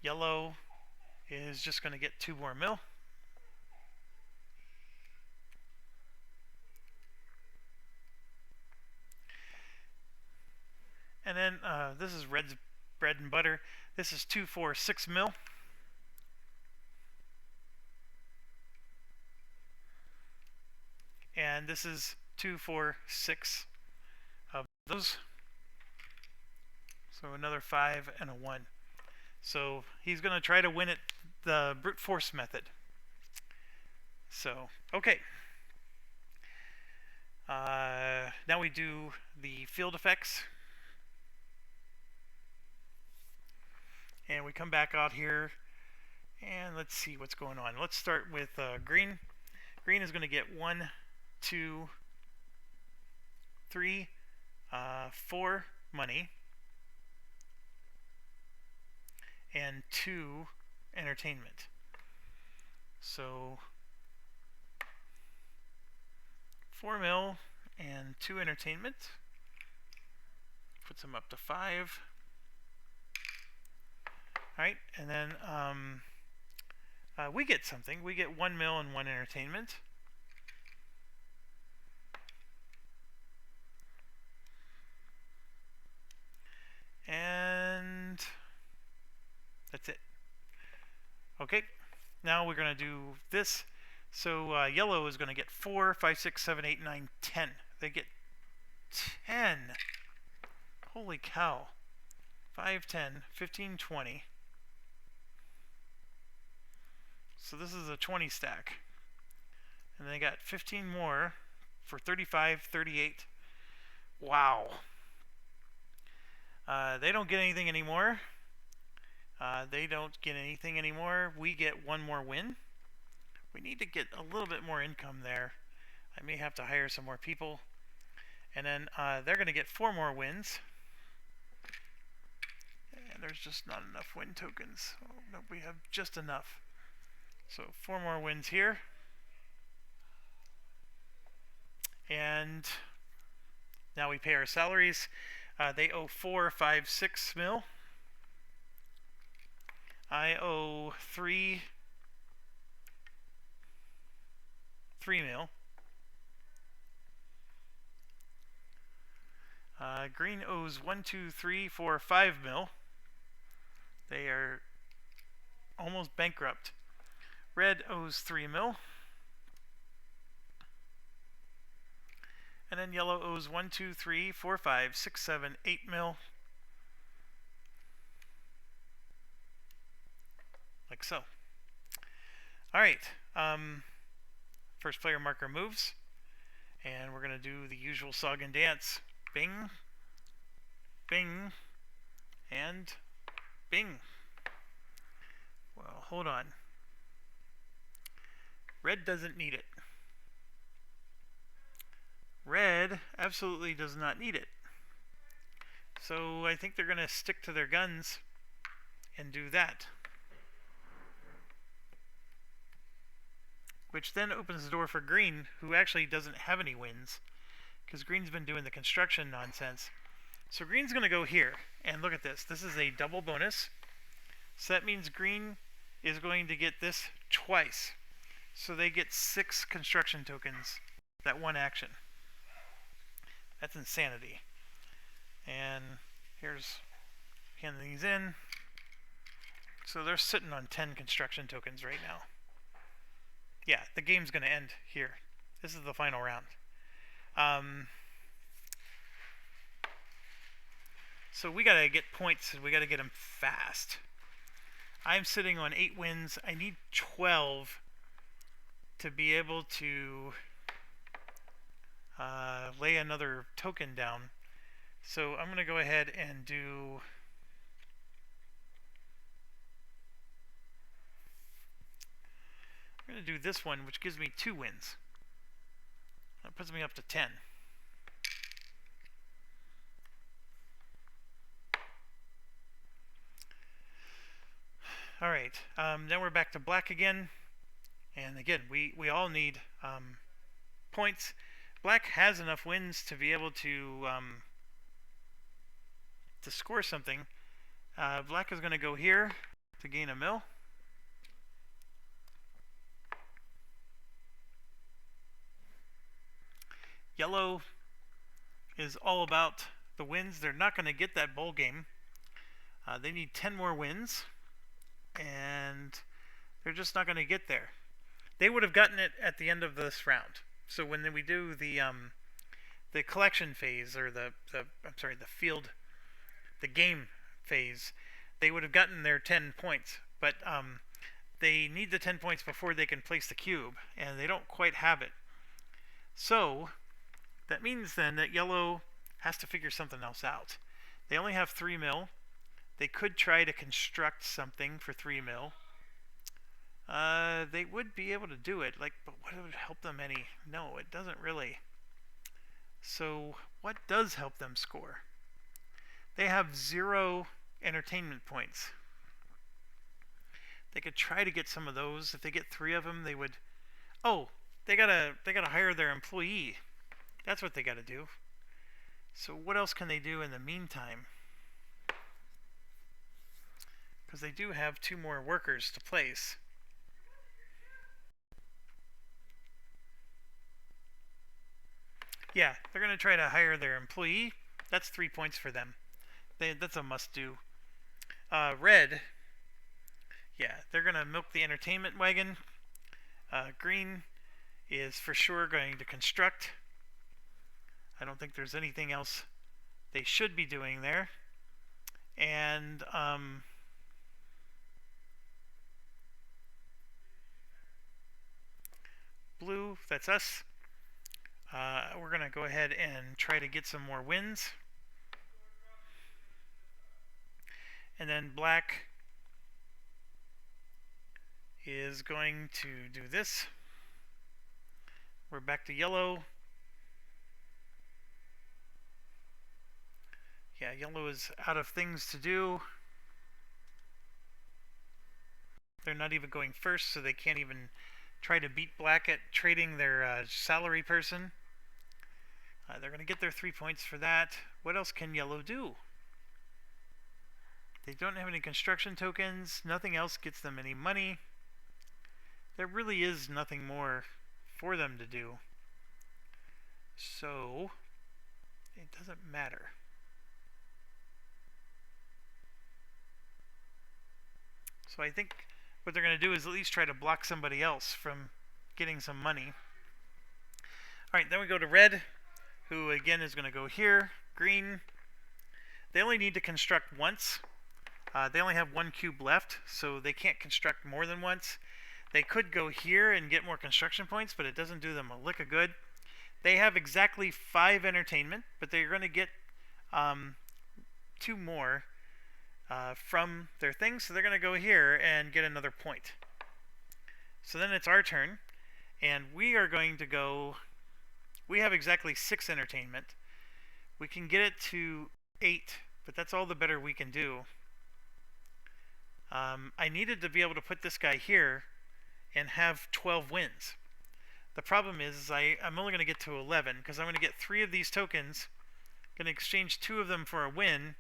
yellow is just going to get 2 more mil. And then this is red's bread and butter. This is 2, 4, 6 mil. And this is 2, 4, 6 of those. So another 5 and a 1. So he's going to try to win it the brute force method. So, okay. Now we do the field effects. And we come back out here and let's see what's going on. Let's start with green. Green is going to get 1, 2, 3, 4 money and 2 entertainment. So 4 mil and 2 entertainment puts them up to 5. Alright, and then we get something. We get 1 mil and 1 entertainment. And that's it. Okay, now we're going to do this. So yellow is going to get 4, 5, 6, 7, 8, 9, 10. They get 10. Holy cow. 5, 10, 15, 20. So this is a 20 stack. And they got 15 more for 35, 38. Wow. They don't get anything anymore. They don't get anything anymore. We get 1 more win. We need to get a little bit more income there. I may have to hire some more people. And then they're going to get 4 more wins. And there's just not enough win tokens. Oh, no, we have just enough. So 4 more wins here. And now we pay our salaries. They owe 4, 5, 6 mil. I owe 3 mil. Green owes 1, 2, 3, 4, 5 mil. They are almost bankrupt. Red owes 3 mil. And then yellow owes 1, 2, 3, 4, 5, 6, 7, 8 mil. Like so. Alright. First player marker moves. And we're going to do the usual song and dance. Bing. Bing. And bing. Well, hold on. Red doesn't need it. Red absolutely does not need it. So I think they're going to stick to their guns and do that. Which then opens the door for green, who actually doesn't have any wins, because green's been doing the construction nonsense. So green's going to go here, and look at this. This is a double bonus. So that means green is going to get this twice. So they get 6 construction tokens, that one action. That's insanity. And here's handing these in. So they're sitting on 10 construction tokens right now. Yeah, the game's going to end here. This is the final round. So we got to get points, and we got to get them fast. I'm sitting on 8 wins. I need 12 to be able to lay another token down. So I'm going to go ahead and do... I'm going to do this one, which gives me 2 wins. That puts me up to 10. Alright, now we're back to black again. And again, we all need points. Black has enough wins to be able to score something. Black is going to go here to gain a mil. Yellow is all about the wins. They're not going to get that bowl game. They need 10 more wins, and they're just not going to get there. They would have gotten it at the end of this round. So when we do the collection phase, or the field, the game phase, they would have gotten their 10 points. But they need the 10 points before they can place the cube, and they don't quite have it. So that means then that yellow has to figure something else out. They only have 3 mil. They could try to construct something for 3 mil. They would be able to do it, but what would help them any? No, it doesn't really. So what does help them score? They have 0 entertainment points. They could try to get some of those. If they get 3 of them, they would. Oh, they gotta hire their employee. That's what they gotta do. So what else can they do in the meantime? Because they do have 2 more workers to place. Yeah, they're going to try to hire their employee. That's 3 points for them. That's a must-do. Red, yeah, they're going to milk the entertainment wagon. Green is for sure going to construct. I don't think there's anything else they should be doing there. And blue, that's us. We're going to go ahead and try to get some more wins. And then black is going to do this. We're back to yellow. Yeah, yellow is out of things to do. They're not even going first, so they can't even try to beat black at trading their salary person. They're going to get their 3 points for that. What else can yellow do? They don't have any construction tokens. Nothing else gets them any money. There really is nothing more for them to do. So it doesn't matter. So I think what they're going to do is at least try to block somebody else from getting some money. Alright, then we go to red, who again is going to go here. Green, they only need to construct once. They only have 1 cube left, so they can't construct more than once. They could go here and get more construction points, but it doesn't do them a lick of good. They have exactly 5 entertainment, but they're going to get 2 more from their thing, so they're going to go here and get another point. So then it's our turn, and we are going to go. We have exactly 6 entertainment. We can get it to 8, but that's all the better we can do. I needed to be able to put this guy here and have 12 wins. The problem is I'm only going to get to 11 because I'm going to get 3 of these tokens, going to exchange 2 of them for a win,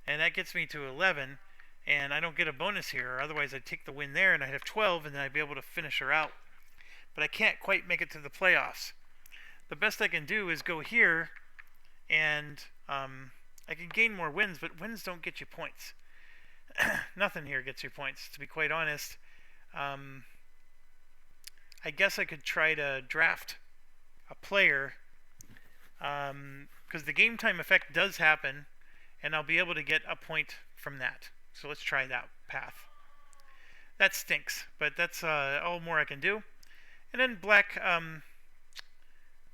and that gets me to 11, and I don't get a bonus here, or otherwise I'd take the win there and I'd have 12 and then I'd be able to finish her out. But I can't quite make it to the playoffs. The best I can do is go here, and I can gain more wins, but wins don't get you points. Nothing here gets you points, to be quite honest. I guess I could try to draft a player, because the game time effect does happen, and I'll be able to get a point from that. So let's try that path. That stinks, but that's all more I can do. And then black,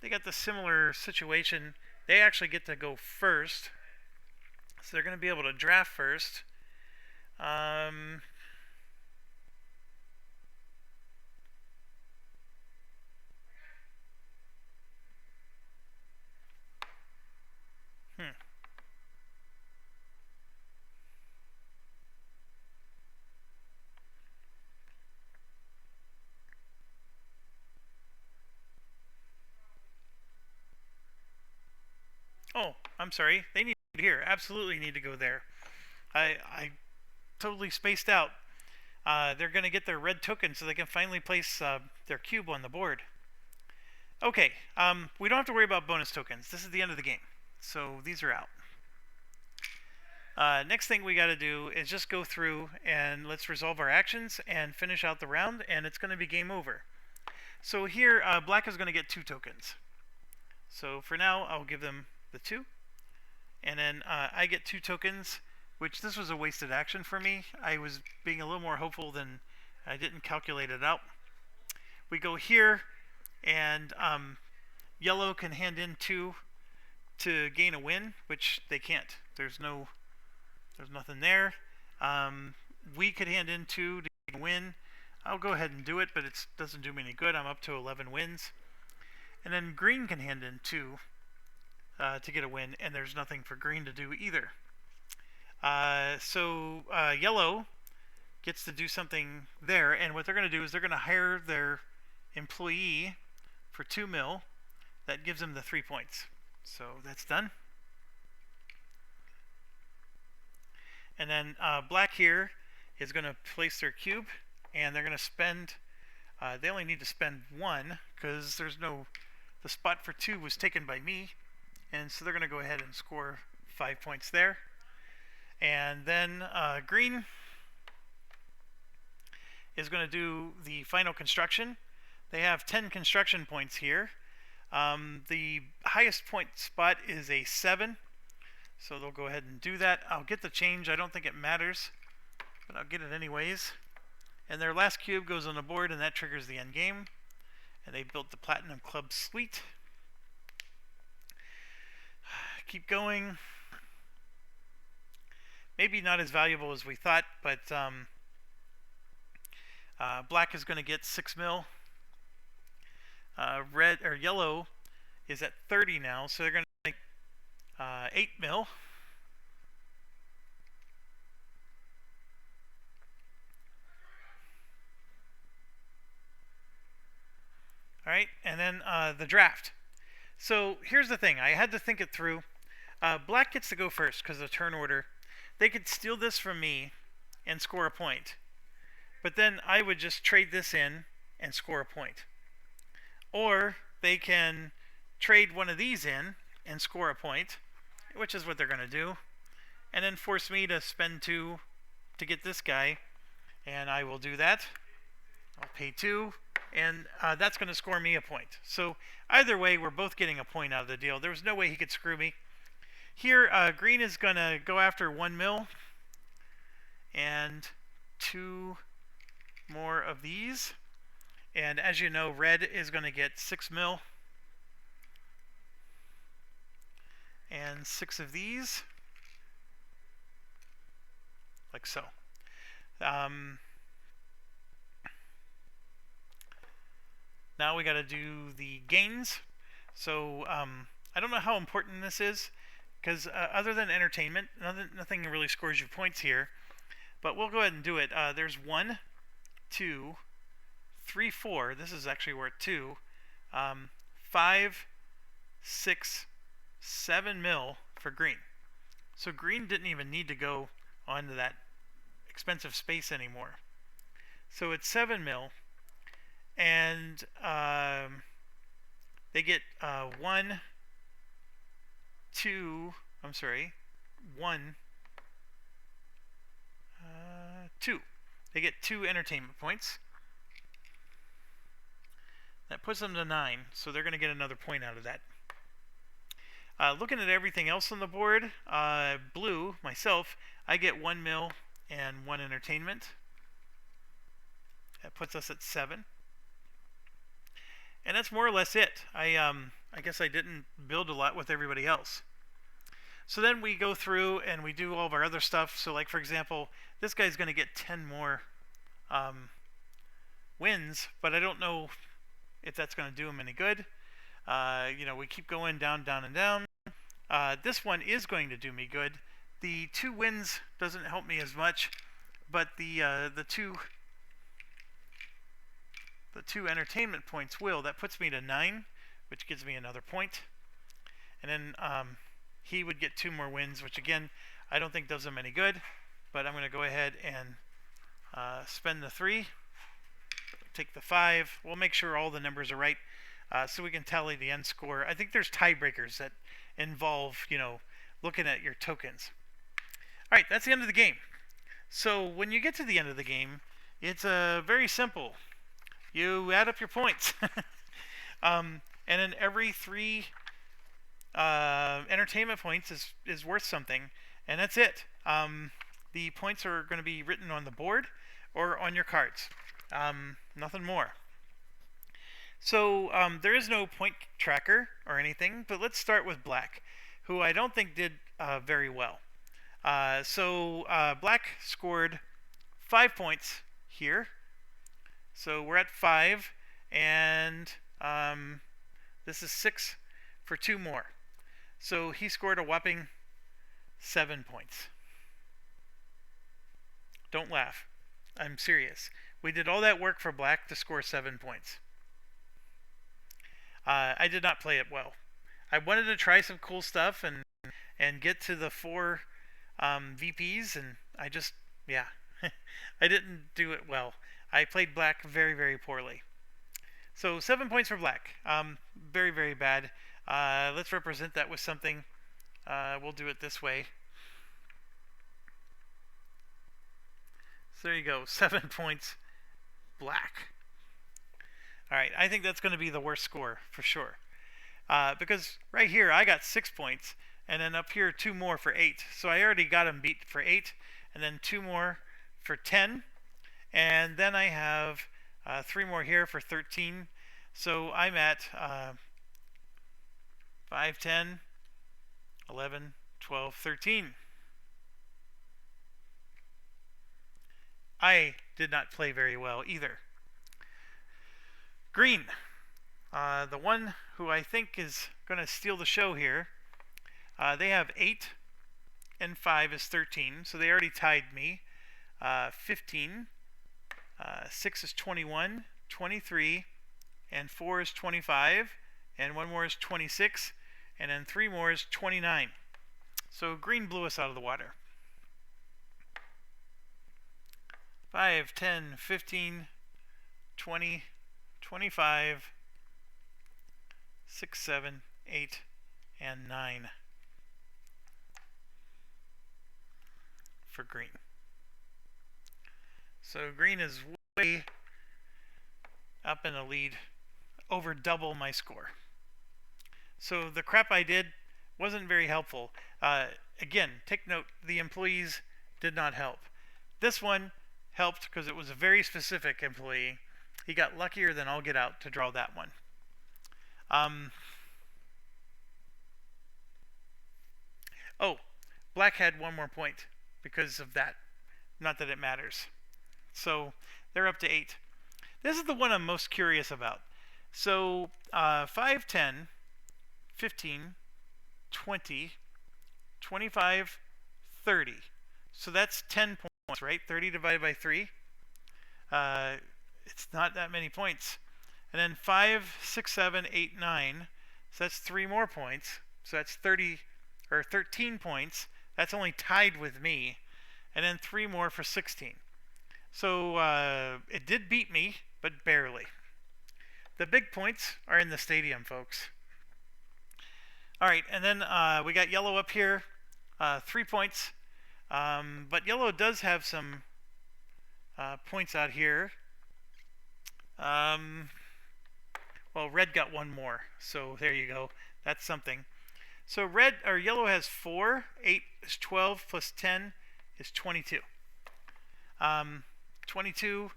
they got the similar situation. They actually get to go first, so they're going to be able to draft first. Oh, I'm sorry. They need to go here. Absolutely need to go there. I totally spaced out. They're going to get their red token so they can finally place their cube on the board. Okay, we don't have to worry about bonus tokens. This is the end of the game. So these are out. Next thing we got to do is just go through and let's resolve our actions and finish out the round, and it's going to be game over. So here, black is going to get 2 tokens. So for now, I'll give them the 2. And then I get 2 tokens, which this was a wasted action for me. I was being a little more hopeful than I didn't calculate it out. We go here, and yellow can hand in 2 to gain a win, which they can't. There's nothing there. We could hand in 2 to gain a win. I'll go ahead and do it, but it doesn't do me any good. I'm up to 11 wins. And then green can hand in 2 to get a win, and there's nothing for green to do either. So yellow gets to do something there, and what they're going to do is they're going to hire their employee for 2 mil. That gives them the 3 points. So that's done. And then black here is going to place their cube, and they're going to spend, they only need to spend 1 because the spot for 2 was taken by me, and so they're going to go ahead and score 5 points there. And then green is going to do the final construction. They have 10 construction points here. The highest point spot is a 7, so they'll go ahead and do that. I'll get the change. I don't think it matters, but I'll get it anyways. And their last cube goes on the board, and that triggers the end game. And they built the Platinum Club Suite. Keep going. Maybe not as valuable as we thought, but black is going to get 6 mil. Red or yellow is at 30 now, so they're going to make 8 mil. All right, and then the draft. So here's the thing. I had to think it through. Black gets to go first because of the turn order. They could steal this from me and score a point. But then I would just trade this in and score a point. Or they can trade one of these in and score a point, which is what they're going to do. And then force me to spend 2 to get this guy. And I will do that. I'll pay 2. And that's going to score me a point. So either way, we're both getting a point out of the deal. There was no way he could screw me. Here, green is going to go after 1 mil. And 2 more of these. And as you know, red is going to get 6 mil. And 6 of these. Like so. Now we got to do the gains. So I don't know how important this is, because other than entertainment, nothing really scores you points here. But we'll go ahead and do it. There's 1, 2, 3, 4. This is actually worth 2. 5, 6, 7 mil for green. So green didn't even need to go onto that expensive space anymore. So it's 7 mil. And they get 1, 2, I'm sorry, 1, 2. They get 2 entertainment points. That puts them to 9, so they're going to get another point out of that. Looking at everything else on the board, blue, myself, I get 1 mil and 1 entertainment. That puts us at 7. And that's more or less it. I guess I didn't build a lot with everybody else. So then we go through and we do all of our other stuff. So like, for example, this guy's going to get 10 more wins, but I don't know if that's going to do him any good. You know, we keep going down, down, and down. This one is going to do me good. The 2 wins doesn't help me as much, but the two entertainment points will. That puts me to 9, which gives me another point. And then he would get 2 more wins, which again, I don't think does him any good. But I'm going to go ahead and spend the 3, take the 5. We'll make sure all the numbers are right so we can tally the end score. I think there's tiebreakers that involve, you know, looking at your tokens. All right, that's the end of the game. So when you get to the end of the game, it's very simple. You add up your points. And then every 3 entertainment points is worth something. And that's it. The points are going to be written on the board or on your cards. Nothing more. So there is no point tracker or anything, but let's start with black, who I don't think did very well. Black scored 5 points here. So we're at 5, and this is 6 for 2 more. So he scored a whopping 7 points. Don't laugh. I'm serious. We did all that work for black to score 7 points. I did not play it well. I wanted to try some cool stuff and get to the 4 VPs, and I just, yeah, I didn't do it well. I played black very, very poorly. So 7 points for black. Very, very bad. Let's represent that with something. We'll do it this way. So there you go, 7 points, black. Alright, I think that's going to be the worst score, for sure. Because right here, I got 6 points, and then up here, 2 more for 8. So I already got him beat for 8, and then 2 more for 10. And then I have 3 more here for 13. So I'm at 5, 10, 11, 12, 13. I did not play very well either. Green, the one who I think is going to steal the show here, they have 8 and 5 is 13, so they already tied me. 15, 6 is 21, 23, and 4 is 25, and 1 more is 26, and then 3 more is 29. So green blew us out of the water. 5, 10, 15, 20, 25, 6, 7, 8, and 9 for green. So green is way up in the lead, over double my score. So the crap I did wasn't very helpful. Again, take note, the employees did not help. This one helped because it was a very specific employee. He got luckier than all get out to draw that one. Oh, black had 1 more point because of that. Not that it matters. So they're up to 8. This is the one I'm most curious about. So 5, 10, 15, 20, 25, 30. So that's 10 points, right? 30 divided by 3. It's not that many points. And then 5, 6, 7, 8, 9. So that's 3 more points. So that's 30 or 13 points. That's only tied with me. And then 3 more for 16. So it did beat me, but barely. The big points are in the stadium, folks. Alright, and then we got yellow up here. 3 points. But yellow does have some points out here. Well, red got 1 more, so there you go. That's something. So red or yellow has 4. 8 is 12 plus 10 is 22. 22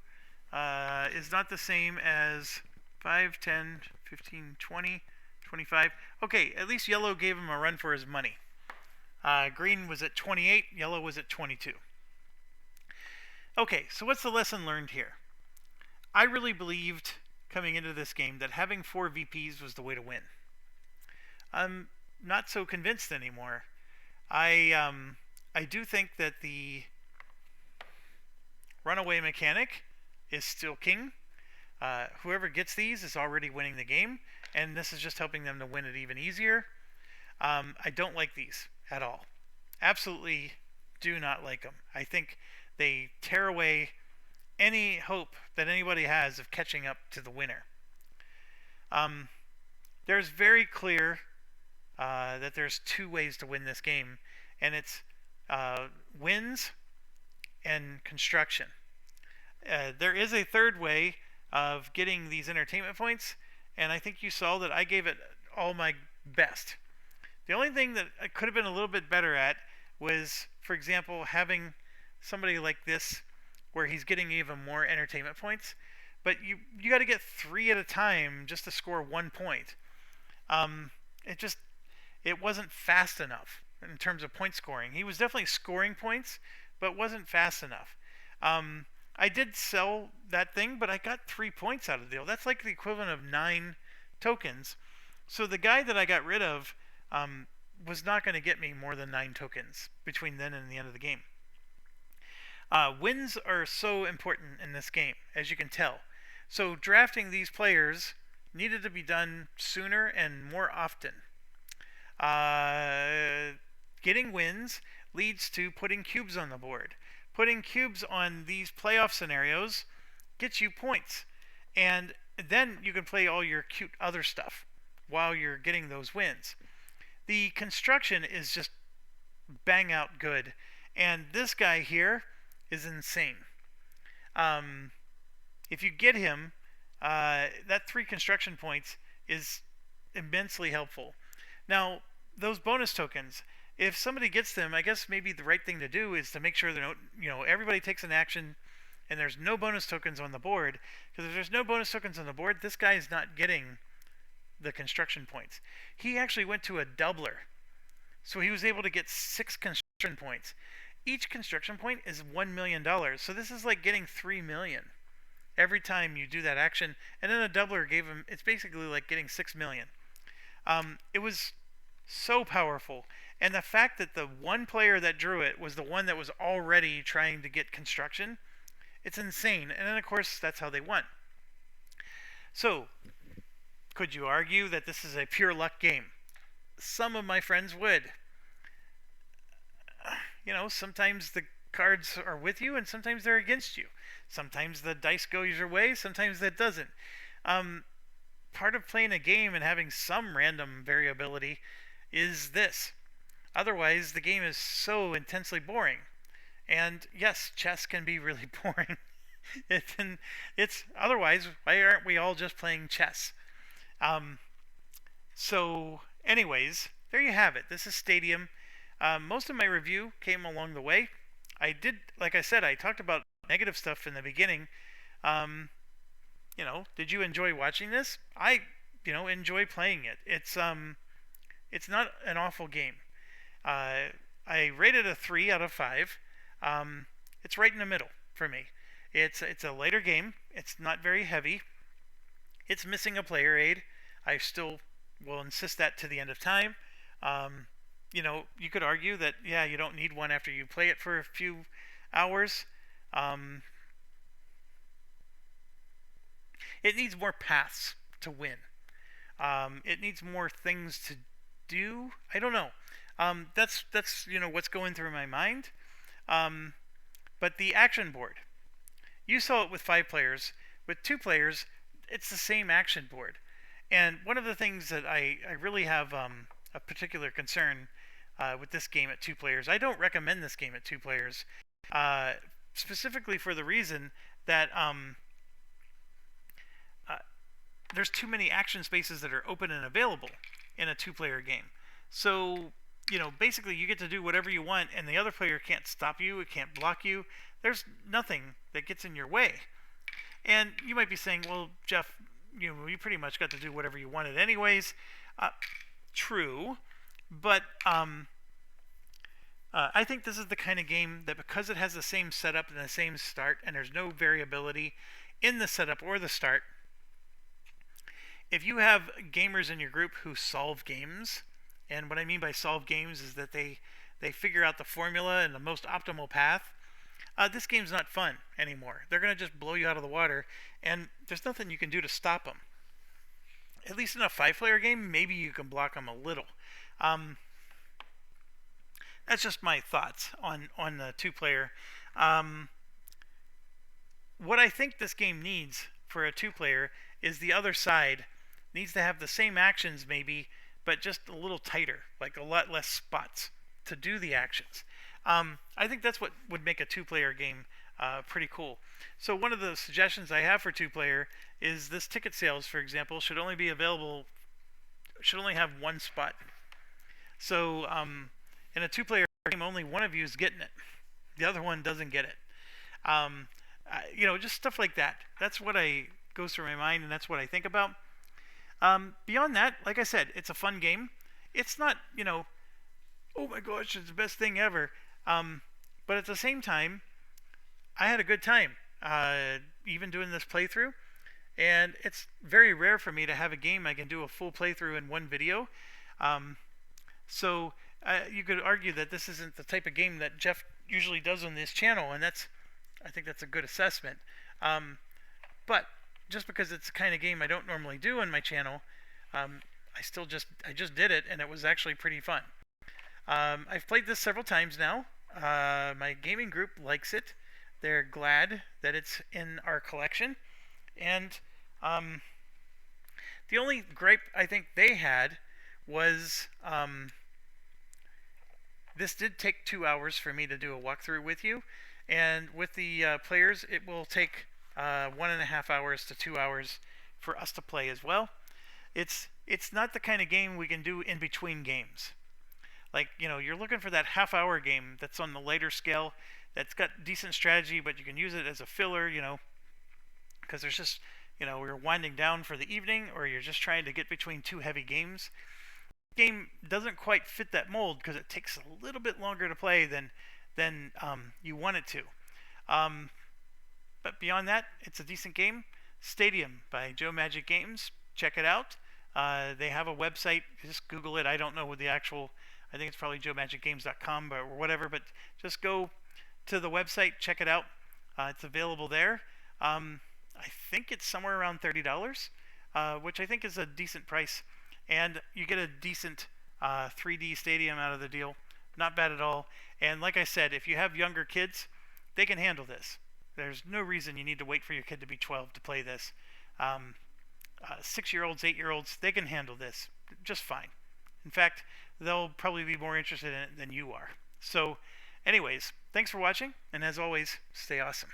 is not the same as 5, 10, 15, 20, 25. Okay, at least yellow gave him a run for his money. Green was at 28, yellow was at 22. Okay, so what's the lesson learned here? I really believed coming into this game that having 4 VPs was the way to win. I'm not so convinced anymore. I do think that the runaway mechanic is still king. Whoever gets these is already winning the game, and this is just helping them to win it even easier. I don't like these at all. Absolutely do not like them. I think they tear away any hope that anybody has of catching up to the winner. There's very clear that there's 2 ways to win this game, and it's wins and construction. There is a third way of getting these entertainment points, and I think you saw that I gave it all my best. The only thing that I could have been a little bit better at was, for example, having somebody like this where he's getting even more entertainment points. But you got to get 3 at a time just to score 1 point. Um, it just it wasn't fast enough in terms of point scoring. He was definitely scoring points, but wasn't fast enough. I did sell that thing, but I got 3 points out of the deal. That's like the equivalent of 9 tokens. So the guy that I got rid of was not going to get me more than 9 tokens between then and the end of the game. Wins are so important in this game, as you can tell. So drafting these players needed to be done sooner and more often. Getting wins leads to putting cubes on the board. Putting cubes on these playoff scenarios gets you points. And then you can play all your cute other stuff while you're getting those wins. The construction is just bang out good. And this guy here is insane. If you get him, that 3 construction points is immensely helpful. Now, those bonus tokens, if somebody gets them, I guess maybe the right thing to do is to make sure that everybody takes an action and there's no bonus tokens on the board. Because if there's no bonus tokens on the board, this guy is not getting the construction points. He actually went to a doubler. So he was able to get 6 construction points. Each construction point is $1 million. So this is like getting 3 million every time you do that action. And then a doubler gave him, it's basically like getting 6 million. It was so powerful. And the fact that the one player that drew it was the one that was already trying to get construction, it's insane. And then, of course, that's how they won. So, could you argue that this is a pure luck game? Some of my friends would. Sometimes the cards are with you and sometimes they're against you. Sometimes the dice goes your way, sometimes that doesn't. Part of playing a game and having some random variability is this. Otherwise, the game is so intensely boring. And yes, chess can be really boring. It's otherwise, why aren't we all just playing chess? So, anyways, there you have it. This is Stadium. Most of my review came along the way. Like I said, I talked about negative stuff in the beginning. Did you enjoy watching this? I, enjoy playing it. It's not an awful game. I rated a 3 out of 5. It's right in the middle for me. It's a lighter game. It's not very heavy. It's missing a player aid. I still will insist that to the end of time. You could argue that, yeah, you don't need one after you play it for a few hours. It needs more paths to win. It needs more things to do. I don't know. That's what's going through my mind. But the action board, you saw it with 5 players. With 2 players, it's the same action board. And one of the things that I really have a particular concern with this game at 2 players, I don't recommend this game at 2 players, specifically for the reason that there's too many action spaces that are open and available in a 2-player game. So, basically you get to do whatever you want and the other player can't stop you, it can't block you. There's nothing that gets in your way. And you might be saying, well, Jeff, you pretty much got to do whatever you wanted anyways. True, but I think this is the kind of game that, because it has the same setup and the same start and there's no variability in the setup or the start, if you have gamers in your group who solve games, and what I mean by solve games is that they figure out the formula and the most optimal path, this game's not fun anymore. They're going to just blow you out of the water, and there's nothing you can do to stop them. At least in a 5-player game, maybe you can block them a little. That's just my thoughts on the 2-player. What I think this game needs for a 2-player is the other side needs to have the same actions maybe, but just a little tighter, like a lot less spots to do the actions. I think that's what would make a 2-player game pretty cool. So one of the suggestions I have for 2-player is this ticket sales, for example, should only have 1 spot. So in a 2-player game, only one of you is getting it. The other one doesn't get it. just stuff like that. That's what I goes through my mind, and that's what I think about. Beyond that, like I said, it's a fun game. It's not, oh my gosh, it's the best thing ever. Um, but at the same time, I had a good time, even doing this playthrough. And it's very rare for me to have a game I can do a full playthrough in one video. Um, so you could argue that this isn't the type of game that Jeff usually does on this channel, and I think that's a good assessment. Um, but just because it's the kind of game I don't normally do on my channel, um, I just did it, and it was actually pretty fun. I've played this several times now. My gaming group likes it. They're glad that it's in our collection, and um, the only gripe I think they had was this did take 2 hours for me to do a walkthrough with you, and with the players, it will take 1.5 hours to 2 hours for us to play as well. It's not the kind of game we can do in between games. Like, you're looking for that half-hour game that's on the lighter scale, that's got decent strategy, but you can use it as a filler, because there's just, we're winding down for the evening, or you're just trying to get between two heavy games. The game doesn't quite fit that mold because it takes a little bit longer to play than you want it to. Um, but beyond that, it's a decent game. Stadium by Joe Magic Games. Check it out. They have a website. Just Google it. I don't know what the actual. I think it's probably joemagicgames.com or whatever. But just go to the website. Check it out. It's available there. I think it's somewhere around $30, which I think is a decent price, and you get a decent 3D stadium out of the deal. Not bad at all. And like I said, if you have younger kids, they can handle this. There's no reason you need to wait for your kid to be 12 to play this. 6-year-olds, 8-year-olds, they can handle this just fine. In fact, they'll probably be more interested in it than you are. So, anyways, thanks for watching, and as always, stay awesome.